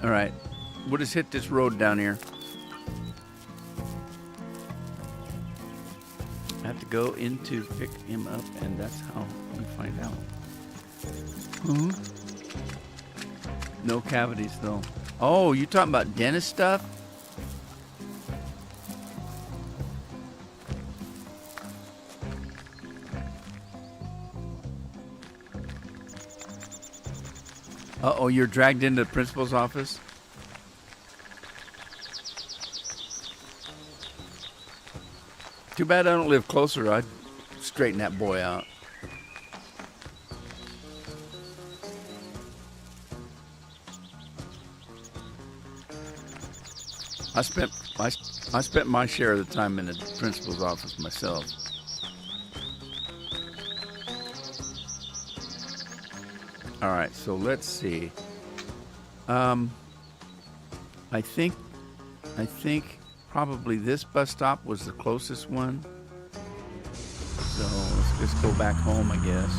All right, we'll just hit this road down here. I have to go in to pick him up, and that's how we find out. No cavities, though. Oh, you talking about dentist stuff? Uh-oh, you're dragged into the principal's office? Too bad I don't live closer. I'd straighten that boy out. I spent my share of the time in the principal's office myself. All right, so let's see. I think probably this bus stop was the closest one. So let's just go back home, I guess.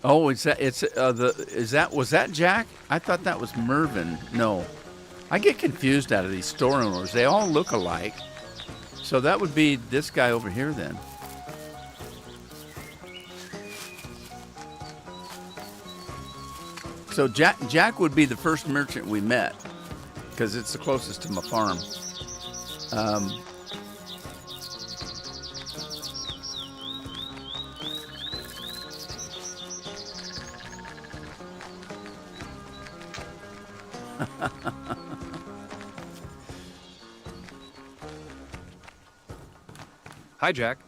Oh, was that Jack? I thought that was Mervyn. No. I get confused out of these store owners. They all look alike. So that would be this guy over here then. So Jack would be the first merchant we met because it's the closest to my farm. Hi, Jack.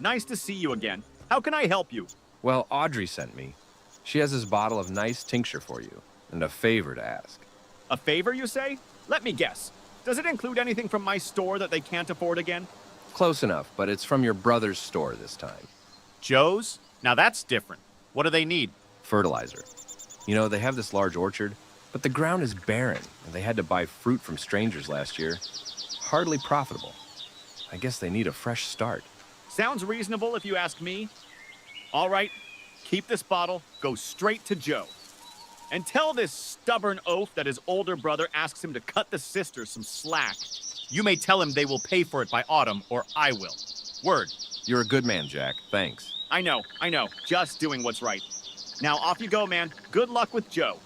Nice to see you again. How can I help you? Well, Audrey sent me. She has this bottle of nice tincture for you, and a favor to ask. A favor, you say? Let me guess. Does it include anything from my store that they can't afford again? Of Close enough, but it's from your brother's store this time. Joe's? Now that's different. What do they need? Fertilizer. You know, they have this large orchard, but the ground is barren, and they had to buy fruit from strangers last year. Hardly profitable. I guess they need a fresh start. Sounds reasonable if you ask me. All right, keep this bottle, go straight to Joe. And tell this stubborn oaf that his older brother asks him to cut the sisters some slack. You may tell him they will pay for it by autumn, or I will. Word. You're a good man, Jack. Thanks. I know. Just doing what's right. Now off you go, man. Good luck with Joe.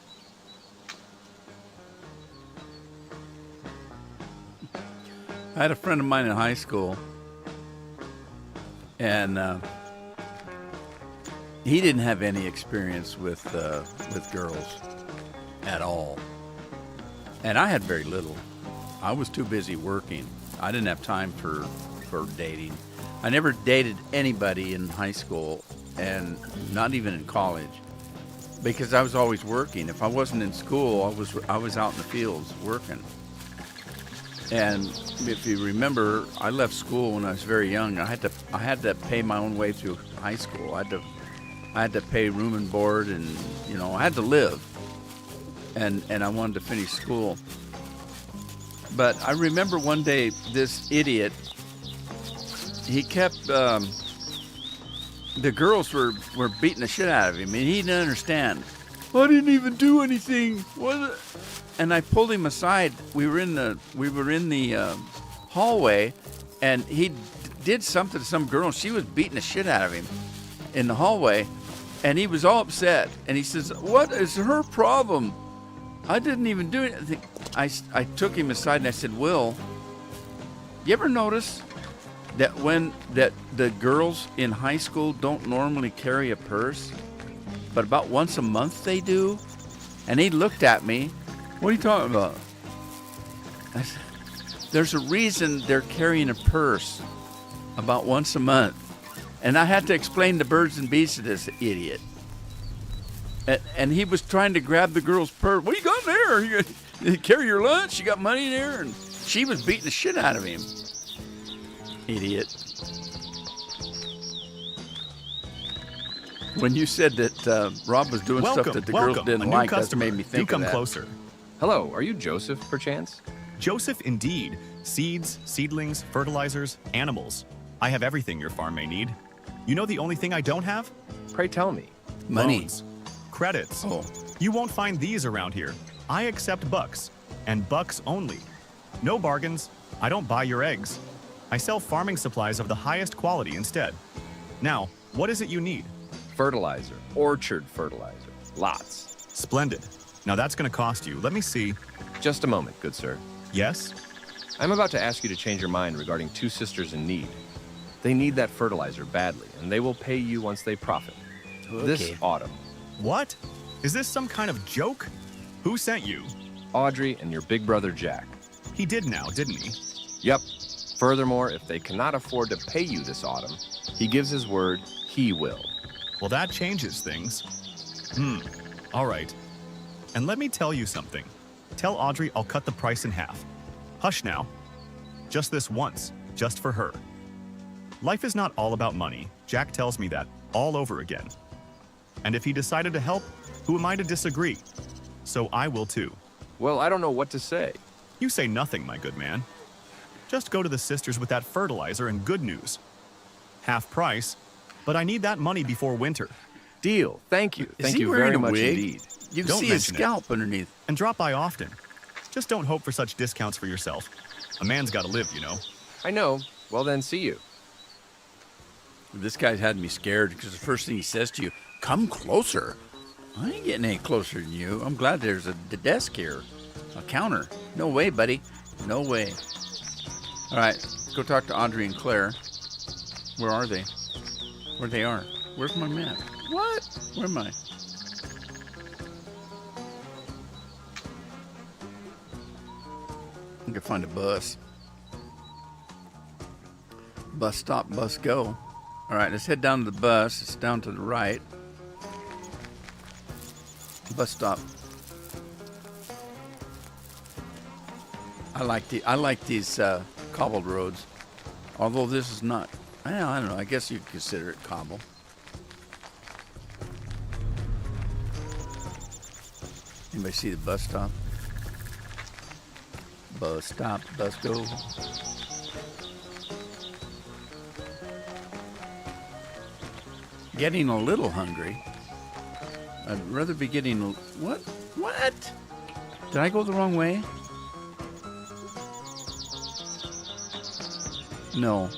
I had a friend of mine in high school, and he didn't have any experience with girls at all, and I had very little. I was too busy working. I didn't have time for dating. I never dated anybody in high school, and not even in college, because I was always working. If I wasn't in school, I was out in the fields working. And if you remember, I left school when I was very young. I had to pay my own way through high school. I had to pay room and board, and I had to live. And I wanted to finish school. But I remember one day this idiot, he kept the girls were beating the shit out of him, and he didn't understand. I didn't even do anything. What? And I pulled him aside. We were in the hallway, and he did something to some girl. She was beating the shit out of him in the hallway, and he was all upset. And he says, "What is her problem? I didn't even do anything." I took him aside and I said, "Will, you ever notice that that the girls in high school don't normally carry a purse, but about once a month they do?" And he looked at me. "What are you talking about?" I said, "There's a reason they're carrying a purse about once a month." And I had to explain the birds and bees to this idiot. And he was trying to grab the girl's purse. "What you got in there? You carry your lunch? You got money in there?" And she was beating the shit out of him. Idiot. When you said that Rob was doing stuff that the girls didn't like, that made me think Do come of that. closer. Hello, are you Joseph, perchance? Joseph, indeed. Seeds, seedlings, fertilizers, animals. I have everything your farm may need. You know the only thing I don't have? Pray tell me. Money. Loans. Credits. Oh. You won't find these around here. I accept bucks, and bucks only. No bargains. I don't buy your eggs. I sell farming supplies of the highest quality instead. Now, what is it you need? Fertilizer. Orchard fertilizer. Lots. Splendid. Now that's going to cost you. Let me see. Just a moment, good sir. Yes? I'm about to ask you to change your mind regarding two sisters in need. They need that fertilizer badly, and they will pay you once they profit. This autumn. What? Is this some kind of joke? Who sent you? Audrey and your big brother Jack. He did now, didn't he? Yep. Furthermore, if they cannot afford to pay you this autumn, he gives his word he will. Well, that changes things. All right. And let me tell you something. Tell Audrey I'll cut the price in half. Hush now. Just this once, just for her. Life is not all about money. Jack tells me that all over again. And if he decided to help, who am I to disagree? So I will too. Well, I don't know what to say. You say nothing, my good man. Just go to the sisters with that fertilizer and good news. Half price, but I need that money before winter. Deal. Thank you. Is Thank he you wearing very a much wig? indeed. You can Don't see his mention it. scalp underneath. And drop by often. Just don't hope for such discounts for yourself. A man's got to live, you know. I know. Well then, see you. This guy's had me scared because the first thing he says to you, "Come closer." I ain't getting any closer than you. I'm glad there's a desk here, a counter. No way, buddy. No way. All right, let's go talk to Audrey and Claire. Where are they? Where they are? Where's my map? What? Where am I? I can find a bus. Bus stop, bus go. All right, let's head down to the bus. It's down to the right. Bus stop. I like these cobbled roads. Although this is not, well, I don't know, I guess you'd consider it cobble. Anybody see the bus stop? Bus stop, bus go. Getting a little hungry. I'd rather be getting, what? What? Did I go the wrong way? No.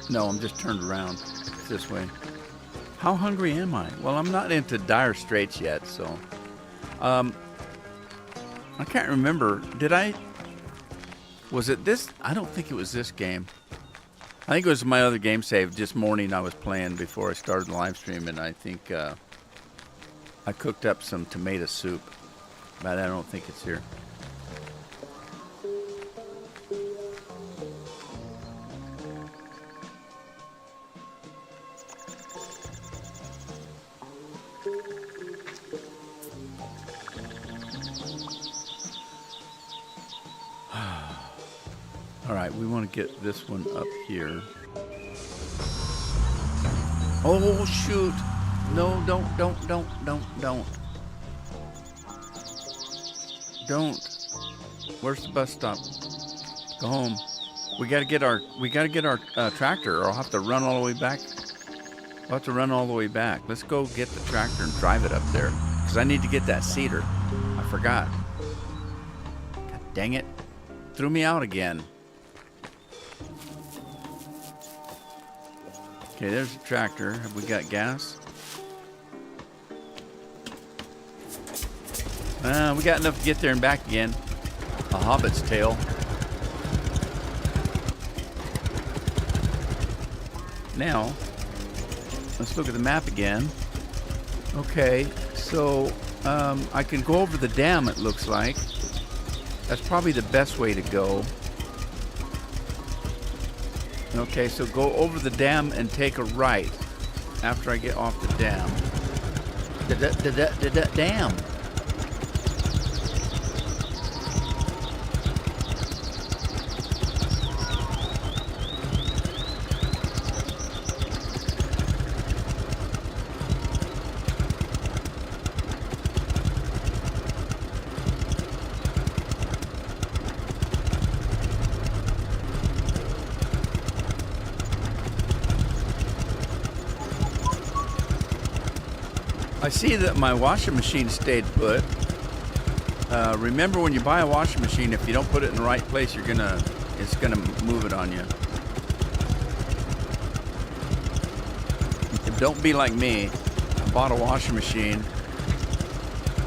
No, I'm just turned around this way. How hungry am I? Well, I'm not into dire straits yet, so. I can't remember. Was it this? I don't think it was this game. I think it was my other game save this morning I was playing before I started the live stream, and I think I cooked up some tomato soup, but I don't think it's here. All right, we want to get this one up here. Oh, shoot. No, don't. Don't. Where's the bus stop? Go home. We got to get our tractor, or I'll have to run all the way back. I'll have to run all the way back. Let's go get the tractor and drive it up there, because I need to get that cedar. I forgot. God dang it. Threw me out again. Okay, there's the tractor. Have we got gas? We got enough to get there and back again. A hobbit's tail. Now, let's look at the map again. Okay, so I can go over the dam, it looks like. That's probably the best way to go. Okay, so go over the dam and take a right after I get off the dam. Dam. I see that my washing machine stayed put. Remember, when you buy a washing machine, if you don't put it in the right place, it's gonna move it on you. Don't be like me. I bought a washing machine.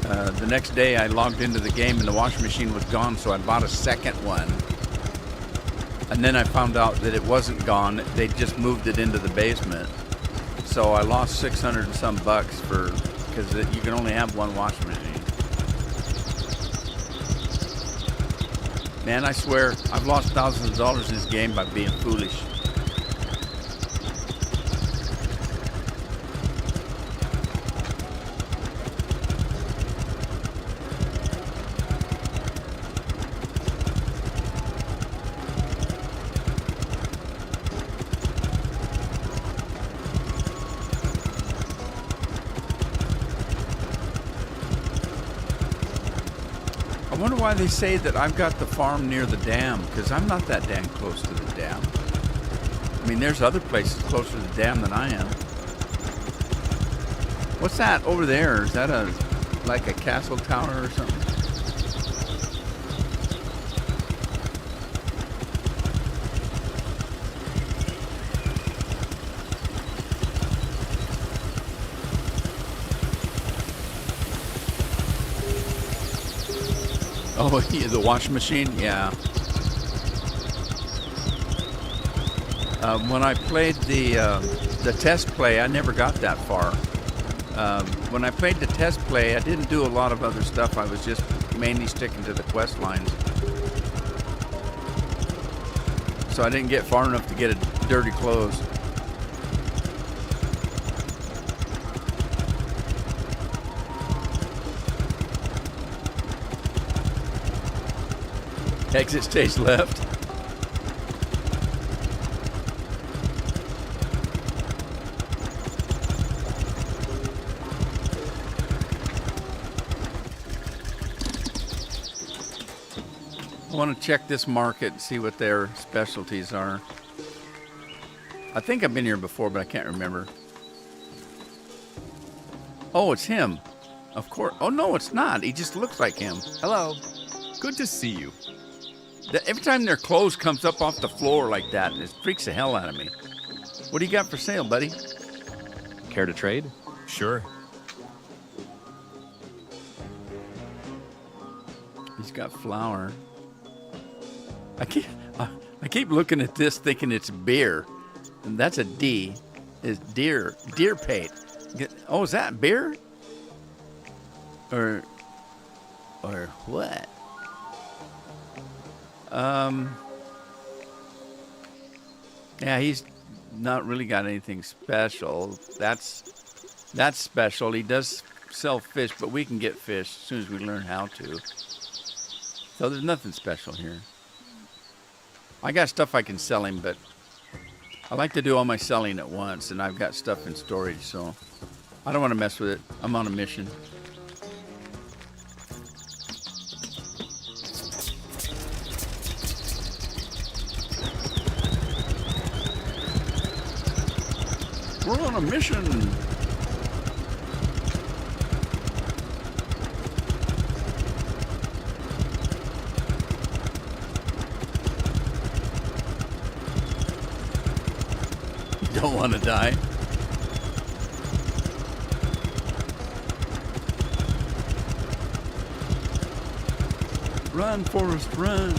The next day I logged into the game and the washing machine was gone, so I bought a second one. And then I found out that it wasn't gone. They just moved it into the basement. So I lost 600 and some bucks because you can only have one washing machine. Man, I swear, I've lost thousands of dollars in this game by being foolish. I wonder why they say that I've got the farm near the dam, because I'm not that damn close to the dam. I mean, there's other places closer to the dam than I am. What's that over there? Is that like a castle tower or something? Oh, yeah, the washing machine? Yeah. When I played the test play, I never got that far. When I played the test play, I didn't do a lot of other stuff. I was just mainly sticking to the quest lines. So I didn't get far enough to get a dirty clothes. Exit stage left. I want to check this market and see what their specialties are. I think I've been here before, but I can't remember. Oh, it's him. Of course. Oh, no, it's not. He just looks like him. Hello. Good to see you. Every time their clothes comes up off the floor like that, it freaks the hell out of me. What do you got for sale, buddy? Care to trade? Sure. He's got flour. I keep looking at this thinking it's beer. And that's a D. It's deer pate. Oh, is that beer? Or what? Yeah, he's not really got anything special. That's special. He does sell fish, but we can get fish as soon as we learn how to. So there's nothing special here. I got stuff I can sell him, but I like to do all my selling at once, and I've got stuff in storage, so I don't want to mess with it. I'm on a mission. We're on a mission. Don't want to die. Run, Forrest, run.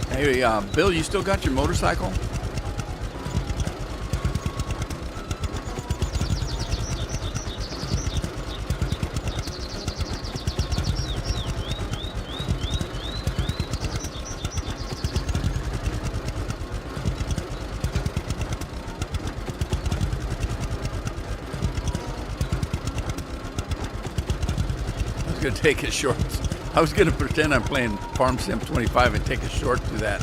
Hey, Bill, you still got your motorcycle? I was going to take it short. I was going to pretend I'm playing Farm Sim 25 and take a short through that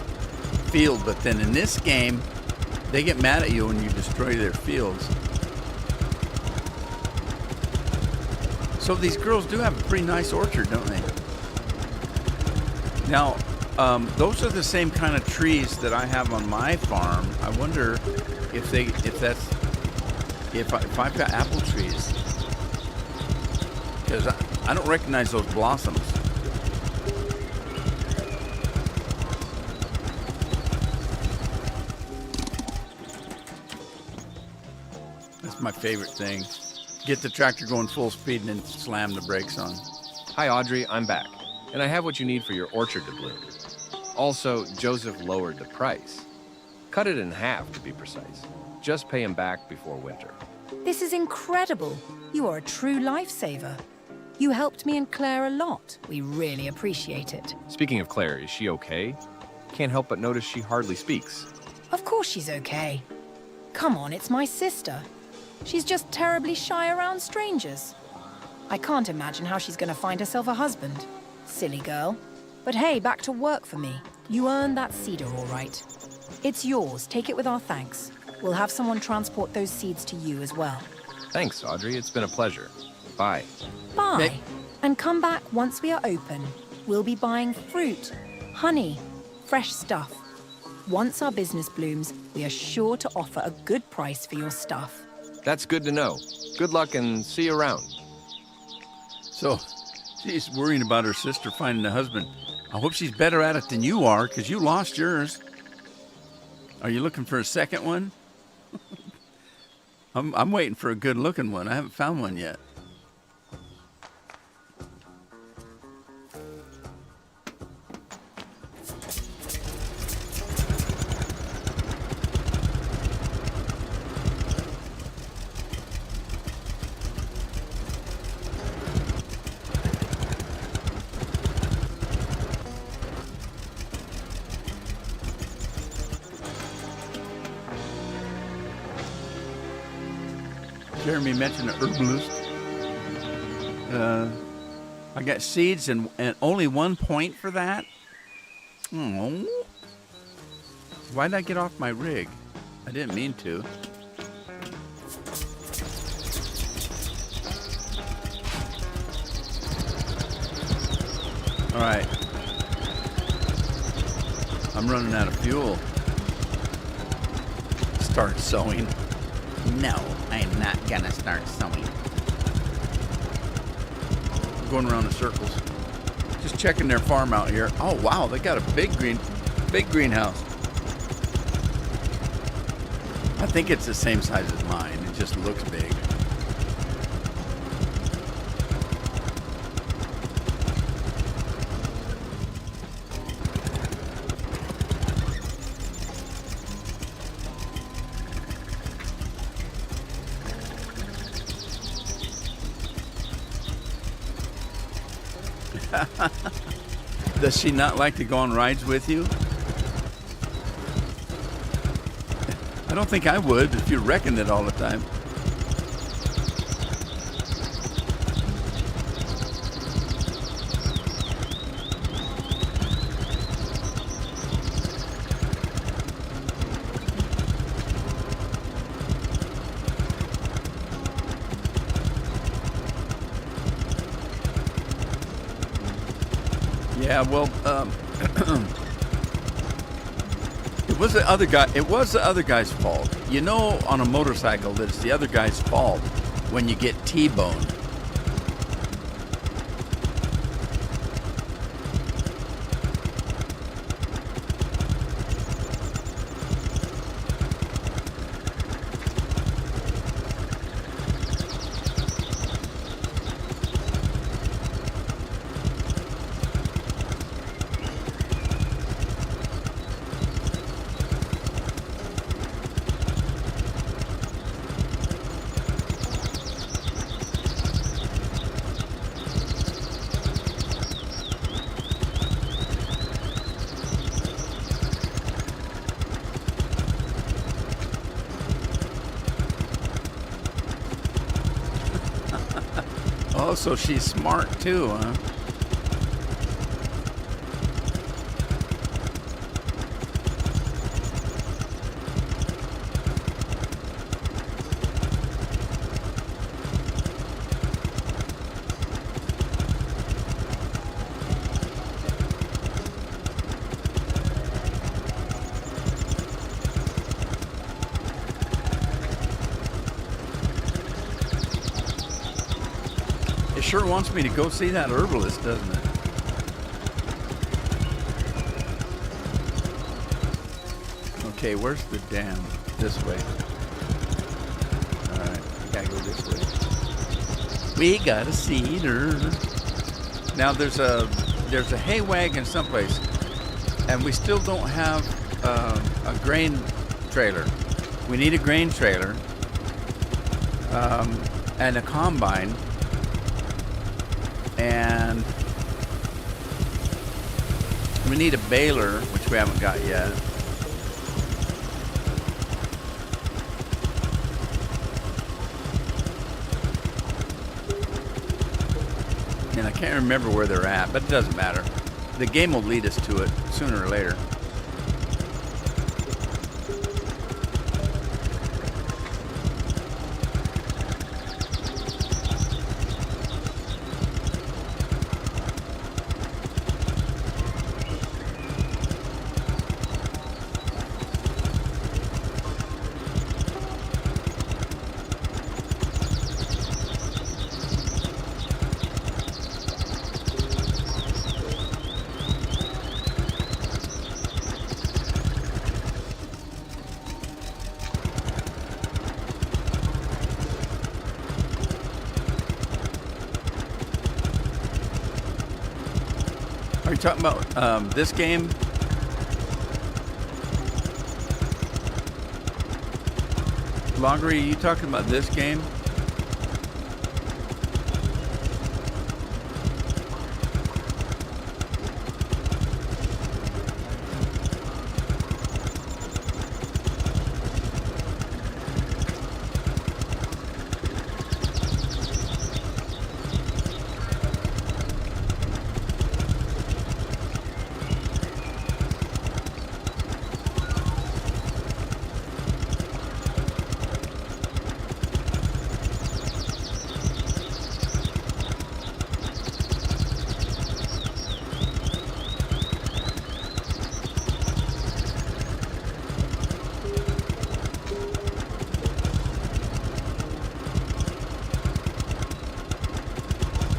field, but then in this game, they get mad at you when you destroy their fields. So these girls do have a pretty nice orchard, don't they? Now, those are the same kind of trees that I have on my farm. I wonder if I've got apple trees, because I don't recognize those blossoms. My favorite thing. Get the tractor going full speed and then slam the brakes on. Hi, Audrey. I'm back. And I have what you need for your orchard to bloom. Also, Joseph lowered the price. Cut it in half, to be precise. Just pay him back before winter. This is incredible. You are a true lifesaver. You helped me and Claire a lot. We really appreciate it. Speaking of Claire, is she okay? Can't help but notice she hardly speaks. Of course she's okay. Come on, it's my sister. She's just terribly shy around strangers. I can't imagine how she's going to find herself a husband. Silly girl. But hey, back to work for me. You earned that cedar all right. It's yours. Take it with our thanks. We'll have someone transport those seeds to you as well. Thanks, Audrey. It's been a pleasure. Bye. Bye. Hey. And come back once we are open. We'll be buying fruit, honey, fresh stuff. Once our business blooms, we are sure to offer a good price for your stuff. That's good to know. Good luck and see you around. So, she's worrying about her sister finding a husband. I hope she's better at it than you are, because you lost yours. Are you looking for a second one? I'm waiting for a good-looking one. I haven't found one yet. Jeremy mentioned an herbalist. I got seeds and only 1 point for that. Oh. Why did I get off my rig? I didn't mean to. All right. I'm running out of fuel. Start sowing. No, I'm not gonna start sowing. I'm going around in circles. Just checking their farm out here. Oh wow, they got a big greenhouse. I think it's the same size as mine. It just looks big. Does she not like to go on rides with you? I don't think I would if you're wrecking it all the time. Yeah, well, it was the other guy. It was the other guy's fault. You know, on a motorcycle, that it's the other guy's fault when you get T-boned. Oh, so she's smart too, huh? It sure wants me to go see that herbalist, doesn't it? Okay, where's the dam? This way. Alright, I gotta go this way. We got a cedar. Now there's a hay wagon someplace, and we still don't have a grain trailer. We need a grain trailer and a combine. And we need a baler, which we haven't got yet. And I can't remember where they're at, but it doesn't matter. The game will lead us to it sooner or later. Are you talking about this game? Loggery, are you talking about this game?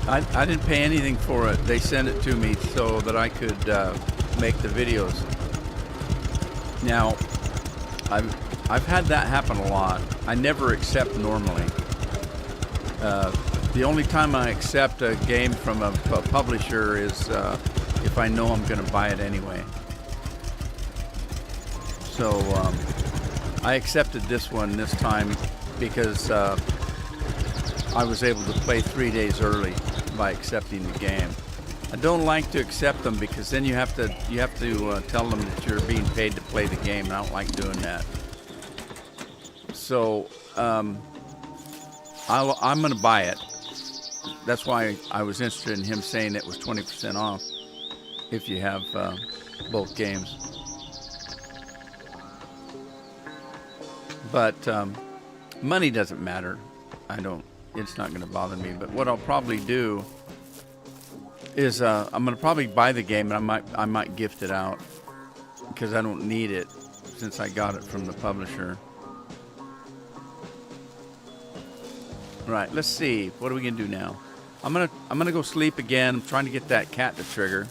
I didn't pay anything for it. They sent it to me so that I could make the videos. Now, I've had that happen a lot. I never accept normally. The only time I accept a game from a publisher is if I know I'm going to buy it anyway. So I accepted this one this time because I was able to play 3 days early by accepting the game. I don't like to accept them because then you have to tell them that you're being paid to play the game, and I don't like doing that. So I'm going to buy it. That's why I was interested in him saying it was 20% off if you have both games. But money doesn't matter. It's not going to bother me. But what I'll probably do is I'm going to probably buy the game, and I might gift it out because I don't need it since I got it from the publisher. Right, let's see. What are we going to do now? I'm gonna go sleep again. I'm trying to get that cat to trigger.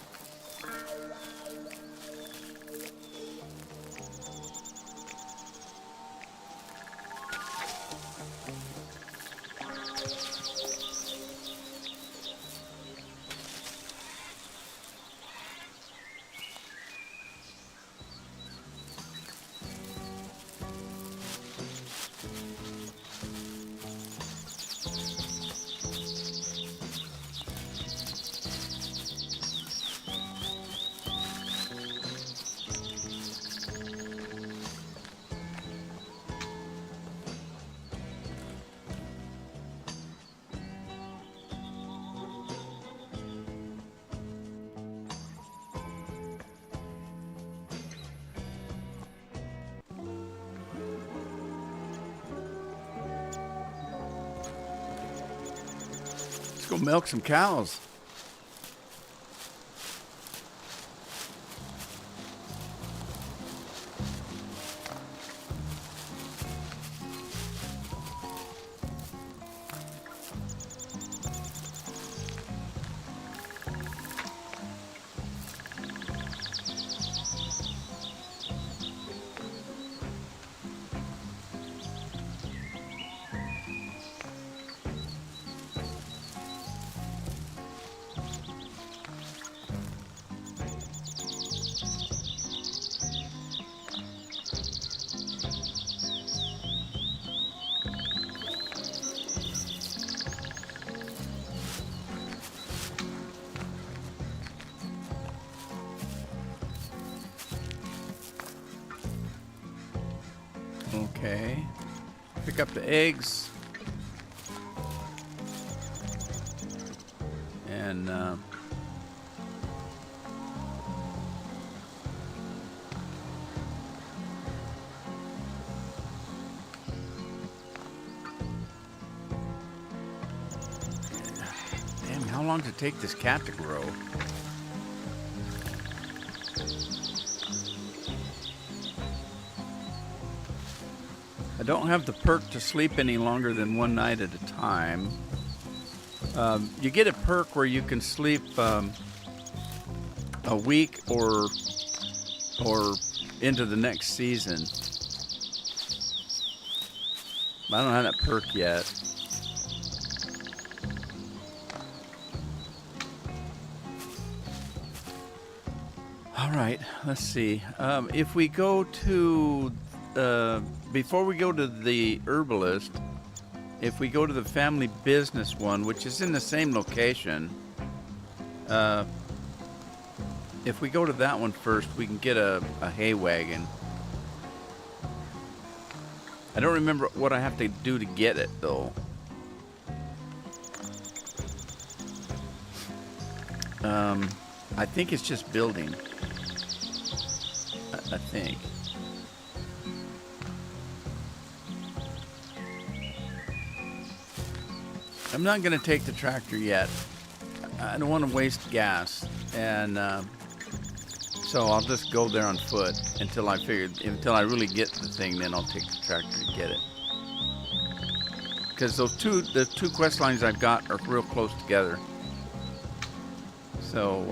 Let's go milk some cows. Okay. Pick up the eggs. And damn, how long does it take this cat to grow? I don't have the perk to sleep any longer than one night at a time. You get a perk where you can sleep a week or into the next season. I don't have that perk yet. All right, let's see. If we go to before we go to the herbalist, if we go to the family business one, which is in the same location, if we go to that one first, we can get a hay wagon. I don't remember what I have to do to get it, though. I think it's just building. I think. I'm not going to take the tractor yet. I don't want to waste gas, and so I'll just go there on foot until I really get the thing. Then I'll take the tractor to get it. Because the two quest lines I've got are real close together. So,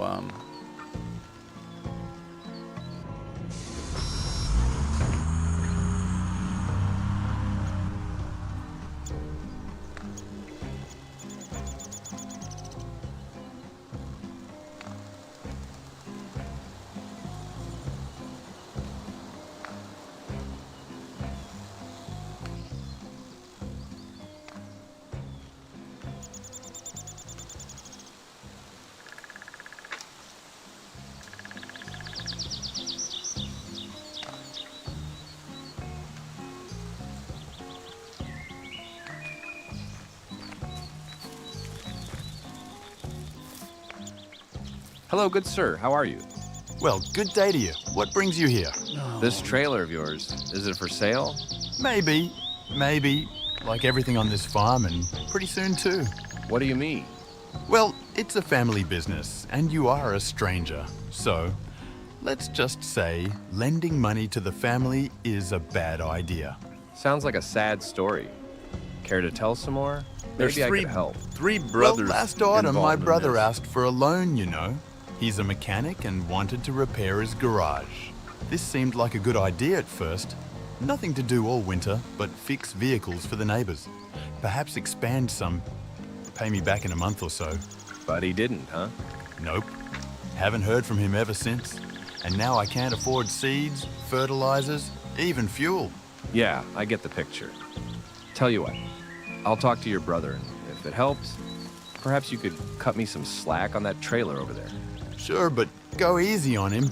Hello, good sir. How are you? Well, good day to you. What brings you here? This trailer of yours, is it for sale? Maybe. Like everything on this farm, and pretty soon too. What do you mean? Well, it's a family business, and you are a stranger. So, let's just say lending money to the family is a bad idea. Sounds like a sad story. Care to tell some more? there's Maybe I three could help. brothers. Well, last autumn, my involved in brother this. asked for a loan, you know. He's a mechanic and wanted to repair his garage. This seemed like a good idea at first. Nothing to do all winter, but fix vehicles for the neighbors. Perhaps expand some. Pay me back in a month or so. But he didn't, huh? Nope. Haven't heard from him ever since. And now I can't afford seeds, fertilizers, even fuel. Yeah, I get the picture. Tell you what, I'll talk to your brother, and if it helps, perhaps you could cut me some slack on that trailer over there. Sure, but go easy on him.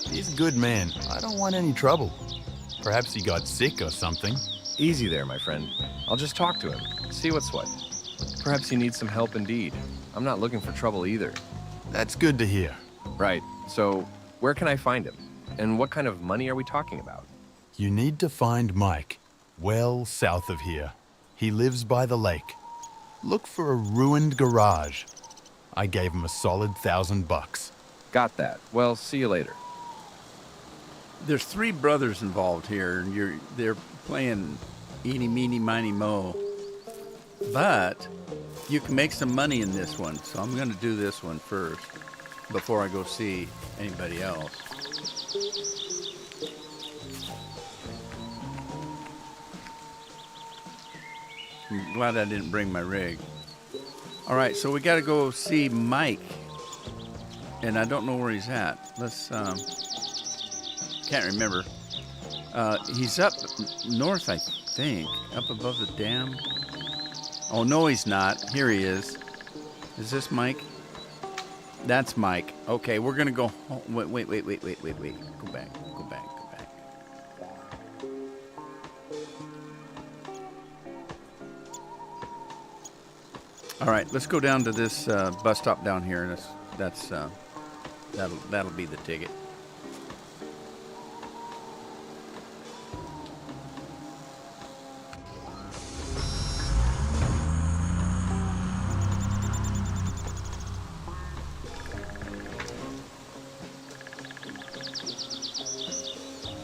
He's a good man. I don't want any trouble. Perhaps he got sick or something. Easy there, my friend. I'll just talk to him, see what's what. Perhaps he needs some help indeed. I'm not looking for trouble either. That's good to hear. Right, so where can I find him? And what kind of money are we talking about? You need to find Mike, well south of here. He lives by the lake. Look for a ruined garage. I gave him a solid $1,000. Got that. Well, see you later. There's three brothers involved here, and they're playing eeny, meeny, miny, mo. But you can make some money in this one, so I'm going to do this one first before I go see anybody else. I'm glad I didn't bring my rig. All right, so we got to go see Mike, and I don't know where he's at. Let's can't remember. He's up north, I think, up above the dam. Oh no, he's not. Here he is. Is this Mike? That's Mike. Okay, we're gonna go home. Wait. Go back. All right, let's go down to this bus stop down here, and that'll be the ticket.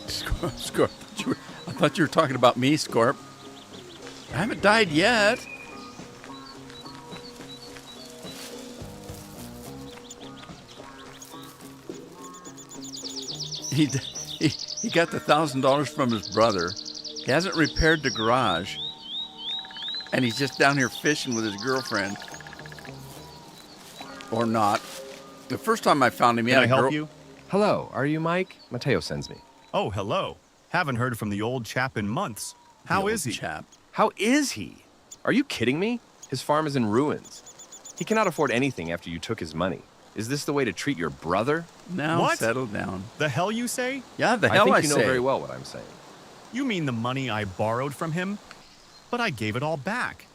Scorp, I thought you were talking about me, Scorp. I haven't died yet. He got the $1,000 from his brother. He hasn't repaired the garage, and he's just down here fishing with his girlfriend, or not. The first time I found him, he Can had I a girl. help you? Hello, are you Mike? Mateo sends me. Oh, hello. Haven't heard from the old chap in months. The How old is he? Chap. How is he? Are you kidding me? His farm is in ruins. He cannot afford anything after you took his money. Is this the way to treat your brother? Now What? settle down. The hell you say? Yeah, the I hell think I you know say. very well what I'm saying. You mean the money I borrowed from him? But I gave it all back.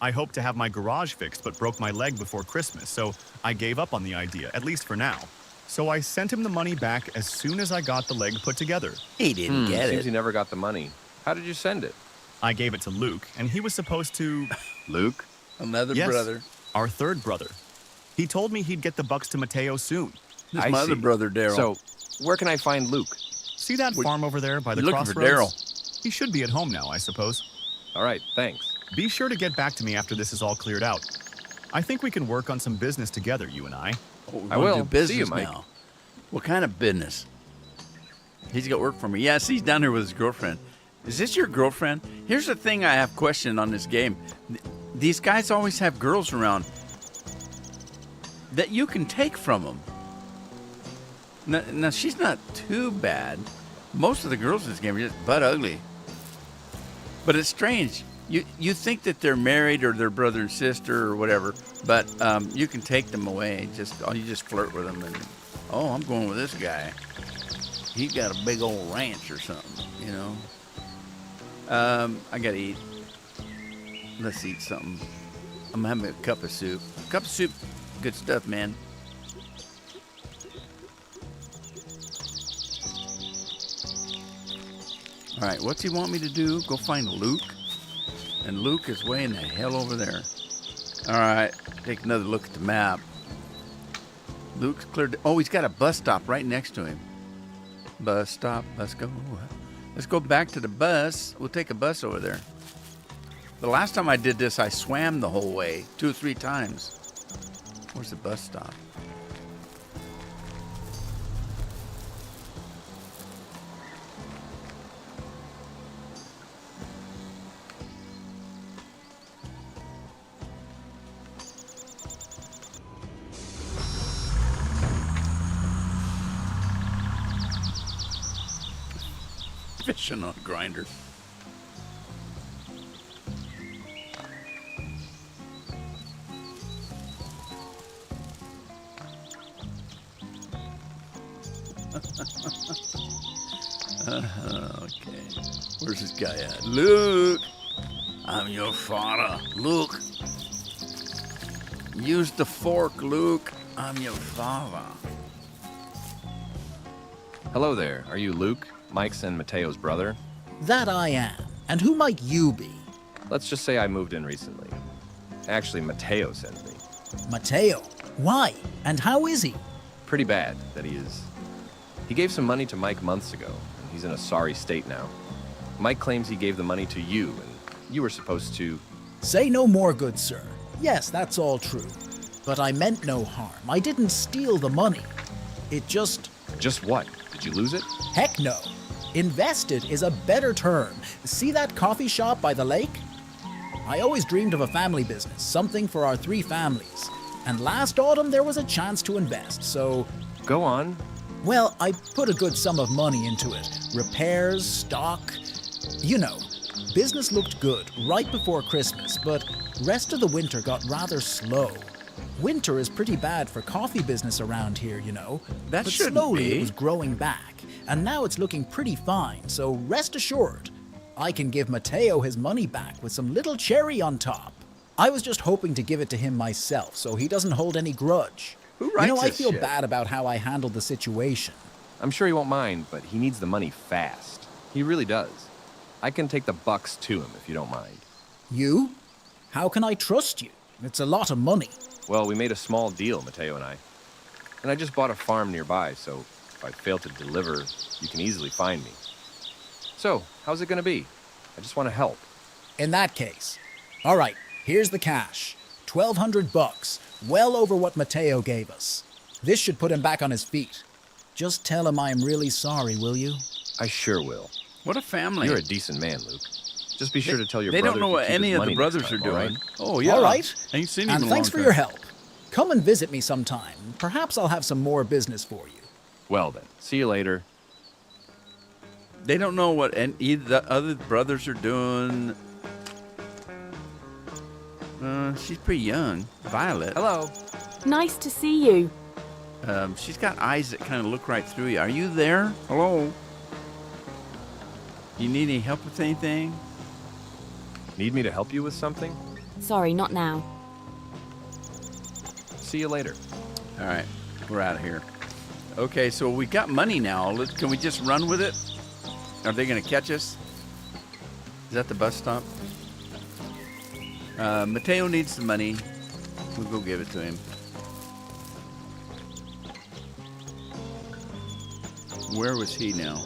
I hoped to have my garage fixed, but broke my leg before Christmas, so I gave up on the idea, at least for now. So I sent him the money back as soon as I got the leg put together. He didn't get Seems it. he never got the money. How did you send it? I gave it to Luke, and he was supposed to... Luke? Another Yes, brother. our third brother. He told me he'd get the bucks to Mateo soon. This I is my other see. brother, Daryl. So, where can I find Luke? See that farm over there by the you're looking for crossroads? He should be at home now, I suppose. All right, thanks. Be sure to get back to me after this is all cleared out. I think we can work on some business together, you and I. Oh, we I wanna will. do business See you, Mike. now. What kind of business? He's got work for me. Yes, he's down here with his girlfriend. Is this your girlfriend? Here's the thing I have questioned on this game. These guys always have girls around that you can take from them. Now she's not too bad. Most of the girls in this game are just butt ugly. But it's strange. You think that they're married or they're brother and sister or whatever, but you can take them away. You just flirt with them and, oh, I'm going with this guy. He's got a big old ranch or something, you know. I gotta eat. Let's eat something. I'm having a cup of soup. Cup of soup, good stuff, man. All right, what's he want me to do? Go find Luke? And Luke is way in the hell over there. All right, take another look at the map. Luke's cleared. Oh, he's got a bus stop right next to him. Bus stop. Let's go. Let's go back to the bus. We'll take a bus over there. The last time I did this, I swam the whole way 2 or 3 times. Where's the bus stop? Fishing on a grinder. Okay. Where's this guy at? Luke! I'm your father. Luke! Use the fork, Luke. I'm your father. Hello there. Are you Luke, Mike's and Mateo's brother? That I am. And who might you be? Let's just say I moved in recently. Actually, Mateo sent me. Mateo. Why? And how is he? Pretty bad, that he is. He gave some money to Mike months ago, and he's in a sorry state now. Mike claims he gave the money to you, and you were supposed to... Say no more, good sir. Yes, that's all true. But I meant no harm. I didn't steal the money. It just... Just what? Did you lose it? Heck no. Invested is a better term. See that coffee shop by the lake? I always dreamed of a family business, something for our 3 families. And last autumn there was a chance to invest, so... Go on. Well, I put a good sum of money into it. Repairs, stock... You know, business looked good right before Christmas, but rest of the winter got rather slow. Winter is pretty bad for coffee business around here, you know. That but shouldn't slowly be. it was growing back, and now it's looking pretty fine, so rest assured, I can give Mateo his money back with some little cherry on top. I was just hoping to give it to him myself, so he doesn't hold any grudge. Who writes You know, I this feel shit? bad about how I handled the situation. I'm sure he won't mind, but he needs the money fast. He really does. I can take the bucks to him if you don't mind. You? How can I trust you? It's a lot of money. Well, we made a small deal, Mateo and I. And I just bought a farm nearby, so if I fail to deliver, you can easily find me. So, how's it gonna be? I just want to help. In that case, all right, here's the cash. $1,200, well over what Mateo gave us. This should put him back on his feet. Just tell him I'm really sorry, will you? I sure will. What a family. You're a decent man, Luke. Just be sure to tell your They brother don't know to what keep any his of the money brothers next are time, all doing. right? Oh, yeah. All right. Ain't seen him in And a thanks long for time. your help. Come and visit me sometime. Perhaps I'll have some more business for you. Well then, see you later. They don't know what either the other brothers are doing. She's pretty young. Violet. Hello. Nice to see you. She's got eyes that kind of look right through you. Are you there? Hello? You need any help with anything? Need me to help you with something? Sorry, not now. See you later. All right, we're out of here. Okay, so we got money now. Can we just run with it? Are they going to catch us? Is that the bus stop? Mateo needs the money. We'll go give it to him. Where was he now?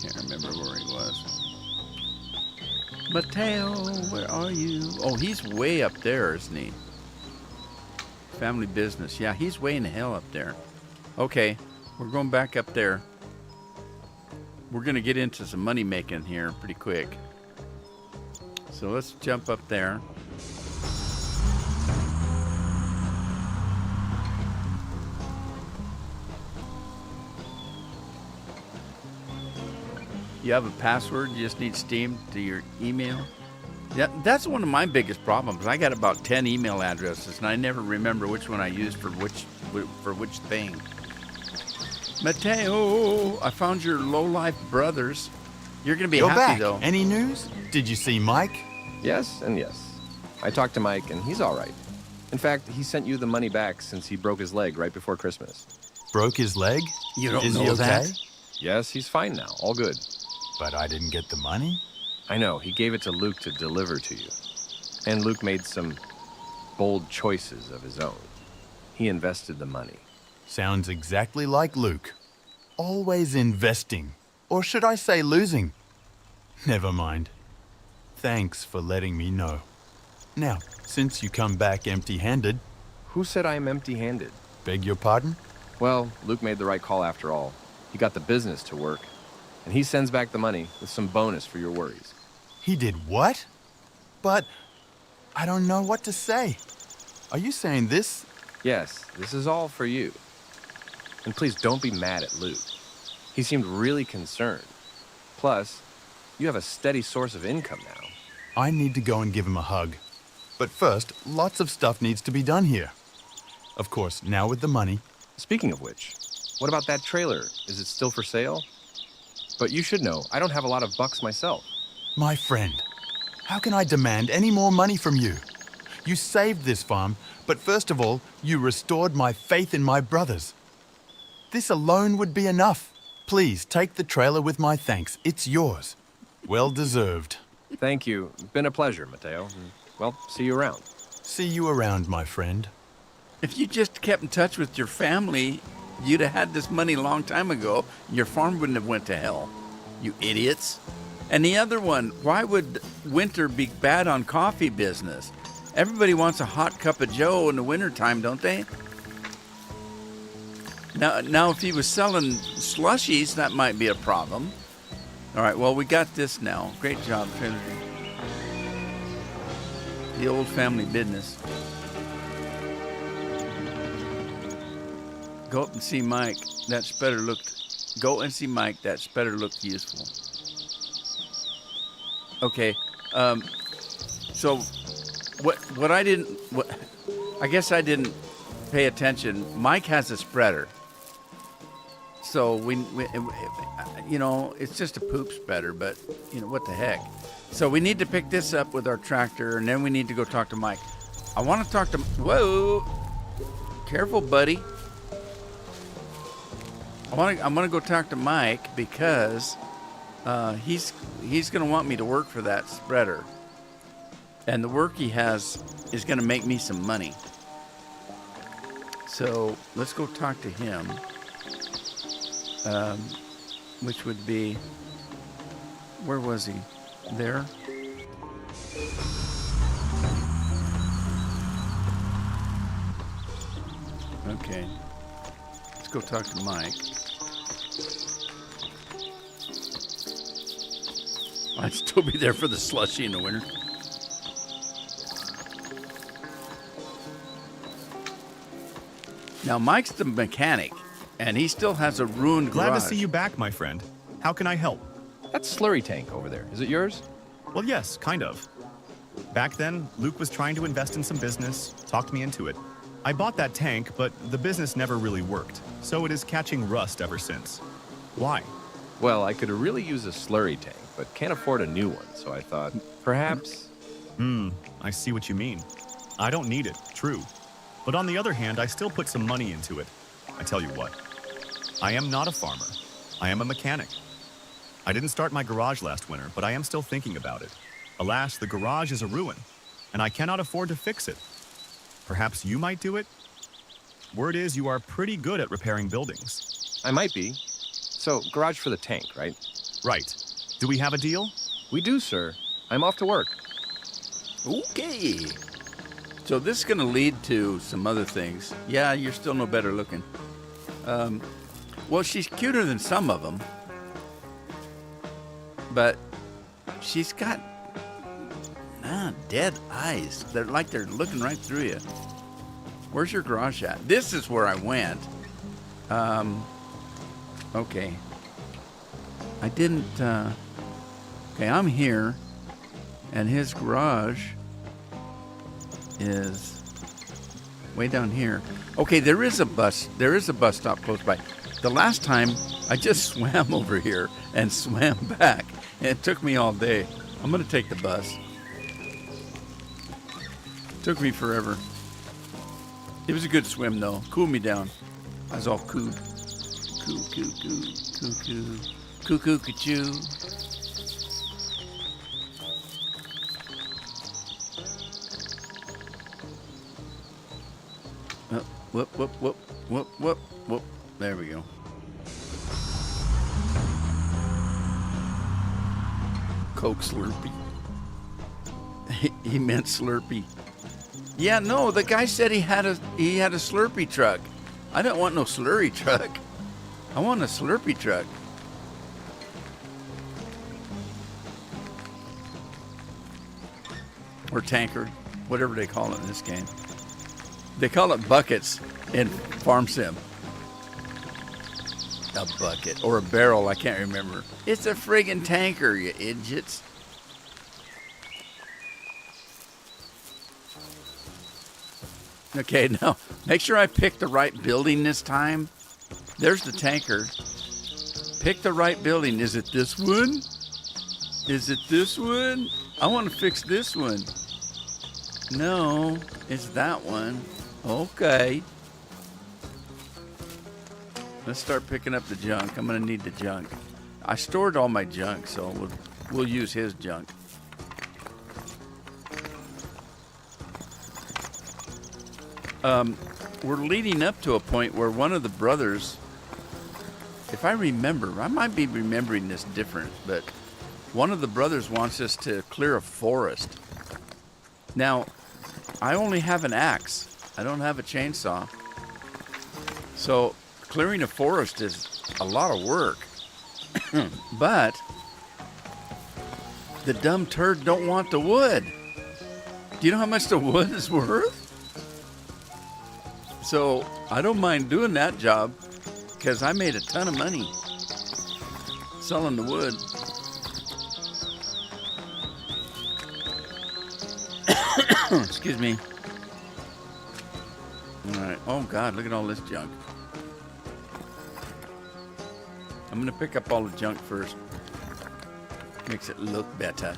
Can't remember where he was. Mateo, where are you? Oh, he's way up there, isn't he? family business. Yeah, he's way in the hell up there. Okay, we're going back up there. We're going to get into some money making here pretty quick. So let's jump up there. You have a password, you just need Steam to your email. Yeah, that's one of my biggest problems. I got about 10 email addresses, and I never remember which one I used for which thing. Mateo, I found your low-life brothers. You're going to be You're happy, back. though. Any news? Did you see Mike? Yes and yes. I talked to Mike, and he's all right. In fact, he sent you the money back since he broke his leg right before Christmas. Broke his leg? You don't Is know he that? okay? Yes, he's fine now. All good. But I didn't get the money? I know. He gave it to Luke to deliver to you. And Luke made some bold choices of his own. He invested the money. Sounds exactly like Luke. Always investing. Or should I say losing? Never mind. Thanks for letting me know. Now, since you come back empty-handed... Who said I am empty-handed? Beg your pardon? Well, Luke made the right call after all. He got the business to work. And he sends back the money with some bonus for your worries. He did what? But I don't know what to say. Are you saying this? Yes, this is all for you. And please don't be mad at Luke. He seemed really concerned. Plus, you have a steady source of income now. I need to go and give him a hug. But first, lots of stuff needs to be done here. Of course, now with the money. Speaking of which, what about that trailer? Is it still for sale? But you should know, I don't have a lot of bucks myself. My friend, how can I demand any more money from you? You saved this farm, but first of all, you restored my faith in my brothers. This alone would be enough. Please take the trailer with my thanks. It's yours. Well deserved. Thank you. Been a pleasure, Mateo. Well, see you around. See you around, my friend. If you just kept in touch with your family, you'd have had this money a long time ago. Your farm wouldn't have went to hell. You idiots. And the other one, why would winter be bad on coffee business? Everybody wants a hot cup of joe in the wintertime, don't they? Now, if he was selling slushies, that might be a problem. All right, well, we got this now. Great job, Trinity. The old family business. Go up and see Mike. That spreader looked... Go and see Mike. That spreader looked useful. Okay. So, what I didn't... I guess I didn't pay attention. Mike has a spreader. So, we you know, it's just a poop spreader, but, you know, what the heck. So, we need to pick this up with our tractor, and then we need to go talk to Mike. I want to talk to... Whoa! Careful, buddy. I'm gonna go talk to Mike because he's gonna want me to work for that spreader, and the work he has is gonna make me some money. So let's go talk to him, which would be, where was he? There. Okay. Let's go talk to Mike. I'd still be there for the slushy in the winter. Now, Mike's the mechanic, and he still has a ruined Glad garage. to see you back, my friend. How can I help? That slurry tank over there, is it yours? Well, yes, kind of. Back then, Luke was trying to invest in some business, talked me into it. I bought that tank, but the business never really worked, so it is catching rust ever since. Why? Well, I could really use a slurry tank, but can't afford a new one, so I thought, perhaps... I see what you mean. I don't need it, true. But on the other hand, I still put some money into it. I tell you what, I am not a farmer. I am a mechanic. I didn't start my garage last winter, but I am still thinking about it. Alas, the garage is a ruin, and I cannot afford to fix it. Perhaps you might do it? Word is you are pretty good at repairing buildings. I might be. So, garage for the tank, right? Right. Do we have a deal? We do, sir. I'm off to work. Okay. So this is going to lead to some other things. Yeah, you're still no better looking. Well, she's cuter than some of them. But she's got dead eyes. They're like they're looking right through you. Where's your garage at? This is where I went. Okay. I didn't, okay, I'm here. And his garage is way down here. Okay, there is a bus stop close by. The last time I just swam over here and swam back, and it took me all day. I'm gonna take the bus. Took me forever. It was a good swim though. Cooled me down. I was all cooed. Coo-coo-coo-choo. Whoop. There we go. Coke Slurpee. He meant Slurpee. Yeah, no, the guy said he had a Slurpee truck. I don't want no slurry truck. I want a Slurpee truck. Or tanker, whatever they call it in this game. They call it buckets in Farm Sim. A bucket or a barrel, I can't remember. It's a friggin' tanker, you idiots. Okay, now make sure I pick the right building this time. There's the tanker. Pick the right building. Is it this one? Is it this one? I want to fix this one. No, it's that one. Okay. Let's start picking up the junk. I'm going to need the junk. I stored all my junk, so we'll use his junk. We're leading up to a point where one of the brothers, if I remember, I might be remembering this different, but one of the brothers wants us to clear a forest. Now, I only have an axe. I don't have a chainsaw. So, clearing a forest is a lot of work. But the dumb turd don't want the wood. Do you know how much the wood is worth? So I don't mind doing that job because I made a ton of money selling the wood. Excuse me. All right. Oh God, look at all this junk. I'm gonna pick up all the junk first. Makes it look better.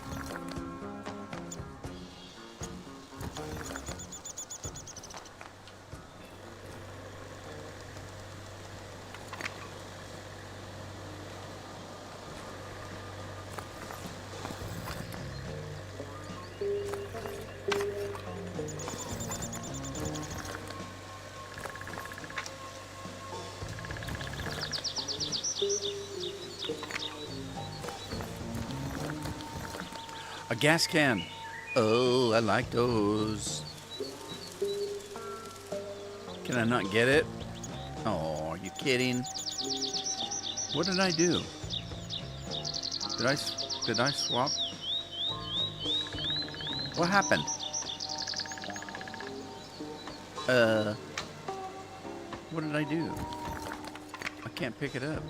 A gas can. Oh, I like those. Can I not get it? Oh, are you kidding? What did I do? Did I swap? What happened? What did I do? I can't pick it up.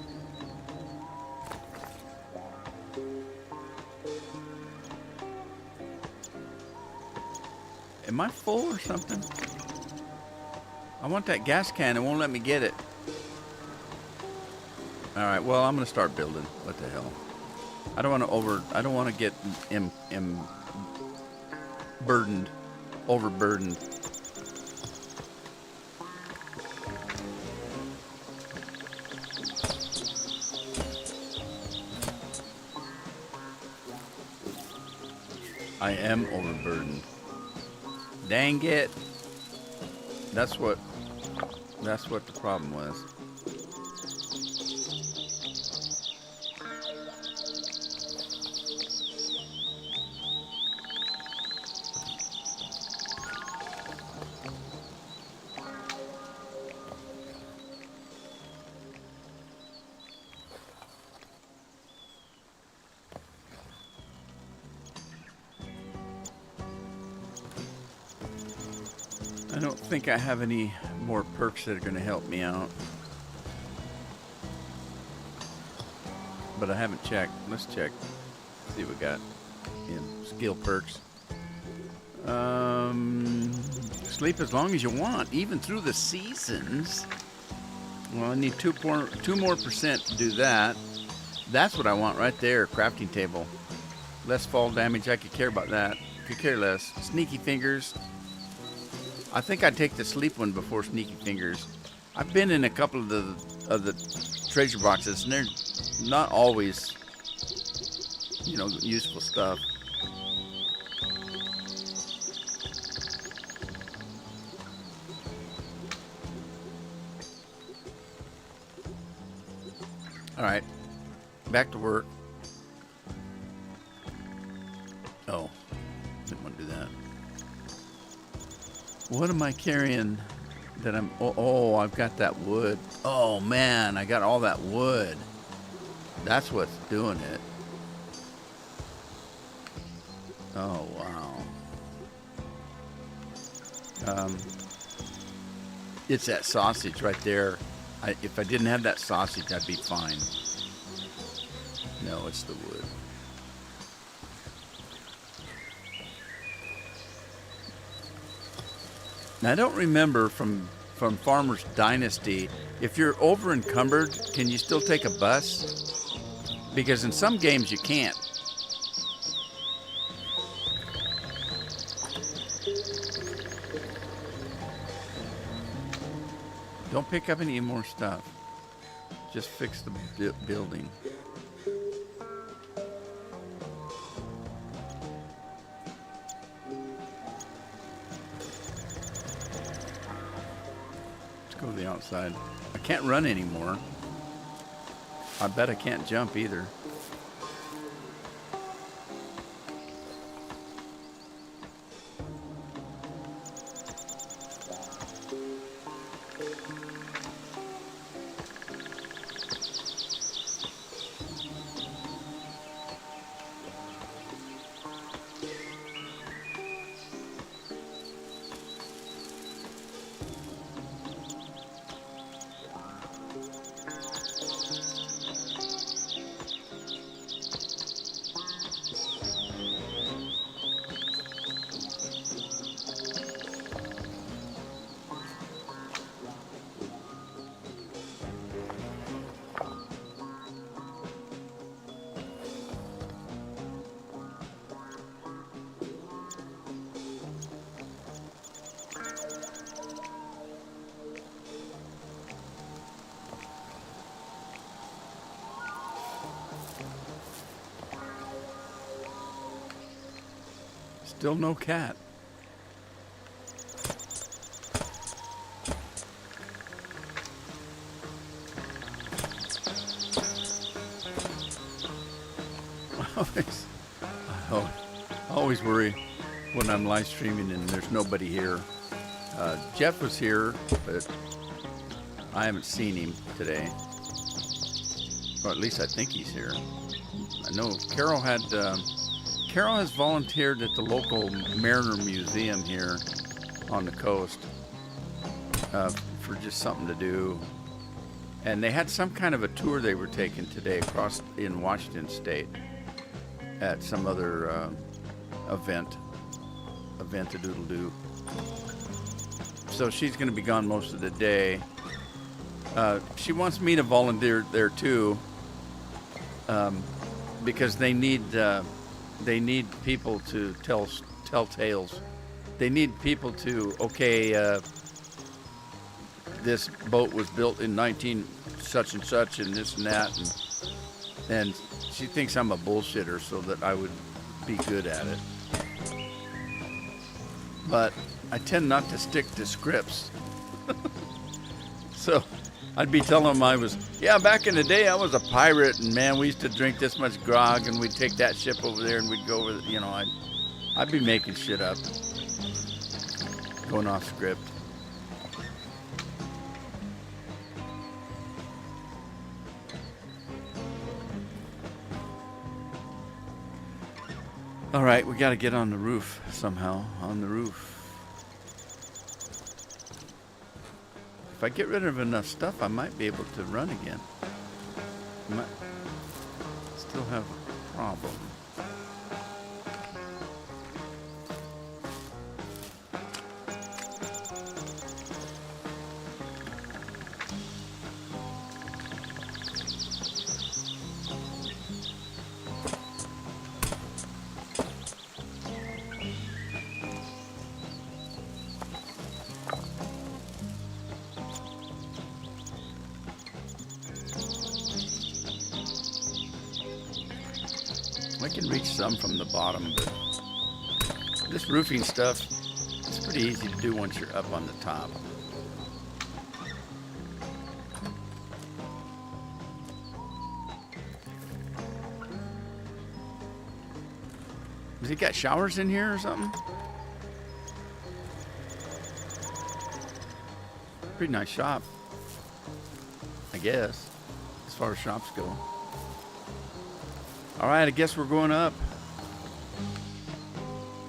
Am I full or something? I want that gas can. It won't let me get it. All right. Well, I'm gonna start building. What the hell? I don't want to get overburdened. I am overburdened. Dang it. That's what the problem was. I don't think I have any more perks that are going to help me out. But I haven't checked. Let's check. See what we got in skill perks. Sleep as long as you want, even through the seasons. Well, I need 2 more percent to do that. That's what I want right there. Crafting table. Less fall damage. I could care about that. Could care less. Sneaky fingers. I think I'd take the sleep one before sneaky fingers. I've been in a couple of the treasure boxes, and they're not always, you know, useful stuff. All right, back to work. Oh, didn't want to do that. What am I carrying that I'm... Oh, I've got that wood. Oh, man, I got all that wood. That's what's doing it. Oh, wow. It's that sausage right there. If I didn't have that sausage, I'd be fine. No, it's the wood. Now, I don't remember from Farmer's Dynasty, if you're over encumbered, can you still take a bus? Because in some games you can't. Don't pick up any more stuff. Just fix the building. Let's go to the outside. I can't run anymore. I bet I can't jump either. Still no cat. I always worry when I'm live streaming and there's nobody here. Jeff was here, but I haven't seen him today. Or at least I think he's here. I know Carol has volunteered at the local Mariner Museum here on the coast for just something to do. And they had some kind of a tour they were taking today across in Washington State at some other event-a-doodle-doo. So she's going to be gone most of the day. She wants me to volunteer there too, because they need people to tell tales. They need people to, okay, this boat was built in 19 such and such and this and that, and she thinks I'm a bullshitter, so that I would be good at it. But I tend not to stick to scripts. So I'd be telling them back in the day I was a pirate, and man, we used to drink this much grog, and we'd take that ship over there and we'd go over, I'd be making shit up, going off script. All right, we got to get on the roof somehow. On the roof. If I get rid of enough stuff, I might be able to run again. Might still have a problem. I can reach some from the bottom, but this roofing stuff, it's pretty easy to do once you're up on the top. Has he got showers in here or something? Pretty nice shop, I guess, as far as shops go. All right, I guess we're going up.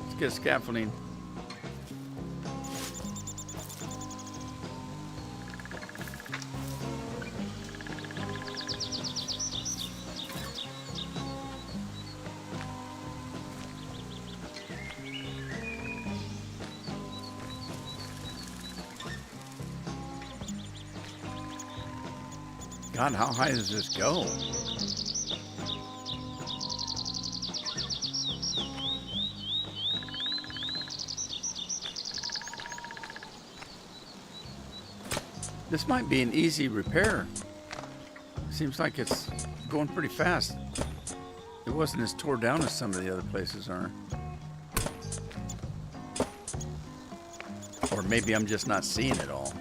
Let's get scaffolding. God, how high does this go? This might be an easy repair. Seems like it's going pretty fast. It wasn't as tore down as some of the other places are. Or maybe I'm just not seeing it all.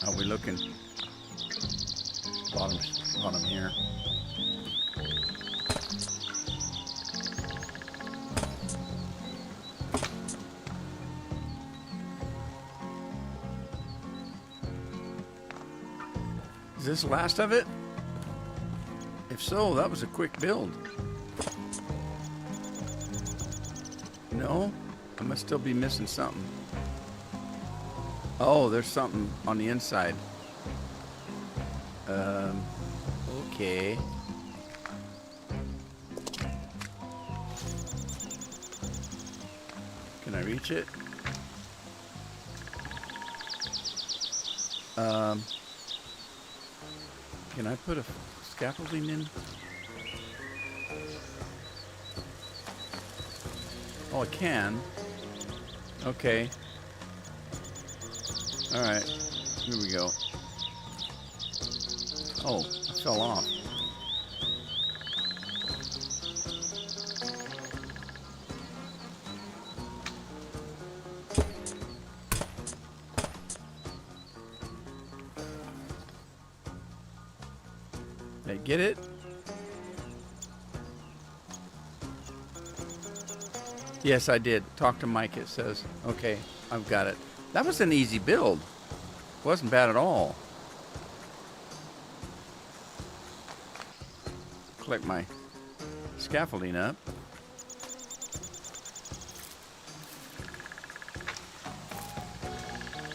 How we looking? Bottom here. Is this the last of it? If so, that was a quick build. No? I must still be missing something. Oh, there's something on the inside. Okay. Can I reach it? Can I put a scaffolding in? Oh, I can. Okay. All right. Here we go. Oh, I fell off. Did I get it? Yes, I did. Talk to Mike, it says. Okay, I've got it. That was an easy build. Wasn't bad at all. Collect my scaffolding up.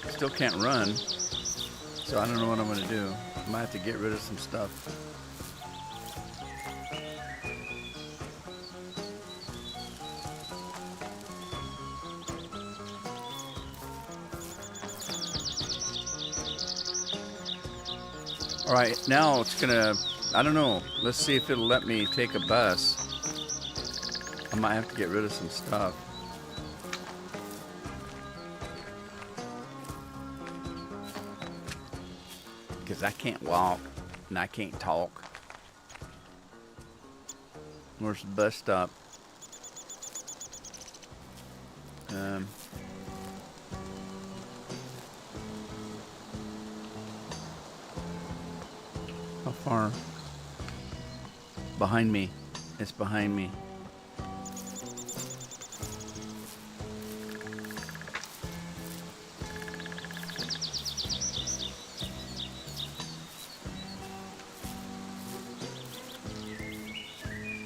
Still can't run, so I don't know what I'm going to do. I might have to get rid of some stuff. All right, now it's gonna, I don't know. Let's see if it'll let me take a bus. I might have to get rid of some stuff. Because I can't walk and I can't talk. Where's the bus stop? How far? Behind me. It's behind me.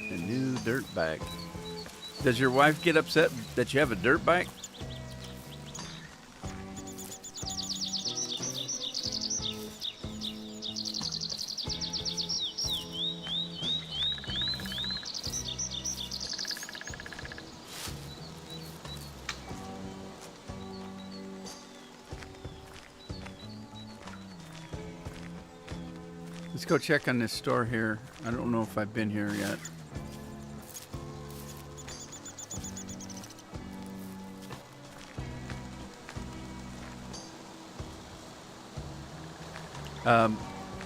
A new dirt bike. Does your wife get upset that you have a dirt bike? Let's go check on this store here. I don't know if I've been here yet.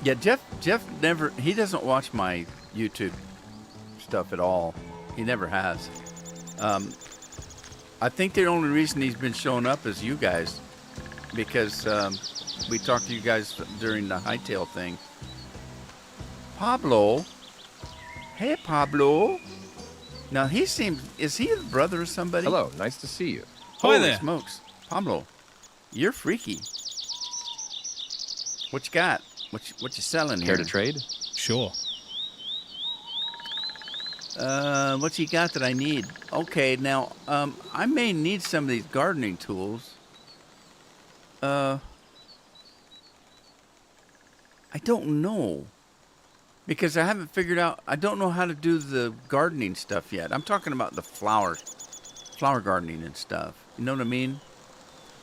Yeah, Jeff never, he doesn't watch my YouTube stuff at all. He never has. I think the only reason he's been showing up is you guys, because we talked to you guys during the hightail thing. Pablo. Hey, Pablo. Now, he seems, is he the brother of somebody? Hello, nice to see you. Holy there. smokes. Pablo, you're freaky. What you got? What you selling here? Care to trade? Sure. What you got that I need? Okay, now, I may need some of these gardening tools. I don't know. Because I haven't figured out, I don't know how to do the gardening stuff yet. I'm talking about the flower gardening and stuff. You know what I mean?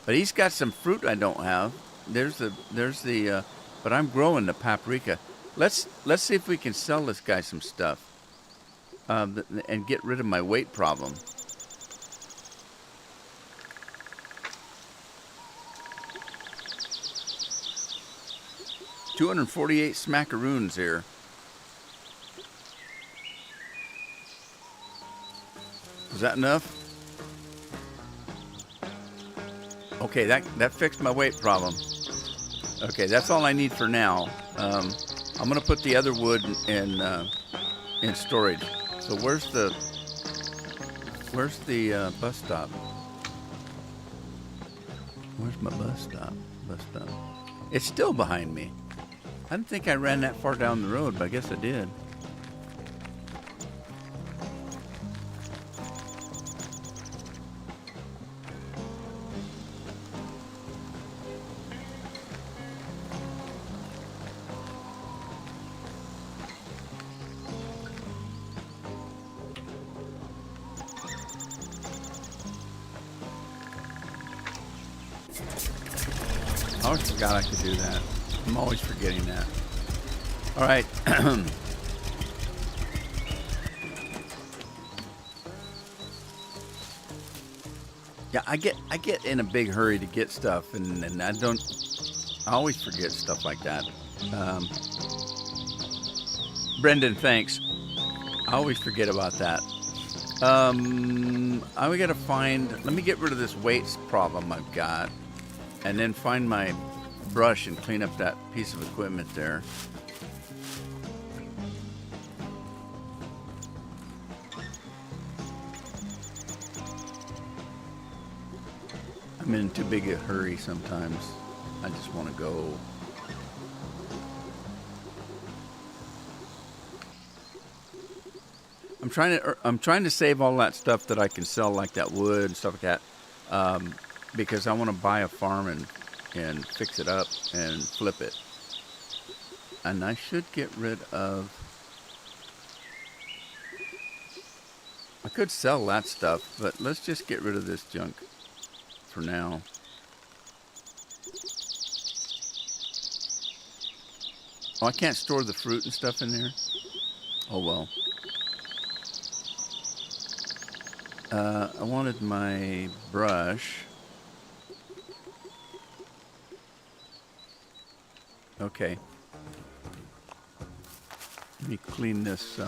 But he's got some fruit I don't have. There's the, but I'm growing the paprika. Let's see if we can sell this guy some stuff. And get rid of my weight problem. $248 smackaroons here. Is that enough? Okay, that fixed my weight problem. Okay, that's all I need for now. I'm gonna put the other wood in storage. So where's the bus stop? Where's my bus stop? It's still behind me. I didn't think I ran that far down the road, but I guess I did. I always forgot I could do that. I'm always forgetting that. All right. Yeah, I get in a big hurry to get stuff, and I always forget stuff like that. Brendan, thanks. I always forget about that. I gotta find, let me get rid of this weights problem I've got, and then find my brush and clean up that piece of equipment there. I'm in too big a hurry sometimes. I just want to go. I'm trying to save all that stuff that I can sell, like that wood and stuff like that, because I want to buy a farm and fix it up and flip it. And I should get rid of. I could sell that stuff, but let's just get rid of this junk for now. Oh, I can't store the fruit and stuff in there? Oh well. I wanted my brush. Okay. Let me clean this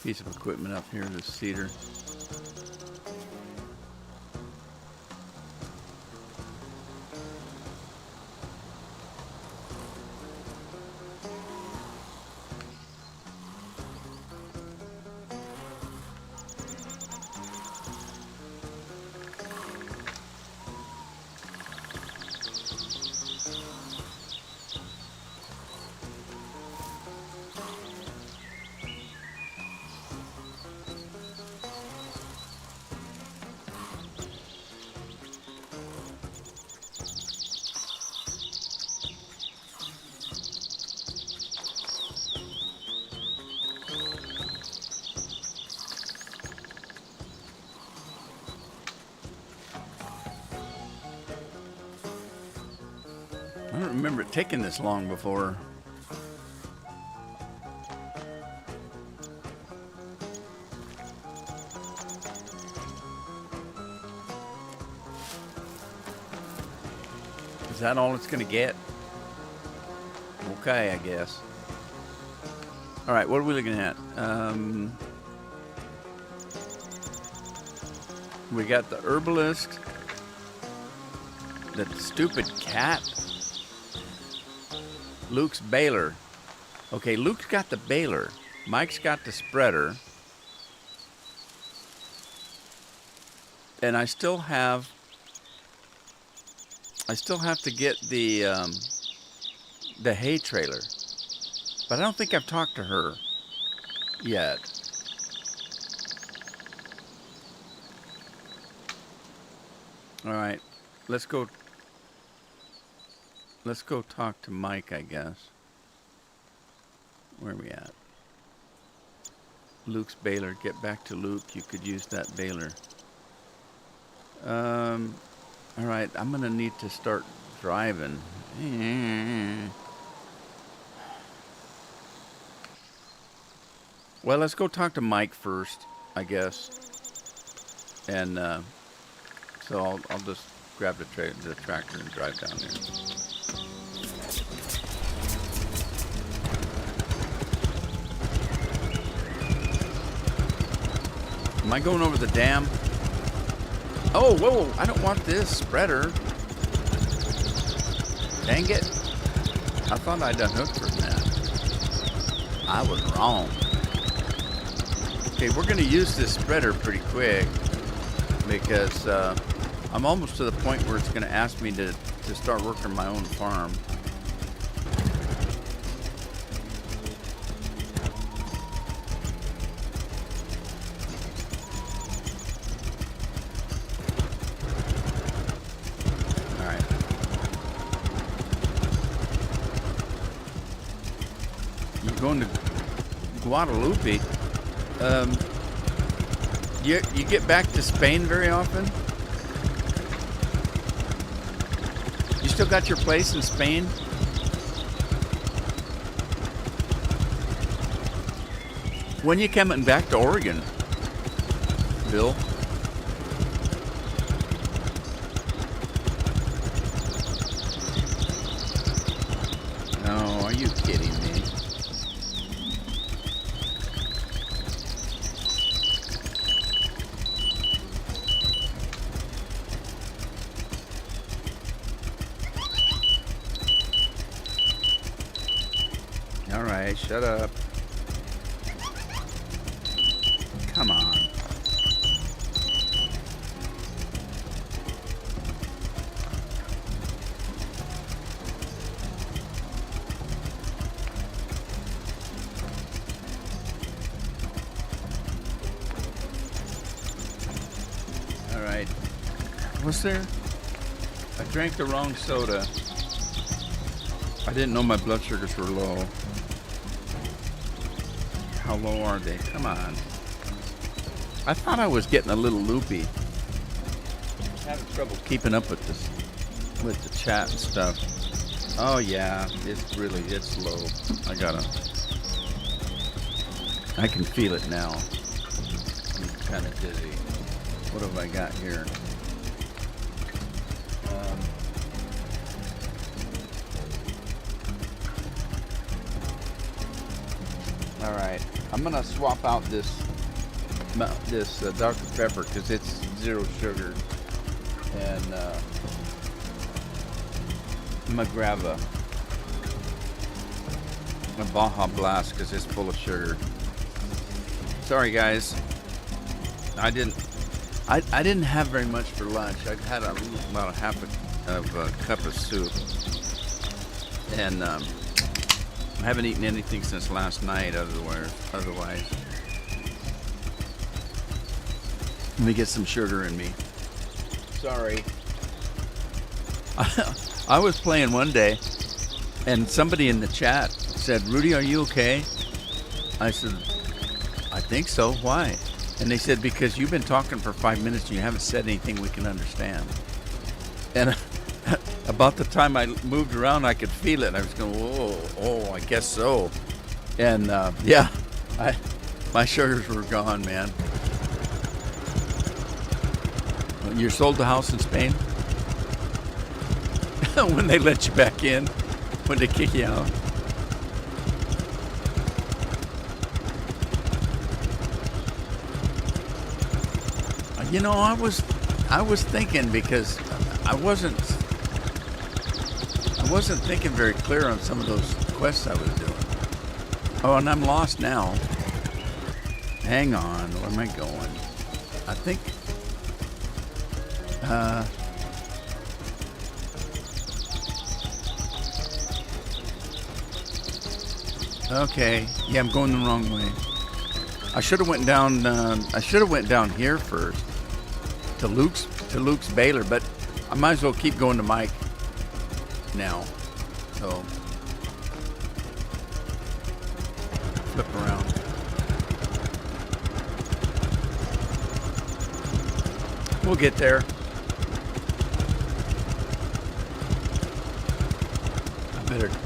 piece of equipment up here, this cedar. don't remember it taking this long before. Is that all it's going to get? Okay, I guess. All right, what are we looking at? We got the herbalist, the stupid cat, Luke's baler. Okay, Luke's got the baler. Mike's got the spreader. And I still have to get the hay trailer. But I don't think I've talked to her yet. All right, let's go talk to Mike, I guess. Where are we at? Luke's baler. Get back to Luke. You could use that baler. All right, I'm gonna need to start driving. Well, let's go talk to Mike first, I guess. And so I'll just grab the tractor and drive down there. Am I going over the dam? Oh, whoa, I don't want this spreader. Dang it. I thought I'd unhooked from that. I was wrong. Okay, we're going to use this spreader pretty quick because I'm almost to the point where it's going to ask me to start working my own farm. All right. You're going to Guadalupe. You get back to Spain very often? You still got your place in Spain? When you coming back to Oregon, Bill? No, are you kidding me? All right, shut up. Come on. All right. What's there? I drank the wrong soda. I didn't know my blood sugars were low. How low are they? Come on. I thought I was getting a little loopy. Having trouble keeping up with this, with the chat and stuff. Oh yeah, it's low. I can feel it now. I'm kind of dizzy. What have I got here? All right, I'm gonna swap out this Dr. Pepper because it's 0 sugar, and I'm gonna grab a Baja Blast because it's full of sugar. Sorry guys, I didn't have very much for lunch. I had about a half a cup of soup, and I haven't eaten anything since last night. Otherwise, let me get some sugar in me. Sorry. I was playing one day, and somebody in the chat said, "Rudy, are you okay?" I said, "I think so. Why?" And they said, "Because you've been talking for 5 minutes and you haven't said anything we can understand." And about the time I moved around, I could feel it. And I was going, whoa, oh, I guess so. And yeah, my sugars were gone, man. You sold the house in Spain? When they let you back in? When they kick you out? You know, I was thinking, because I wasn't thinking very clear on some of those quests I was doing. Oh, and I'm lost now. Hang on, where am I going? I think okay, yeah, I'm going the wrong way. I should have went down. I should have went down here first to Luke's Baylor, but I might as well keep going to Mike now. So flip around. We'll get there.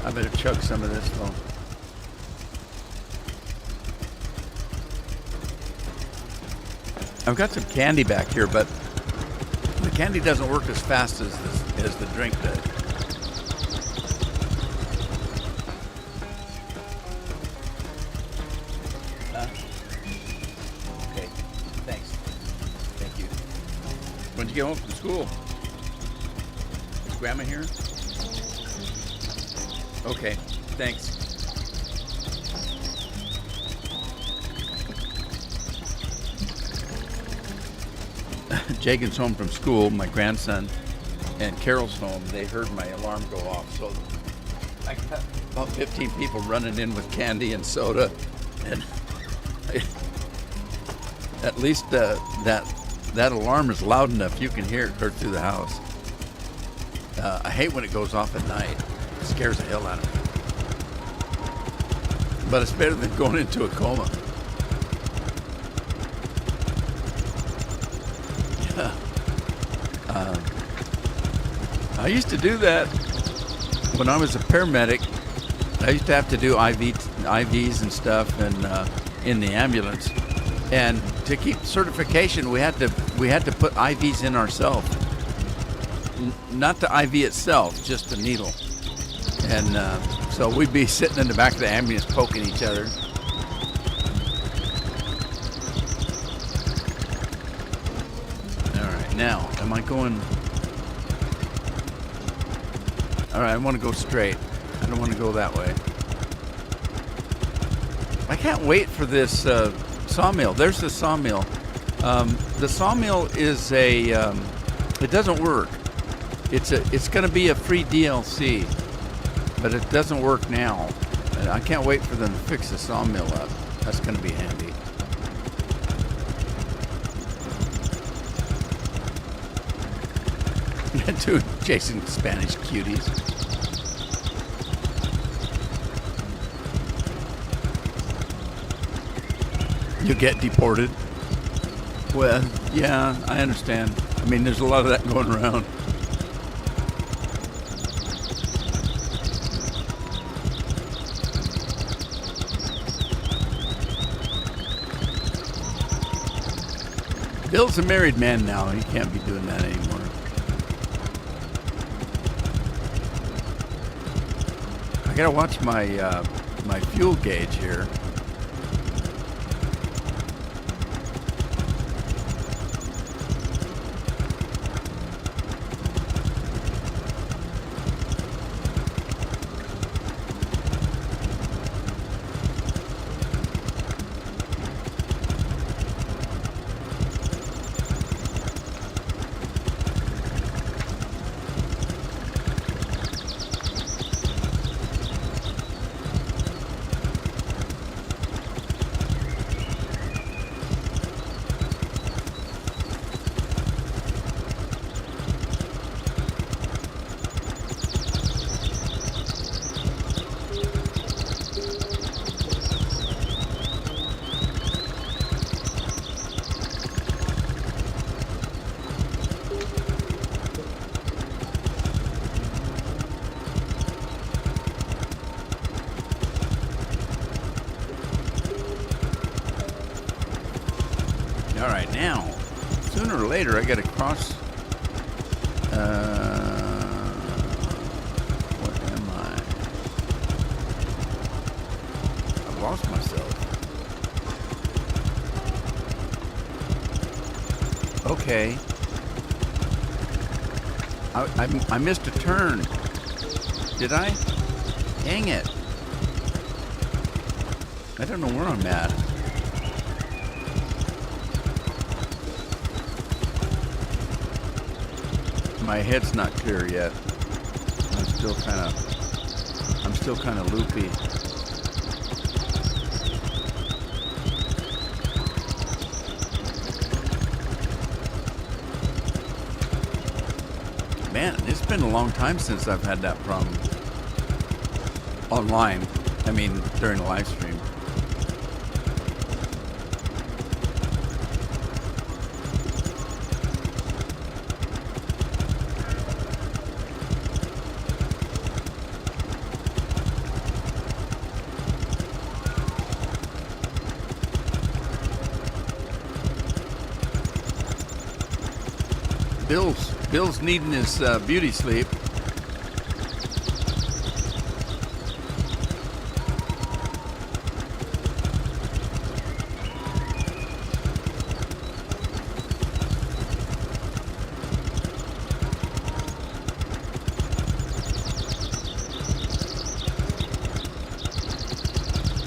I better chug some of this though. I've got some candy back here, but the candy doesn't work as fast as the drink does. Okay, thanks. Thank you. When'd you get home from school? Is Grandma here? Okay, thanks. Jagan's home from school, my grandson, and Carol's home. They heard my alarm go off, so I got about 15 people running in with candy and soda, and at least that alarm is loud enough you can hear it go through the house. I hate when it goes off at night. It scares the hell out of me. But it's better than going into a coma. I used to do that when I was a paramedic. I used to have to do IVs and stuff, and in the ambulance. And to keep certification, we had to put IVs in ourselves, not the IV itself, just the needle. And so we'd be sitting in the back of the ambulance poking each other. All right, now am I going? All right, I want to go straight. I don't want to go that way. I can't wait for this sawmill. There's the sawmill. The sawmill is it doesn't work. It's going to be a free DLC, but it doesn't work now. And I can't wait for them to fix the sawmill up. That's going to be handy. Two chasing Spanish cuties. You get deported. Well, yeah, I understand. I mean, there's a lot of that going around. Bill's a married man now. He can't be doing that anymore. I gotta watch my my fuel gauge here. All right, now, sooner or later, I got to cross. What am I? I've lost myself. Okay. I missed a turn. Did I? Dang it. I don't know where I'm at. My head's not clear yet. I'm still kind of loopy. Man, it's been a long time since I've had that problem. Online. I mean, during the live stream. Bill's needing his beauty sleep.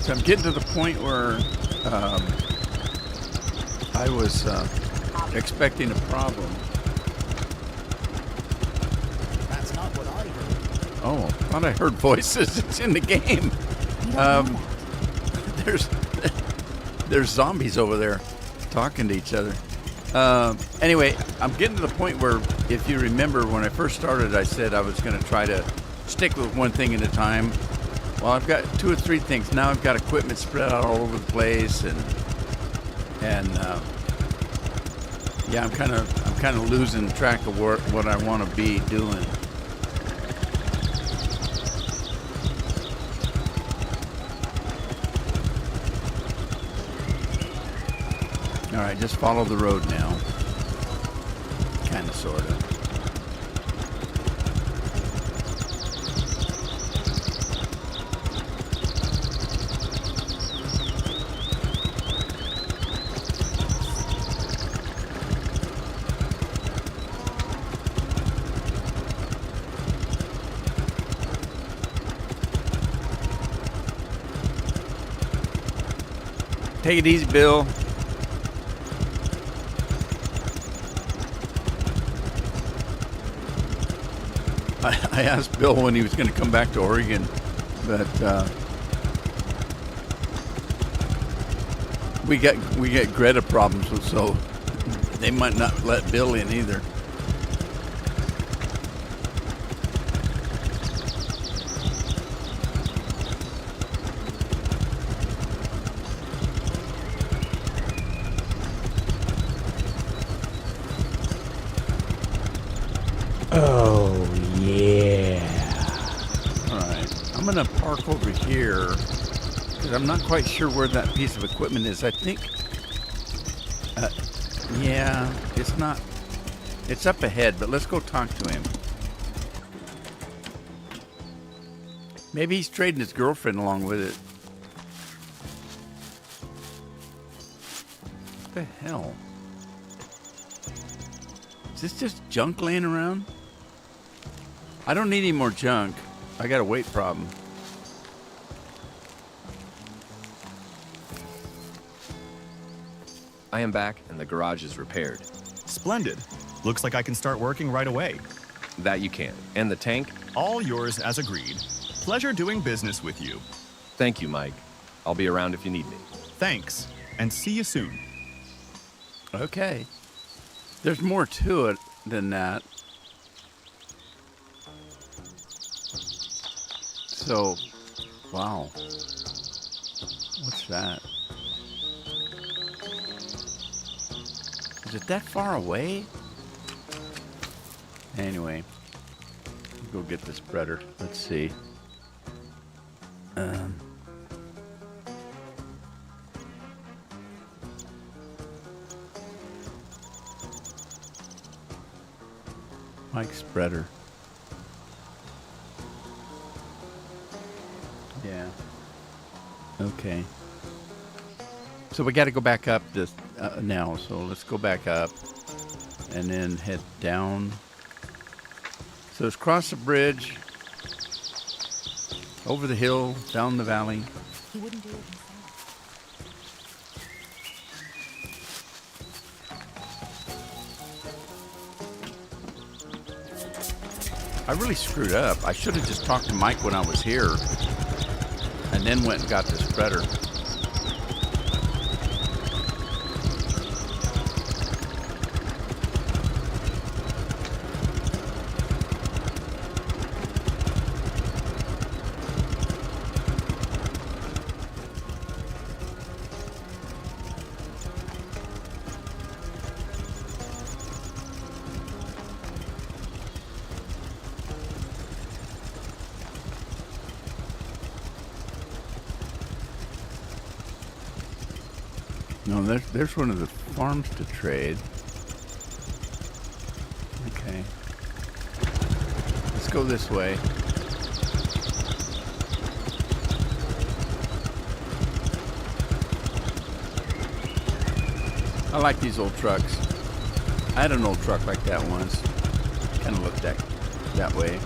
So I'm getting to the point where I was expecting a problem. That's not what I heard. Oh, I thought I heard voices. It's in the game. There's zombies over there talking to each other. Anyway, I'm getting to the point where, if you remember, when I first started, I said I was going to try to stick with one thing at a time. Well, I've got 2 or 3 things. Now I've got equipment spread out all over the place, and yeah, I'm kind of losing track of what I want to be doing. All right, just follow the road now. Kind of, sort of. Take it easy, Bill. I asked Bill when he was going to come back to Oregon, but we get Greta problems, so they might not let Bill in either. Oh, yeah. All right, I'm gonna park over here because I'm not quite sure where that piece of equipment is. I think, yeah, it's not. It's up ahead, but let's go talk to him. Maybe he's trading his girlfriend along with it. What the hell? Is this just junk laying around? I don't need any more junk. I got a weight problem. I am back, and the garage is repaired. Splendid. Looks like I can start working right away. That you can. And the tank? All yours as agreed. Pleasure doing business with you. Thank you, Mike. I'll be around if you need me. Thanks, and see you soon. Okay. There's more to it than that. So, wow. What's that? Is it that far away? Anyway, go get the spreader. Let's see. Mike Spreader. Yeah. Okay. So we got to go back up this now. So let's go back up and then head down. So let's cross the bridge, over the hill, down the valley. He wouldn't do it himself. I really screwed up. I should have just talked to Mike when I was here and then went and got the spreader. No, there's one of the farms to trade. Okay. Let's go this way. I like these old trucks. I had an old truck like that once. Kind of looked that way.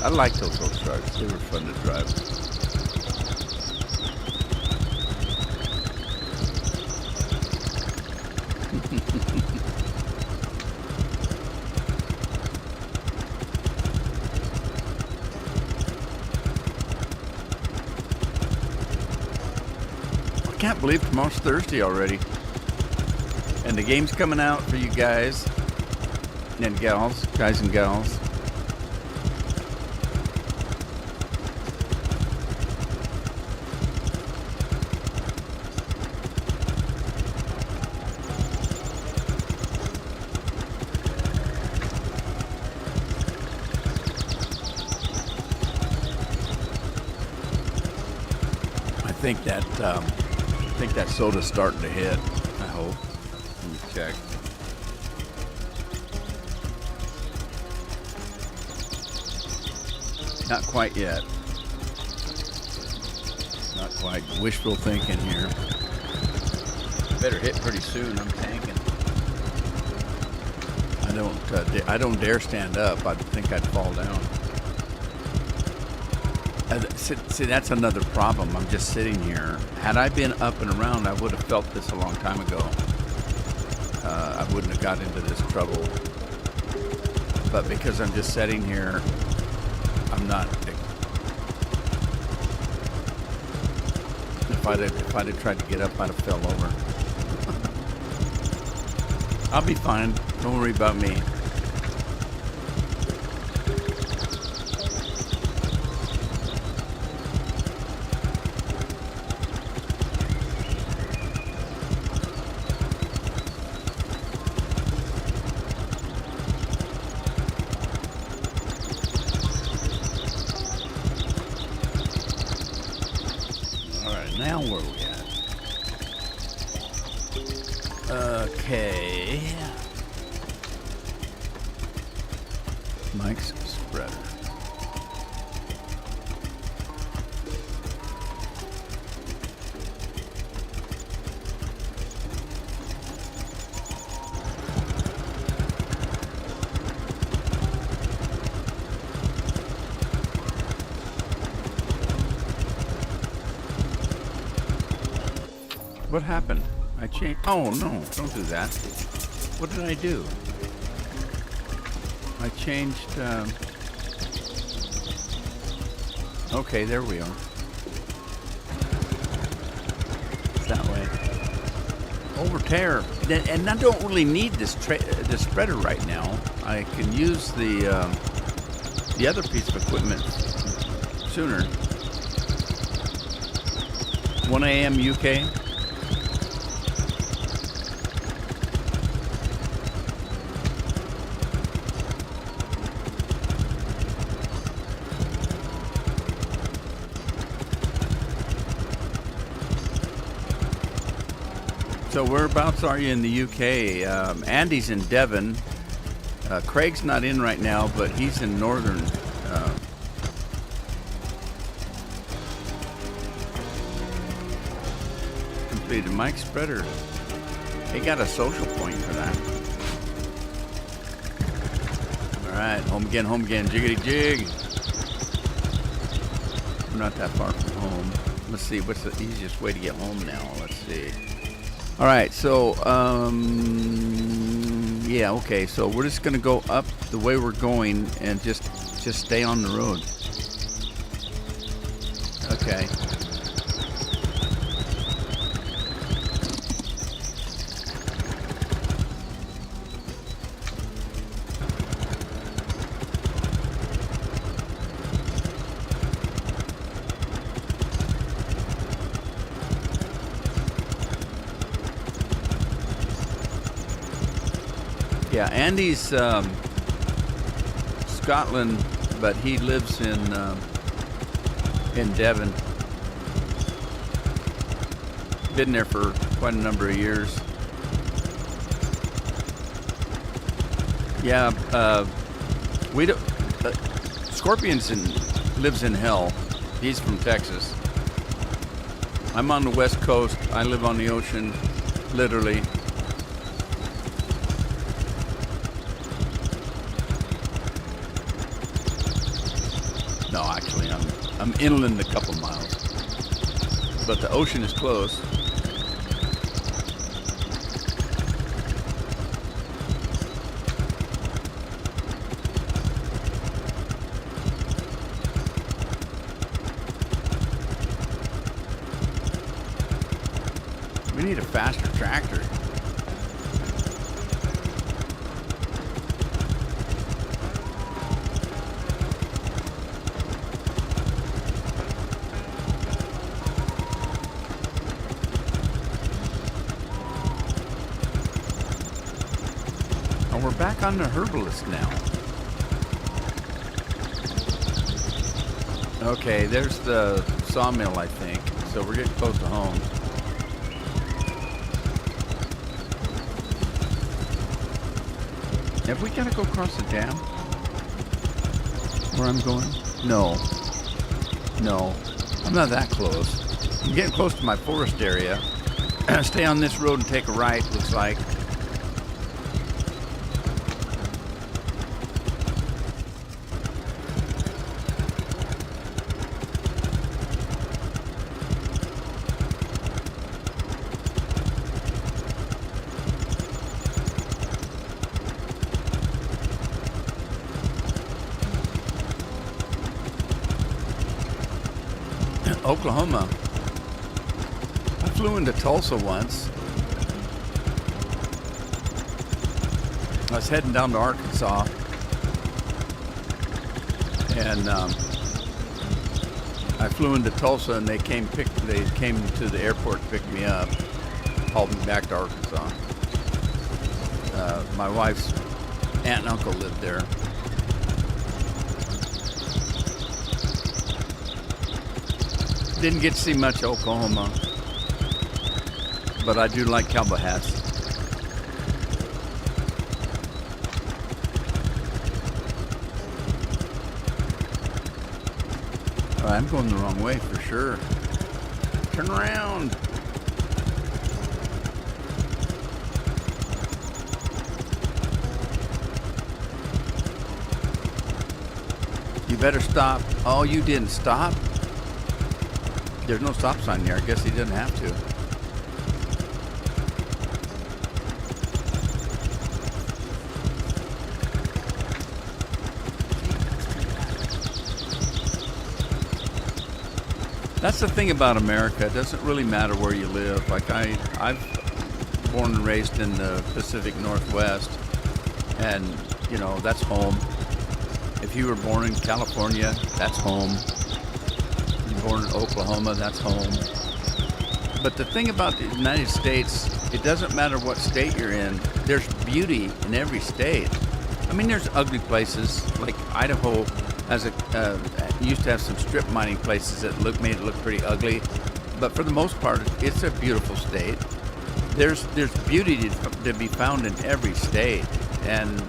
I liked those old trucks. They were fun to drive. I can't believe tomorrow's Thursday already. And the game's coming out for you guys and gals, guys and gals. I think that soda's starting to hit. I hope. Let me check. Not quite yet. Not quite. Wishful thinking here. Better hit pretty soon. I'm tanking. I don't dare stand up. I think I'd fall down. See, that's another problem. I'm just sitting here. Had I been up and around, I would have felt this a long time ago. I wouldn't have got into this trouble. But because I'm just sitting here, I'm not. If I'd have tried to get up, I'd have fell over. I'll be fine. Don't worry about me. Now where are we at? Okay. Mike's spreader. What happened? I changed. Oh no, don't do that. What did I do? I changed. Okay, there we are. It's that way. Overtear. And I don't really need this spreader right now. I can use the other piece of equipment sooner. 1 a.m. UK. So whereabouts are you in the UK? Andy's in Devon. Craig's not in right now, but he's in northern. Completed. Mike Spreader. He got a social point for that. All right, home again, jiggity jig. We're not that far from home. Let's see, what's the easiest way to get home now? Let's see. All right, so, yeah, okay, so we're just gonna go up the way we're going and just stay on the road. Okay. Yeah, Andy's Scotland, but he lives in Devon. Been there for quite a number of years. Yeah, we don't. Lives in hell. He's from Texas. I'm on the West Coast. I live on the ocean, literally. No, actually, I'm inland a couple miles, but the ocean is close. We need a faster tractor. We're back on the herbalist now. Okay, there's the sawmill, I think. So we're getting close to home. Have we got to go across the dam? Where I'm going? No. No. I'm not that close. I'm getting close to my forest area. Stay on this road and take a right, looks like. Oklahoma. I flew into Tulsa once. I was heading down to Arkansas, and I flew into Tulsa, and they came to the airport to pick me up, hauled me back to Arkansas. My wife's aunt and uncle lived there. Didn't get to see much of Oklahoma, but I do like cowboy hats. All right, I'm going the wrong way for sure. Turn around. You better stop. Oh, you didn't stop? There's no stop sign there. I guess he didn't have to. That's the thing about America. It doesn't really matter where you live. Like I've born and raised in the Pacific Northwest, and you know, that's home. If you were born in California, that's home. Born in Oklahoma, that's home. But the thing about the United States, it doesn't matter what state you're in, there's beauty in every state. I mean, there's ugly places, like Idaho used to have some strip mining places that made it look pretty ugly, but for the most part, it's a beautiful state. There's beauty to be found in every state, and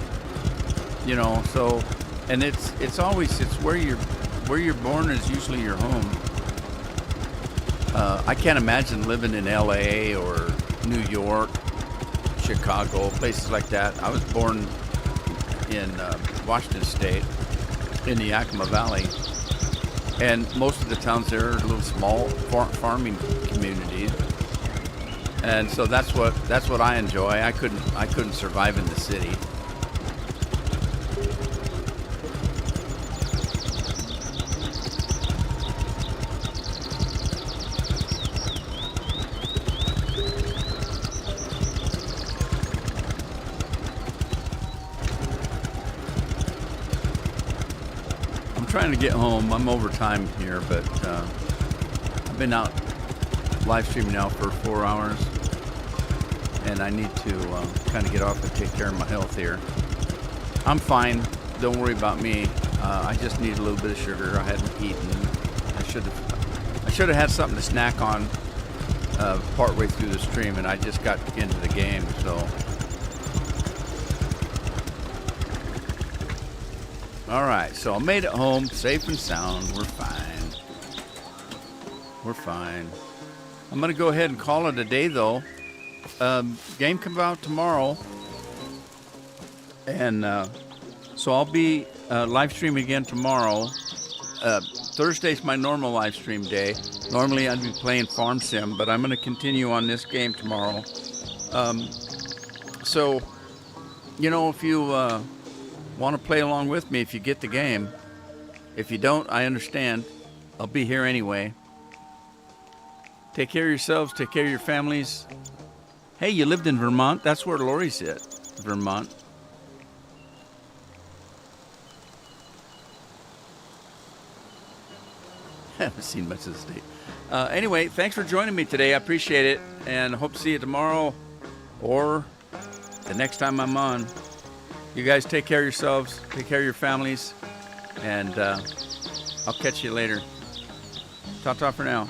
You know, so, and it's always, it's where you're born is usually your home. I can't imagine living in LA or New York, Chicago, places like that. I was born in Washington State, in the Yakima Valley, and most of the towns there are little small farming communities, and so that's what I enjoy. I couldn't survive in the city. Trying to get home. I'm over time here, but I've been out live streaming now for 4 hours, and I need to kind of get off and take care of my health here. I'm fine. Don't worry about me. I just need a little bit of sugar. I hadn't eaten. I should have had something to snack on partway through the stream, and I just got into the game, so. All right, so I made it home safe and sound. We're fine. We're fine. I'm going to go ahead and call it a day, though. Game comes out tomorrow. And so I'll be live streaming again tomorrow. Thursday's my normal live stream day. Normally I'd be playing Farm Sim, but I'm going to continue on this game tomorrow. So, you know, if you want to play along with me, if you get the game. If you don't, I understand. I'll be here anyway. Take care of yourselves. Take care of your families. Hey, you lived in Vermont? That's where Lori's at. Vermont. Haven't seen much of the state. Anyway, thanks for joining me today. I appreciate it. And hope to see you tomorrow or the next time I'm on. You guys take care of yourselves, take care of your families, and I'll catch you later. Ta-ta for now.